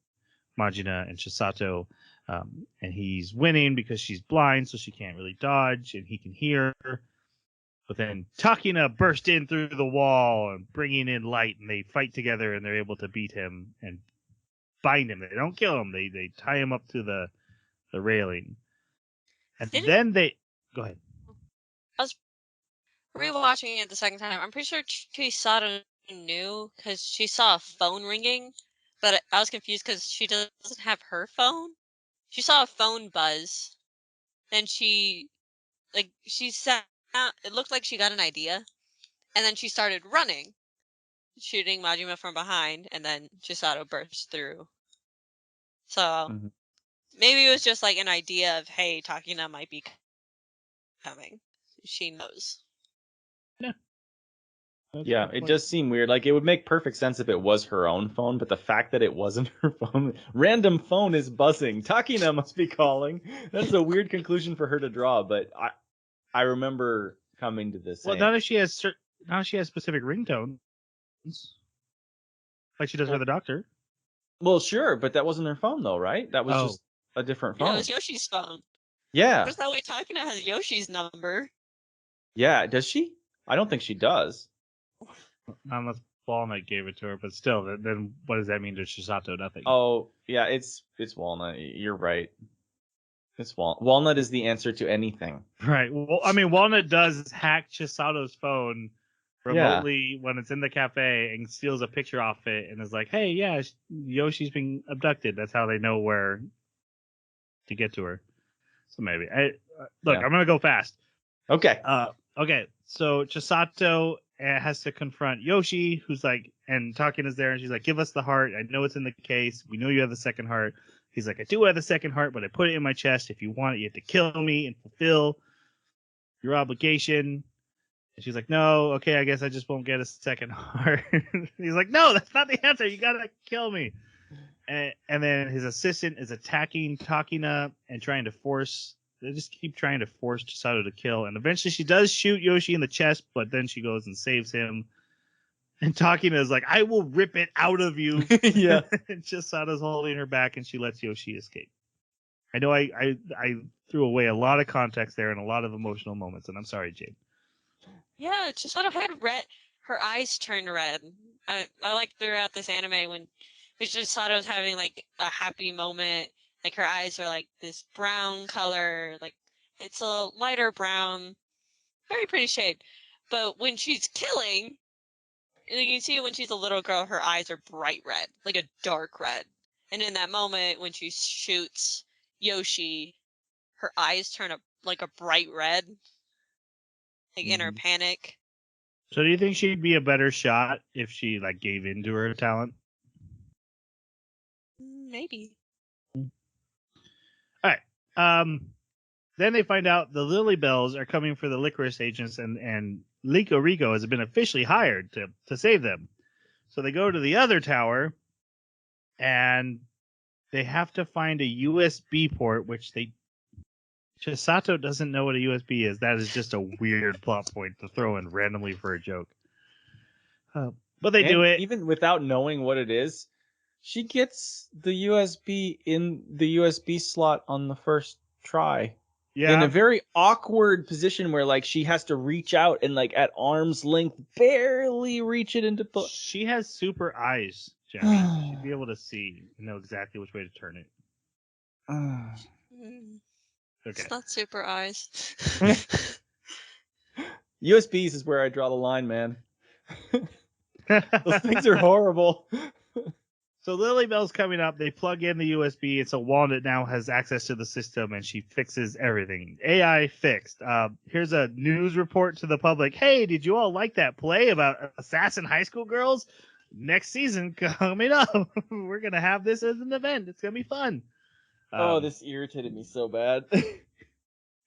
Majina and Chisato, and he's winning because she's blind, so she can't really dodge, and he can hear her. But then Takina burst in through the wall and bringing in light, and they fight together, and they're able to beat him and bind him. They don't kill him. They tie him up to the railing. And then they... Go ahead. I was rewatching it the second time. I'm pretty sure Chisato knew because she saw a phone ringing, but I was confused because she doesn't have her phone. She saw a phone buzz. Then she sat It looked like she got an idea, and then she started running, shooting Majima from behind, and then Chisato burst through. So maybe it was just like an idea of, hey, Takina might be coming. She knows. Yeah, it does seem weird. Like, it would make perfect sense if it was her own phone, but the fact that it wasn't her phone, random phone is buzzing. Takina must be calling. That's a weird conclusion for her to draw, but I remember coming to this. Well, now she has specific ringtones, like she does for the doctor. Well, sure, but that wasn't her phone though, right? That was just a different phone. Yeah, it was Yoshi's phone. Yeah. There's no way Takina has Yoshi's number. Yeah, does she? I don't think she does. Unless Walnut gave it to her, but still, then what does that mean to Chisato? Nothing. Oh, yeah, it's Walnut. You're right. It's Walnut is the answer to anything. Right. Well, I mean, Walnut does hack Chisato's phone remotely when it's in the cafe and steals a picture off it and is like, "Hey, yeah, Yoshi's been abducted." That's how they know where to get to her. So maybe. I'm gonna go fast. Okay. Okay. So Chisato has to confront Yoshi, who's like, and Takin is there, and she's like, "Give us the heart. I know it's in the case. We know you have the second heart." He's like, "I do have the second heart, but I put it in my chest. If you want it, you have to kill me and fulfill your obligation." And she's like, "No, okay, I guess I just won't get a second heart." He's like, "No, that's not the answer. You gotta kill me." And then his assistant is attacking Takina and trying to force. They just keep trying to force Chisato to kill, and eventually she does shoot Yoshi in the chest, but then she goes and saves him. And Takina is like, "I will rip it out of you." Yeah. And Chisato's holding her back, and she lets Yoshi escape. I know I threw away a lot of context there and a lot of emotional moments, and I'm sorry, Jade. Yeah, Chisato had red. Her eyes turned red. I like throughout this anime when Chisato's having like a happy moment, like her eyes are like this brown color, like it's a lighter brown, very pretty shade. But when she's killing, you can see when she's a little girl, her eyes are bright red, like a dark red. And in that moment, when she shoots Yoshi, her eyes turn like a bright red, like in her panic. So do you think she'd be a better shot if she like gave in to her talent? Maybe. All right. Then they find out the Lily Bells are coming for the Lycoris agents, and Rico has been officially hired to save them. So they go to the other tower, and they have to find a USB port, which Chisato doesn't know what a USB is. That is just a weird plot point to throw in randomly for a joke. But they do it. Even without knowing what it is, she gets the USB in the USB slot on the first try. Yeah. In a very awkward position where like she has to reach out and like at arm's length barely reach it into She has super eyes, Jenny. She'd be able to see and know exactly which way to turn it. Okay. It's not super eyes. USBs is where I draw the line, man. Those things are horrible. So Lily Bell's coming up. They plug in the USB, and so Walnut now has access to the system, and she fixes everything. AI fixed. Here's a news report to the public. Hey, did you all like that play about assassin high school girls? Next season coming up. We're going to have this as an event. It's going to be fun. This irritated me so bad.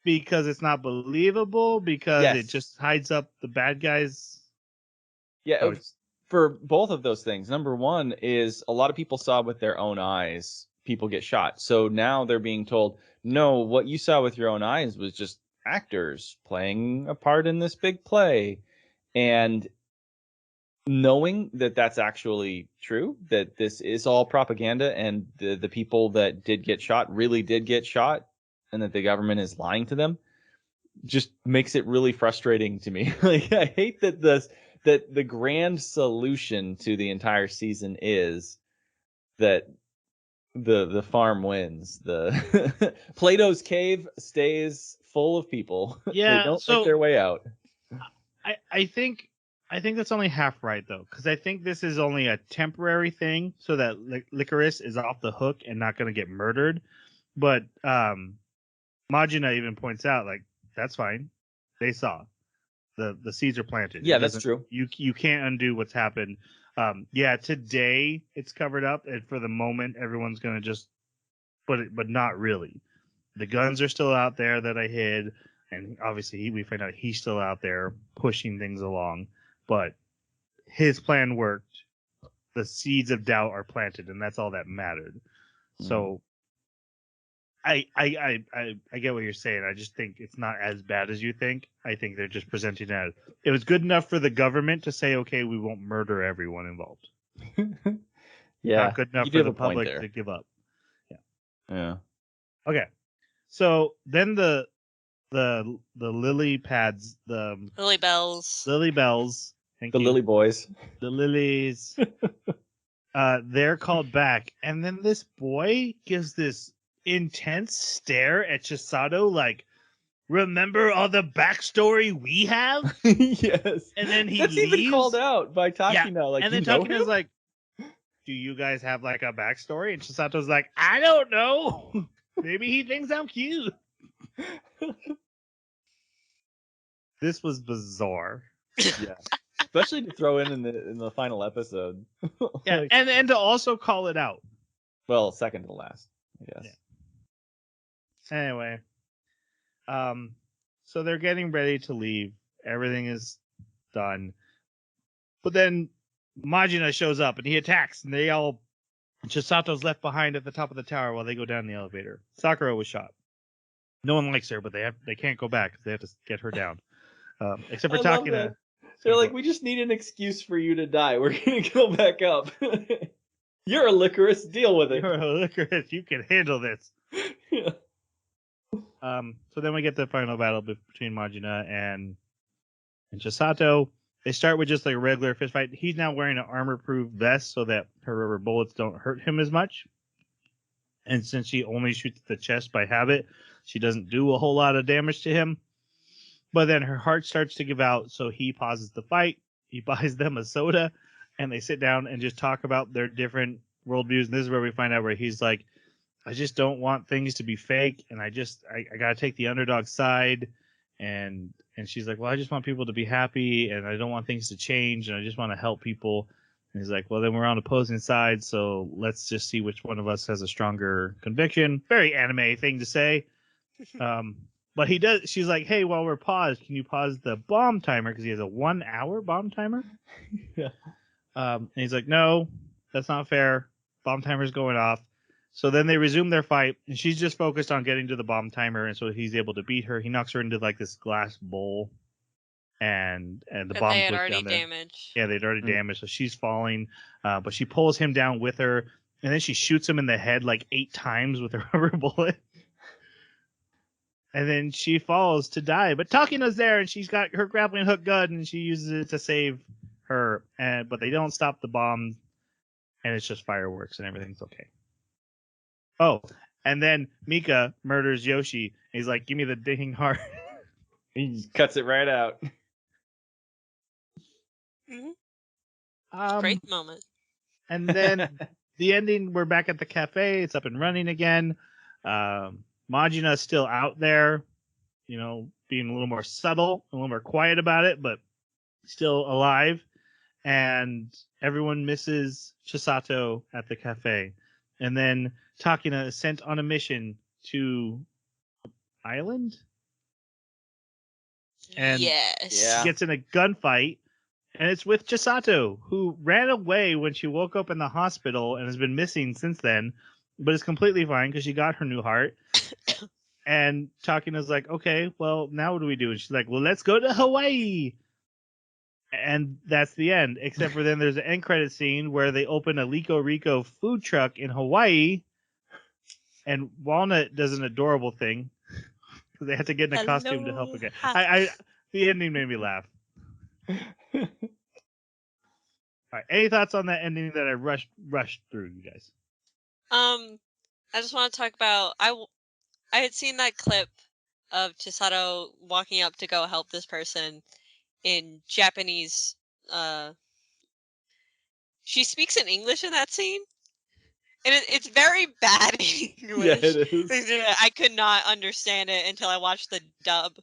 Because it's not believable, because it just hides up the bad guys. Yeah, for both of those things. Number one is a lot of people saw with their own eyes people get shot. So now they're being told, no, what you saw with your own eyes was just actors playing a part in this big play. And knowing that that's actually true, that this is all propaganda and the people that did get shot really did get shot and that the government is lying to them, just makes it really frustrating to me. Like, I hate that the grand solution to the entire season is that the farm wins. The Plato's cave stays full of people. Yeah, they don't make their way out. I think that's only half right, though, because I think this is only a temporary thing so that Lycoris is off the hook and not going to get murdered. But Majina even points out, like, that's fine. They saw. The seeds are planted. Yeah, It that's doesn't- true. You can't undo what's happened. Yeah, today it's covered up, and for the moment, everyone's gonna just put it, but not really. The guns are still out there that I hid, and obviously we find out he's still out there pushing things along. But his plan worked. The seeds of doubt are planted, and that's all that mattered. So I get what you're saying. I just think it's not as bad as you think. I think they're just presenting it as it was good enough for the government to say, okay, we won't murder everyone involved. Yeah, Not good enough you do for have the a point public there. to give up. Yeah. Okay, so then the lily pads, the Lily bells. lily bells, thank The you, Lily Boys. the lilies, they're called back, and then this boy gives this intense stare at Chisato, like, remember all the backstory we have? Yes. And then he That's leaves. even called out by Takina. Like, and you then know Takina's him? like, do you guys have like a backstory? And Chisato's like, I don't know. Maybe he thinks I'm cute. This was bizarre. Yeah. Especially to throw in the final episode. Yeah, Like, and to also call it out. well, second to last, I guess. Yeah. Anyway, so they're getting ready to leave. Everything is done. But then Majina shows up and he attacks, and they all Chisato's left behind at the top of the tower while they go down the elevator. Sakura was shot. No one likes her, but they can't go back because they have to get her down. Except for I love Takina. that. They're like, we just need an excuse for you to die. We're gonna go back up. You're a Lycoris. Deal with it. You're a Lycoris. You can handle this. Yeah. So then we get the final battle between Majina and Chisato. They start with just like a regular fist fight. He's now wearing an armor-proof vest so that her rubber bullets don't hurt him as much. And since she only shoots the chest by habit, she doesn't do a whole lot of damage to him. But then her heart starts to give out, so he pauses the fight. He buys them a soda, and they sit down and just talk about their different worldviews. And this is where we find out where he's like, I just don't want things to be fake, and I gotta take the underdog side. And she's like, well, I just want people to be happy, and I don't want things to change, and I just want to help people. And he's like, well, then we're on opposing sides, so let's just see which one of us has a stronger conviction. Very anime thing to say. But he does. She's like, hey, while we're paused, can you pause the bomb timer? Because he has a 1 hour bomb timer. Yeah. And he's like, no, that's not fair. Bomb timer's going off. So then they resume their fight, and she's just focused on getting to the bomb timer, and so he's able to beat her. He knocks her into like this glass bowl, and the That bomb they had goes already down there. damaged. Yeah, they'd already damaged, so she's falling, but she pulls him down with her, and then she shoots him in the head like 8 times with a rubber bullet. And then she falls to die. But Takina's there, and she's got her grappling hook gun, and she uses it to save her. But they don't stop the bomb, and it's just fireworks, and everything's okay. Oh, and then Mika murders Yoshi. And he's like, give me the ding heart. He just cuts it right out. Great moment. And then the ending, we're back at the cafe. It's up and running again. Majina's still out there, being a little more subtle, a little more quiet about it, but still alive. And everyone misses Chisato at the cafe. And then Takina is sent on a mission to island. And yes. gets in a gunfight. And it's with Chisato, who ran away when she woke up in the hospital and has been missing since then, but is completely fine because she got her new heart. And Takina's like, okay, well, now what do we do? And she's like, well, let's go to Hawaii. And that's the end. Except for then there's an end credit scene where they open a Lycoris food truck in Hawaii. And Walnut does an adorable thing. Because they have to get in a costume to help again. The ending made me laugh. All right. Any thoughts on that ending that I rushed through, you guys? I just want to talk about I had seen that clip of Chisato walking up to go help this person in Japanese. She speaks in English in that scene, and it's very bad English. Yeah, it is. I could not understand it until I watched the dub,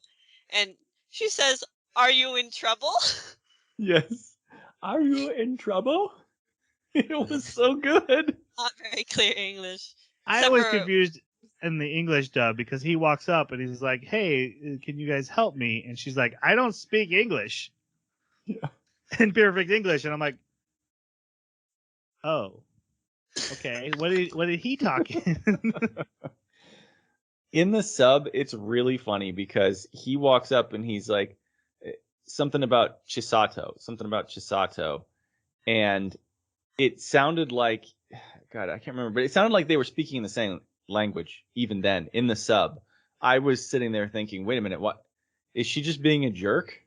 and she says, Are you in trouble? Yes. Are you in trouble? It was so good. Not very clear English. I Except was for confused in the English dub because he walks up and he's like, "Hey, can you guys help me?" And she's like, "I don't speak English." Yeah. In perfect English, and I'm like, "Oh, okay. What did he talk in?" In the sub, it's really funny because he walks up and he's like something about Chisato, and it sounded like God, I can't remember, but it sounded like they were speaking the same language even then in the sub. I was sitting there thinking, wait a minute, what is she just being a jerk?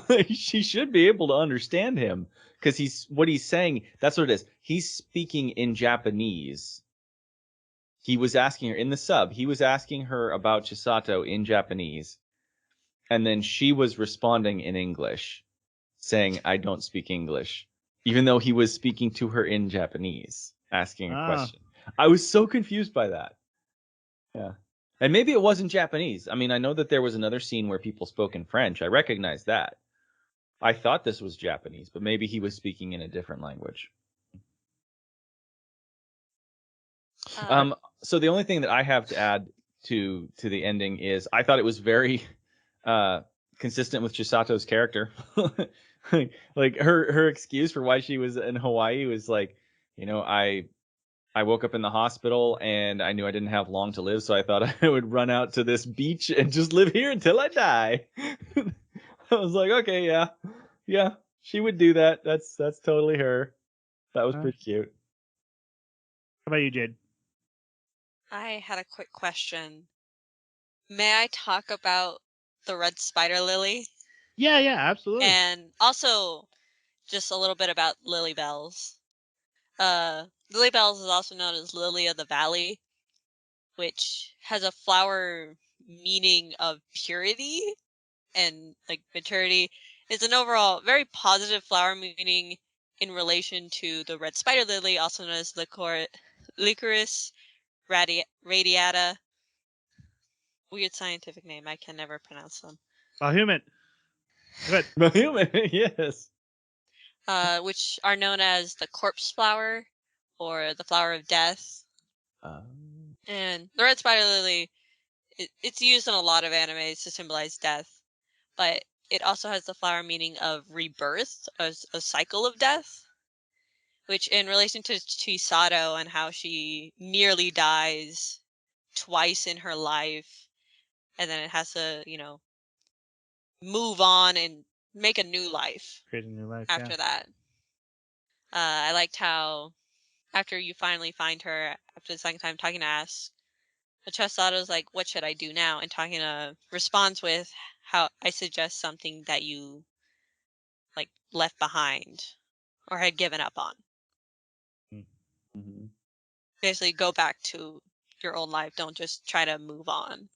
Like, she should be able to understand him because he's saying. That's what it is. He's speaking in Japanese. He was asking her in the sub. He was asking her about Chisato in Japanese, and then she was responding in English, saying, "I don't speak English," even though he was speaking to her in Japanese, asking a Ah, question. I was so confused by that. Yeah. And maybe it wasn't Japanese. I mean, I know that there was another scene where people spoke in French. I recognize that. I thought this was Japanese, but maybe he was speaking in a different language. uh, So the only thing that I have to add to the ending is I thought it was very consistent with Chisato's character. Like her excuse for why she was in Hawaii was like, I woke up in the hospital and I knew I didn't have long to live, so I thought I would run out to this beach and just live here until I die. I was like, okay, yeah, she would do that. That's totally her. That was how pretty cute. about you, Jade? I had a quick question. May I talk about the red spider lily? Yeah, absolutely. And also just a little bit about lily bells. Lily bells is also known as lily of the valley, which has a flower meaning of purity and like maturity. It's an overall very positive flower meaning in relation to the red spider lily, also known as Lycoris radiata. Weird scientific name. I can never pronounce them. Human. Good. Human, yes. Which are known as the corpse flower or the flower of death. And the red spider lily, it's used in a lot of animes to symbolize death, but it also has the flower meaning of rebirth, as a cycle of death, which in relation to Chisato and how she nearly dies twice in her life, and then it has to, move on and make a new life Creating new life. Yeah. after that. I liked how after you finally find her after the second time talking to Ask, Chesato's like, "What should I do now?" And talking to responds with, "How I suggest something that you like left behind or had given up on. Mm-hmm. Basically, go back to your old life. Don't just try to move on."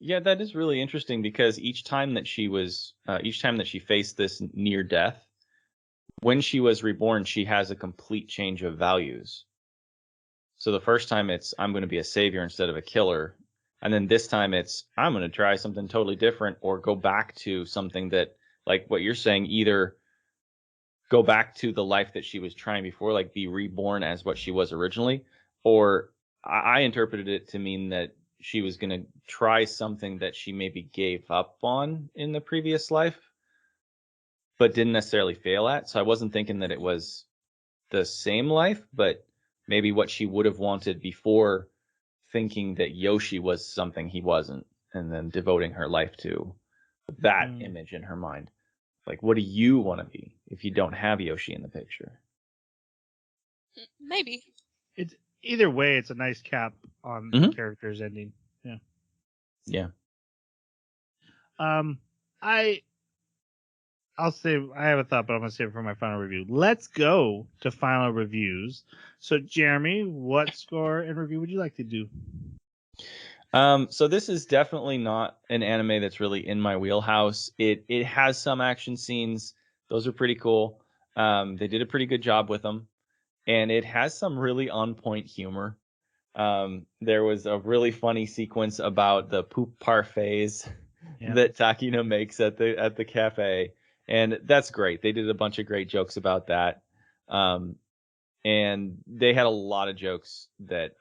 Yeah, that is really interesting because each time that she faced this near death, when she was reborn, she has a complete change of values. So the first time it's I'm going to be a savior instead of a killer, and then this time it's I'm going to try something totally different or go back to something that, like what you're saying, either go back to the life that she was trying before, like be reborn as what she was originally, or I interpreted it to mean that she was going to try something that she maybe gave up on in the previous life, but didn't necessarily fail at. So I wasn't thinking that it was the same life, but maybe what she would have wanted before, thinking that Yoshi was something he wasn't, and then devoting her life to that image in her mind. Like, what do you want to be if you don't have Yoshi in the picture? Maybe. It's either way. It's a nice cap on the Mhm. character's ending. Yeah. Yeah. Um, I I'll save. I have a thought, but I'm gonna save it for my final review. Let's go to final reviews. So, Jeremy, what score and review would you like to do? So this is definitely not an anime that's really in my wheelhouse. It has some action scenes; those are pretty cool. They did a pretty good job with them, and it has some really on point humor. There was a really funny sequence about the poop parfaits Yeah. that Takino makes at the cafe, and that's great. They did a bunch of great jokes about that, and they had a lot of jokes that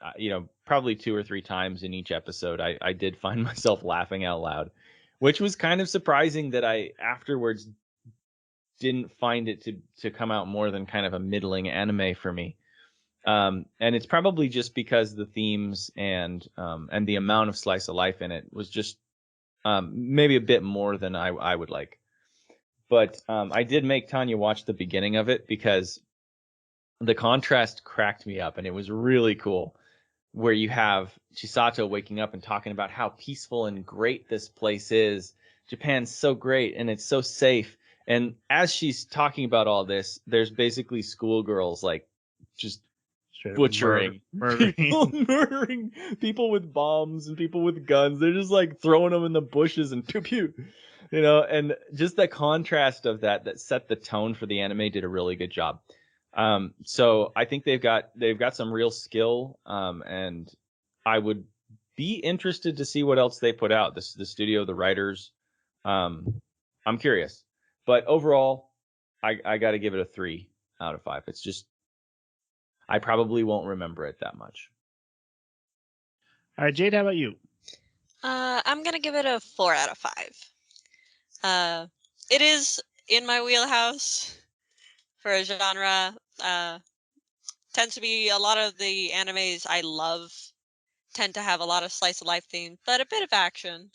probably 2 or 3 times in each episode. I did find myself laughing out loud, which was kind of surprising that I afterwards didn't find it to come out more than kind of a middling anime for me. And it's probably just because the themes and the amount of slice of life in it was just maybe a bit more than I would like. But I did make Tanya watch the beginning of it because the contrast cracked me up, and it was really cool. Where you have Chisato waking up and talking about how peaceful and great this place is. Japan's so great and it's so safe. And as she's talking about all this, there's basically schoolgirls like just Straight up butchering people, murdering people with bombs and people with guns. They're just like throwing them in the bushes and pew pew, and just the contrast of that set the tone for the anime did a really good job. So I think they've got some real skill, and I would be interested to see what else they put out. The studio, the writers. I'm curious, but overall, I got to give it a 3 out of 5. It's just I probably won't remember it that much. All right, Jade, how about you? I'm gonna give it a 4 out of 5. It is in my wheelhouse for a genre. Tends to be a lot of the animes I love tend to have a lot of slice of life theme, but a bit of action.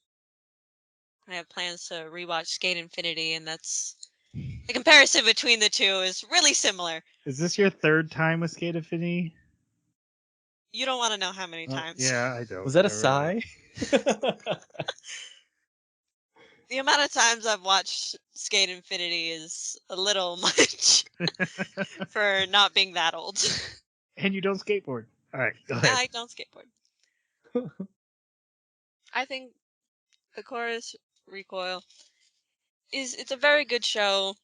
I have plans to rewatch Skate Infinity, and that's the comparison between the two is really similar. Is this your third time with Skate Infinity? You don't want to know how many times. Yeah, I don't. Was that a Really. sigh? The amount of times I've watched Skate Infinity is a little much for not being that old. And you don't skateboard. All right, go ahead. I don't skateboard. I think Lycoris Recoil it's a very good show.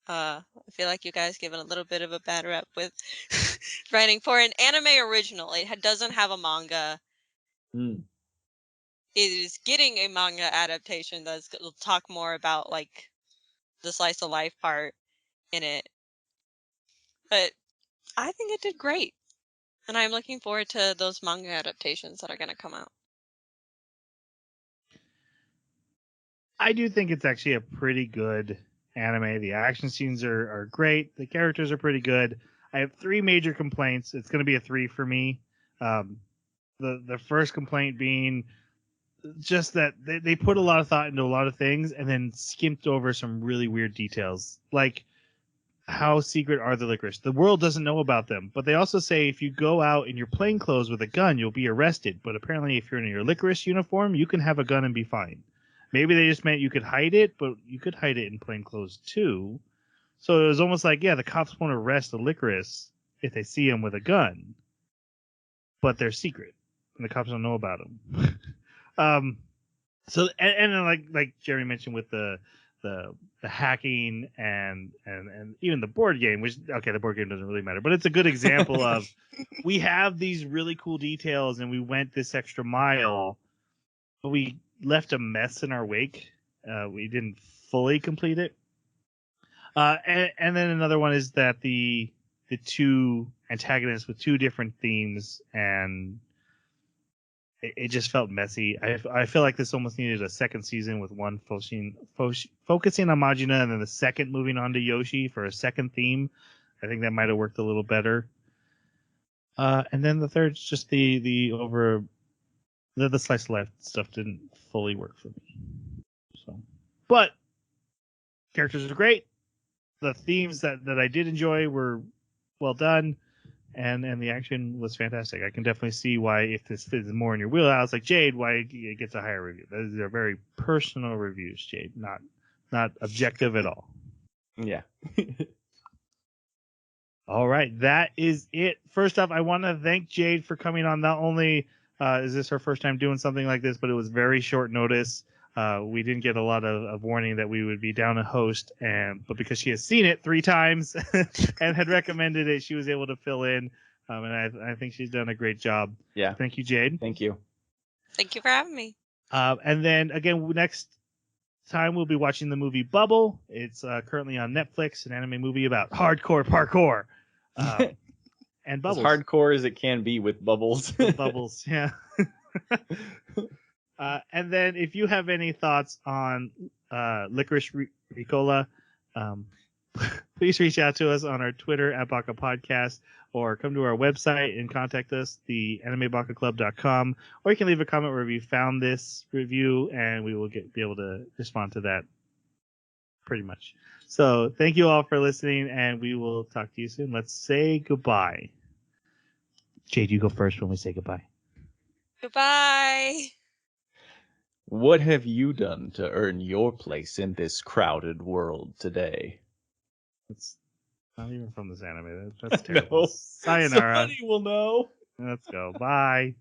I feel like you guys give it a little bit of a bad rep with writing for an anime original. It doesn't have a manga. Mm. It is getting a manga adaptation that's will talk more about like the slice of life part in it. But I think it did great. And I'm looking forward to those manga adaptations that are going to come out. I do think it's actually a pretty good anime. The action scenes are great. The characters are pretty good. I have 3 major complaints. It's going to be a 3 for me. The first complaint being just that they put a lot of thought into a lot of things and then skimped over some really weird details. Like, how secret are the licorice? The world doesn't know about them. But they also say if you go out in your plain clothes with a gun, you'll be arrested. But apparently if you're in your licorice uniform, you can have a gun and be fine. Maybe they just meant you could hide it, but you could hide it in plain clothes too. So it was almost like, yeah, the cops won't arrest a licorice if they see him with a gun. But they're secret. And the cops don't know about him. So and then like Jerry mentioned with the hacking and even the board game, which okay, the board game doesn't really matter, but it's a good example of we have these really cool details and we went this extra mile, but we left a mess in our wake. We didn't fully complete it. And then another one is that the 2 antagonists with 2 different themes, and it just felt messy. I feel like this almost needed a second season with one focusing on Majina and then the second moving on to Yoshi for a second theme. I think that might have worked a little better. And then the third's just the slice of life stuff didn't fully work for me. So, but characters are great. The themes that I did enjoy were well done. And the action was fantastic. I can definitely see why, if this fits more in your wheelhouse, like Jade, why it gets a higher review. Those are very personal reviews, Jade, not objective at all. Yeah. All right, that is it. First off, I want to thank Jade for coming on. Not only is this her first time doing something like this, but it was very short notice. We didn't get a lot of warning that we would be down a host, but because she has seen it 3 times and had recommended it, she was able to fill in. And I think she's done a great job. Yeah. Thank you, Jade. Thank you. Thank you for having me. And then again, next time we'll be watching the movie Bubble. It's currently on Netflix, an anime movie about hardcore parkour. And As bubbles. hardcore as it can be with bubbles. With bubbles, yeah. And then if you have any thoughts on Lycoris Recoil, please reach out to us on our Twitter at Baka Podcast, or come to our website and contact us, the animebakaclub.com, or you can leave a comment wherever you found this review, and we will be able to respond to that pretty much. So thank you all for listening, and we will talk to you soon. Let's say goodbye. Jade, you go first when we say goodbye. Goodbye. What have you done to earn your place in this crowded world today? It's not even from this anime. That's terrible. No. Sayonara. Somebody will know. Let's go. Bye.